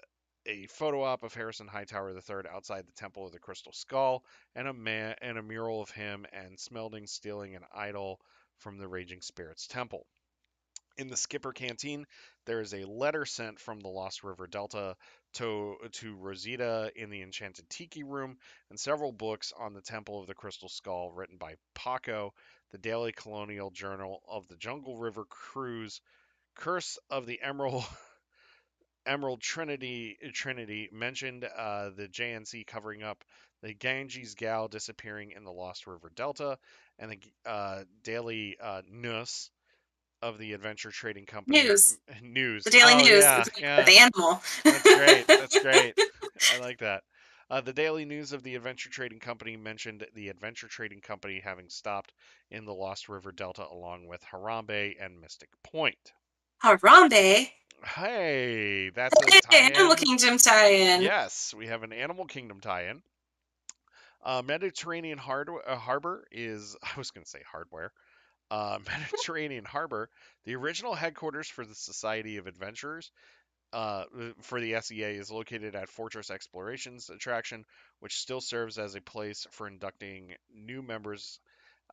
a photo op of Harrison Hightower III outside the Temple of the Crystal Skull, and a mural of him and Smelding stealing an idol from the Raging Spirits Temple. In the Skipper Canteen, there is a letter sent from the Lost River Delta to Rosita in the Enchanted Tiki Room, and several books on the Temple of the Crystal Skull written by Paco, the Daily Colonial Journal of the Jungle River Cruise, Curse of the Emerald Trinity mentioned the JNC covering up the Ganges Gal disappearing in the Lost River Delta, and the Daily News of the Adventure Trading Company News. The News. Daily Oh News. yeah, It's like yeah, the animal. that's great. That's great. I like that. The Daily News of the Adventure Trading Company mentioned the Adventure Trading Company having stopped in the Lost River Delta along with Harambe and Mystic Point. Harambe. Hey, that's a Hey, Animal tie-in. Kingdom tie-in. Yes, we have an Animal Kingdom tie-in. Mediterranean Harbor is, I was going to say hardware. Mediterranean Harbor, the original headquarters for the Society of Adventurers, for the SEA, is located at Fortress Explorations attraction, which still serves as a place for inducting new members.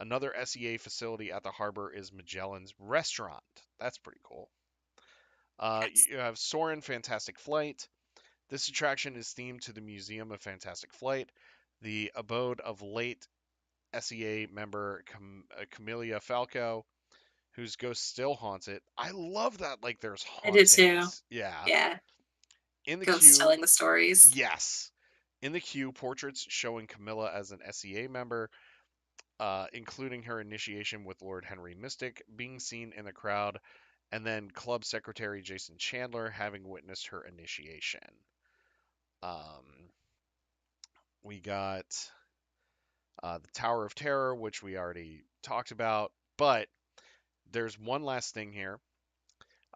Another SEA facility at the harbor is Magellan's Restaurant. That's pretty cool. Yes. You have Soarin' Fantastic Flight. This attraction is themed to the Museum of Fantastic Flight, the abode of late SEA member Camellia Falco, whose ghost still haunts it. I love that, like, there's I did too. hauntings. Yeah. Yeah. In the Ghosts queue, telling the stories. yes. In the queue, portraits showing Camilla as an SEA member, including her initiation with Lord Henry Mystic, being seen in the crowd, and then Club Secretary Jason Chandler having witnessed her initiation. Um, we got the Tower of Terror, which we already talked about, but there's one last thing here.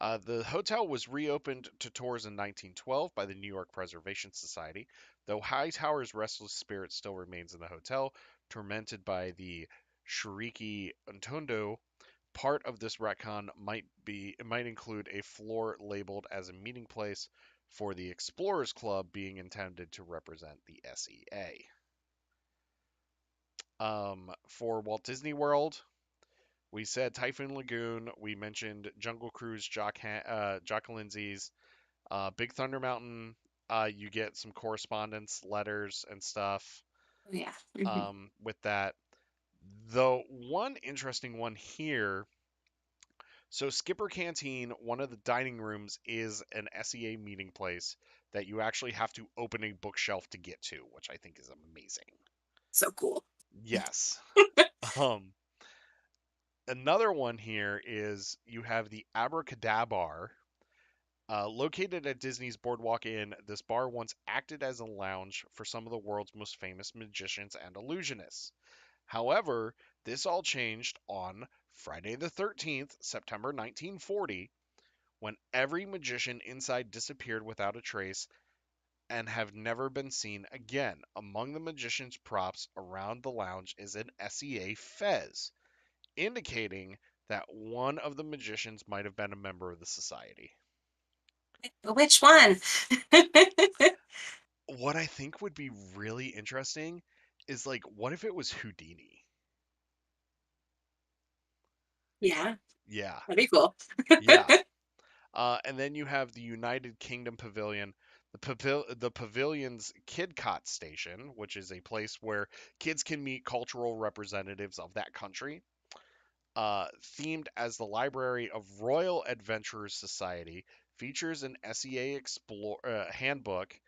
The hotel was reopened to tours in 1912 by the New York Preservation Society, though Hightower's restless spirit still remains in the hotel, tormented by the Shiriki Untondo. Part of this retcon might include a floor labeled as a meeting place for the Explorers Club, being intended to represent the SEA. For Walt Disney World, we said Typhoon Lagoon. We mentioned Jungle Cruise, Jock Lindsay's, Big Thunder Mountain. You get some correspondence, letters, and stuff Oh, yeah. Hmm. with that. Though one interesting one here. So Skipper Canteen, one of the dining rooms, is an SEA meeting place that you actually have to open a bookshelf to get to, which I think is amazing. So cool. Yes. Um, Another one here is you have the Abracadabar. Located at Disney's Boardwalk Inn, this bar once acted as a lounge for some of the world's most famous magicians and illusionists. However, this all changed on Friday the 13th, September 1940, when every magician inside disappeared without a trace and have never been seen again. Among the magician's props around the lounge is an SEA fez, indicating that one of the magicians might have been a member of the society. Which one? What I think would be really interesting is, like, what if it was Houdini? Yeah, Yeah, that'd be cool. yeah. And then you have the United Kingdom Pavilion, the pavilion's Kid Cot Station, which is a place where kids can meet cultural representatives of that country. Themed as the Library of Royal Adventurers Society, features an SEA handbook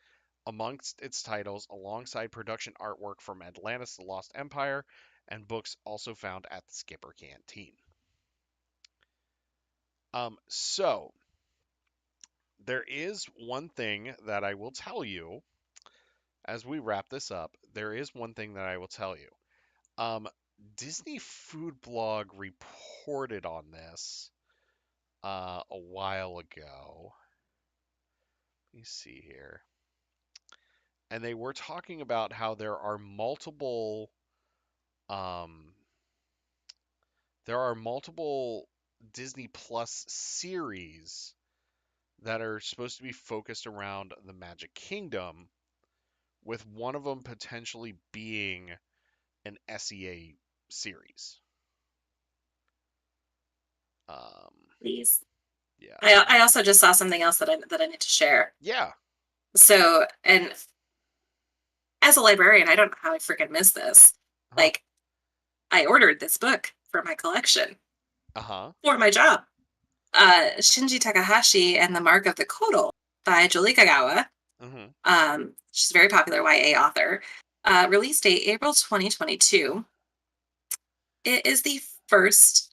amongst its titles, alongside production artwork from Atlantis: The Lost Empire, and books also found at the Skipper Canteen. So there is one thing that I will tell you as we wrap this up. There is one thing that I will tell you. Um, Disney Food Blog reported on this a while ago. Let me see here. And they were talking about how um, there are multiple Disney Plus series that are supposed to be focused around the Magic Kingdom, with one of them potentially being an SEA series. Um, Please. yeah, I also just saw something else that I need to share. yeah, So, and as a librarian, I don't know how I freaking missed this. huh, Like, I ordered this book for my collection uh huh, for my job. Shinji Takahashi and the Mark of the Kotal by Jolie Kagawa. mm-hmm. She's a very popular YA author. Release date April 2022. It is the first.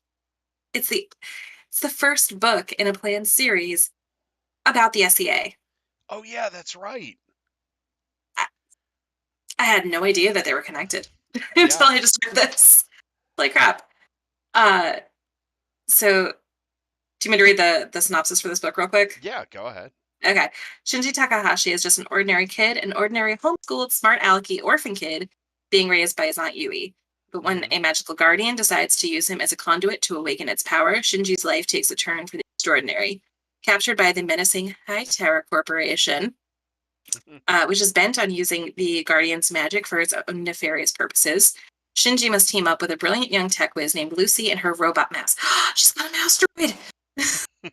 It's the it's the first book in a planned series about the SEA. Oh yeah, that's right. I, I had no idea that they were connected until Yeah, I just read this. Like crap. Uh, so do you want me to read the synopsis for this book real quick? yeah. Go ahead. Okay. Shinji Takahashi is just an ordinary kid, an ordinary homeschooled, smart alecky orphan kid being raised by his Aunt Yui. But when Mm-hmm. a magical guardian decides to use him as a conduit to awaken its power, Shinji's life takes a turn for the extraordinary. Captured by the menacing High Tower Corporation, which is bent on using the Guardian's magic for its own nefarious purposes, Shinji must team up with a brilliant young tech whiz named Lucy and her robot mouse. She's got a mouse droid!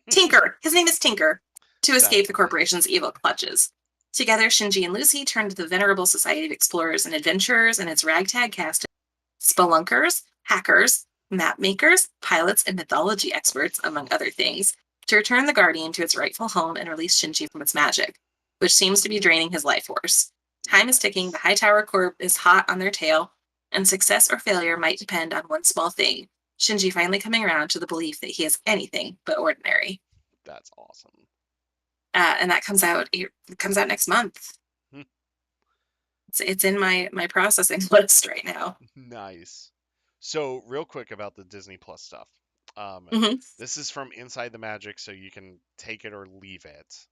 Tinker. His name is Tinker. To escape That's the amazing. corporation's evil clutches. Together, Shinji and Lucy turn to the venerable Society of Explorers and Adventurers and its ragtag cast of spelunkers, hackers, map makers, pilots, and mythology experts, among other things, to return the Guardian to its rightful home and release Shinji from its magic, which seems to be draining his life force. Time is ticking, the Nice. Hightower Corp is hot on their tail, and success or failure might depend on one small thing: Shinji finally coming around to the belief that he is anything but ordinary. That's awesome. And that comes out next month. It's in my processing list right now. Nice. So, real quick about the Disney Plus stuff. Um, Hmm. this is from Inside the Magic, so you can take it or leave it.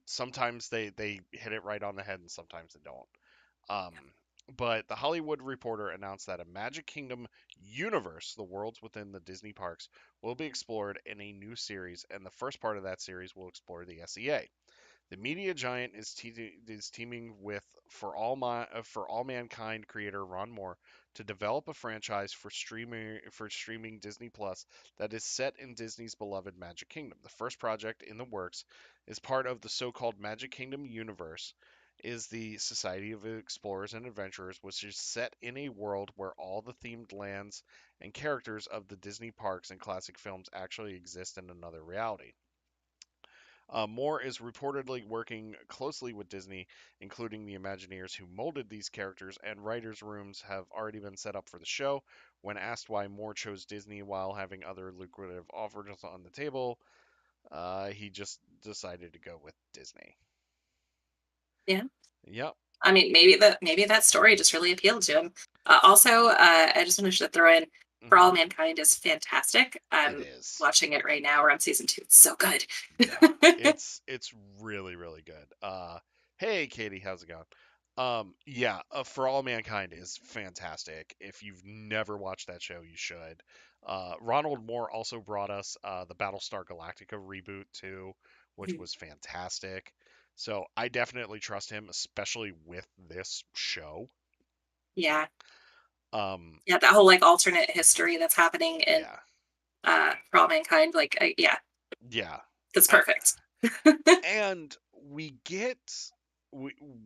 Sometimes they hit it right on the head, and sometimes they don't. Um, but the Hollywood Reporter announced that a Magic Kingdom universe, the worlds within the Disney parks, will be explored in a new series, and the first part of that series will explore the SEA. The media giant is teaming with For All Mankind creator Ron Moore to develop a franchise for streaming Disney Plus that is set in Disney's beloved Magic Kingdom. The first project in the works is part of the so-called Magic Kingdom universe is the Society of Explorers and Adventurers, which is set in a world where all the themed lands and characters of the Disney parks and classic films actually exist in another reality. Moore is reportedly working closely with Disney, including the Imagineers who molded these characters, and writers' rooms have already been set up for the show. When asked why Moore chose Disney while having other lucrative offers on the table, he just decided to go with Disney. Yeah. Yep. I mean, maybe that story just really appealed to him. Also, I just wanted to throw in For All Hmm. Mankind is fantastic. It I'm is. watching it right now. We're on season 2. It's so good. Yeah. It's really really good. Hey Katie, how's it going? Yeah, For All Mankind is fantastic. If you've never watched that show, you should. Ronald Moore also brought us the Battlestar Galactica reboot too, which was fantastic. So I definitely trust him, especially with this show. Yeah. Um, Yeah, that whole like alternate history that's happening in yeah, For All Mankind, like yeah, yeah. that's I, perfect. and we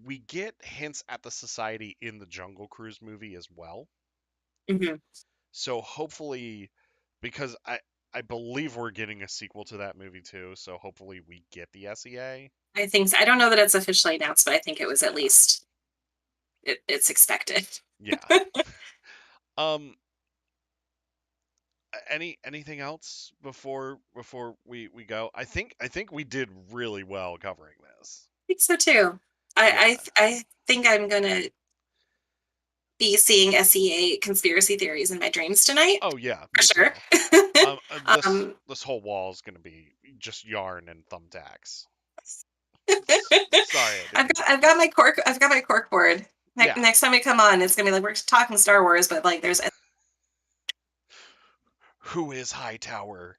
we get hints at the society in the Jungle Cruise movie as well. Hmm. So hopefully, because I believe we're getting a sequel to that movie too. So hopefully we get the SEA. I think so. I don't know that it's officially announced, but I think it was at Yeah, least it's expected. yeah. Um, Anything else before we go? I think we did really well covering this. think so too. Yeah. I think I'm gonna be seeing SEA conspiracy theories in my dreams tonight Oh yeah, for me sure. too. This um, this whole wall is gonna be just yarn and thumbtacks. Sorry, I didn't mean to. I've got my cork board. Yeah. Next time we come on, it's gonna be like we're talking Star Wars, but like there's Who is Hightower?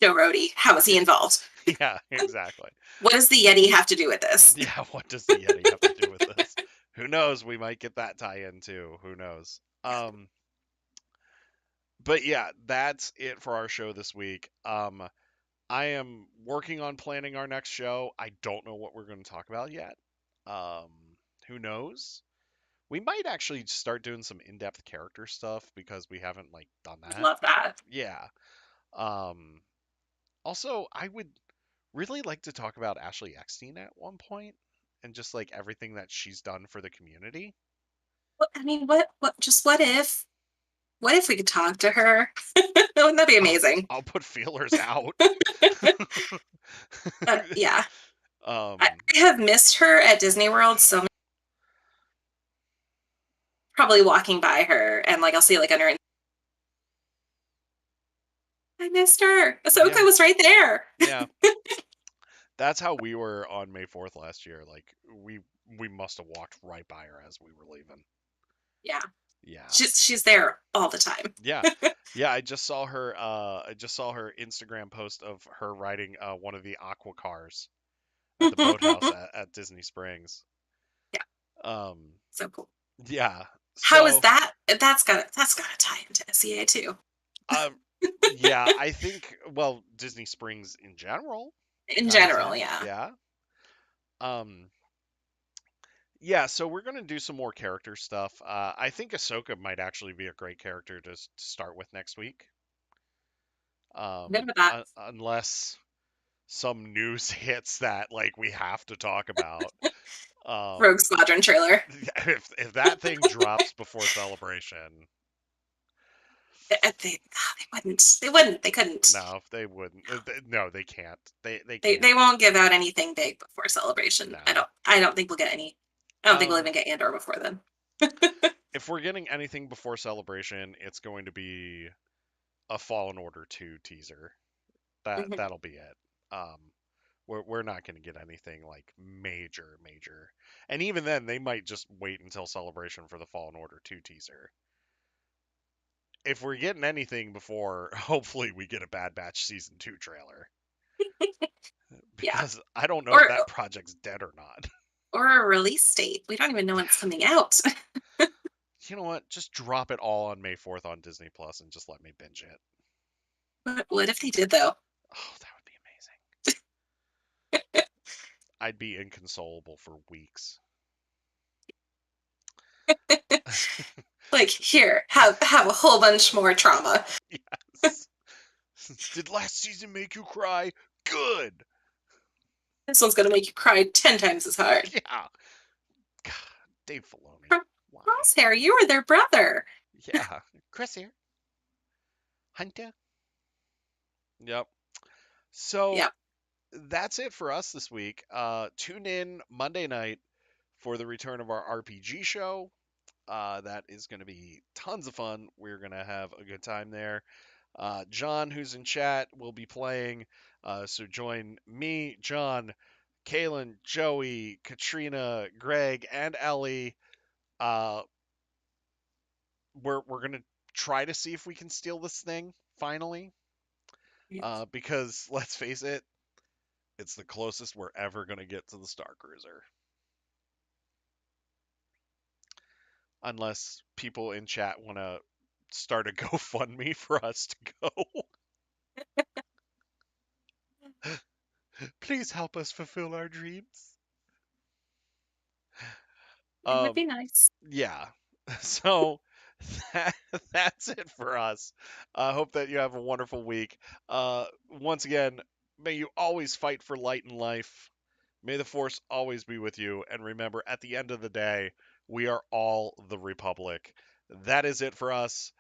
Joe Rody. How is he involved? Yeah, exactly. What does the Yeti have to do with this? Yeah, what does the Yeti have to do with this? Who knows? We might get that tie-in too. Who knows? But yeah, that's it for our show this week. I am working on planning our next show. I don't know what we're going to talk about yet. Um, who knows? We might actually start doing some in-depth character stuff because we haven't like done I'd that. love that. Yeah. Um, Also, I would really like to talk about Ashley Eckstein at one point and just like everything that she's done for the community. I mean, what if we could talk to her? Wouldn't that be I'll, amazing? I'll put feelers out. Yeah, um, I have missed her at Disney World so many, probably walking by her and like I'll see like under I missed her. Ahsoka yeah, was right there. yeah. That's how we were on May 4th last year. Like we we must have walked right by her as we were leaving. Yeah, Yeah. she's there all the time. Yeah. Yeah, I just saw her Instagram post of her riding one of the aqua cars at the boathouse Yeah, at Disney Springs. Um so cool. yeah. How is So that? That's gotta tie into SEA too. um yeah, I think well, Disney Springs in general In ties general, in. yeah. Yeah. Um yeah, so we're gonna do some more character stuff. I think Ahsoka might actually be a great character to start with next week. Good with that. Unless some news hits that like we have to talk about. Rogue Um, Squadron trailer. if that thing drops before Celebration, They wouldn't. They wouldn't. They couldn't. no, they wouldn't. No, they can't. They They can't. won't give out anything big before Celebration. No. I don't think we'll get any. I don't think we'll Um, even get Andor before then. if we're getting anything before Celebration, it's going to be a Fallen Order 2 teaser. Mhm. That'll be it. Um, we're not going to get anything like major. And even then, they might just wait until Celebration for the Fallen Order 2 teaser. If we're getting anything before, hopefully we get a Bad Batch season 2 trailer Yeah. because I don't know if Or that project's dead or not. or a release date. We don't even know when it's coming out. You know what? Just drop it all on May 4th on Disney Plus and just let me binge it. What if they did though? Oh, that would be amazing. I'd be inconsolable for weeks. Like here, have a whole bunch more trauma. Yes. Did last season make you cry? Good. This one's gonna make you cry 10 times as hard. Yeah. God, Dave Filoni. Cro- Why? Crosshair, you were their brother. Yeah. Chris here. Hunter. Yep. So Yeah. that's it for us this week. Tune in Monday night for the return of our RPG show. That is going to be tons of fun. We're going to have a good time there. John, who's in chat, will be playing. So join me, John, Kaylin, Joey, Katrina, Greg, and Ellie. Uh, we're going to try to see if we can steal this thing finally. Because let's face it, it's the closest we're ever going to get to the Star Cruiser. Unless people in chat want to start a GoFundMe for us to go. Please help us fulfill our dreams. It would Um, be nice. yeah. So that, that's it for us. I hope that you have a wonderful week. Once again, may you always fight for light in life. May the Force always be with you. And remember, at the end of the day, we are all the Republic. That is it for us.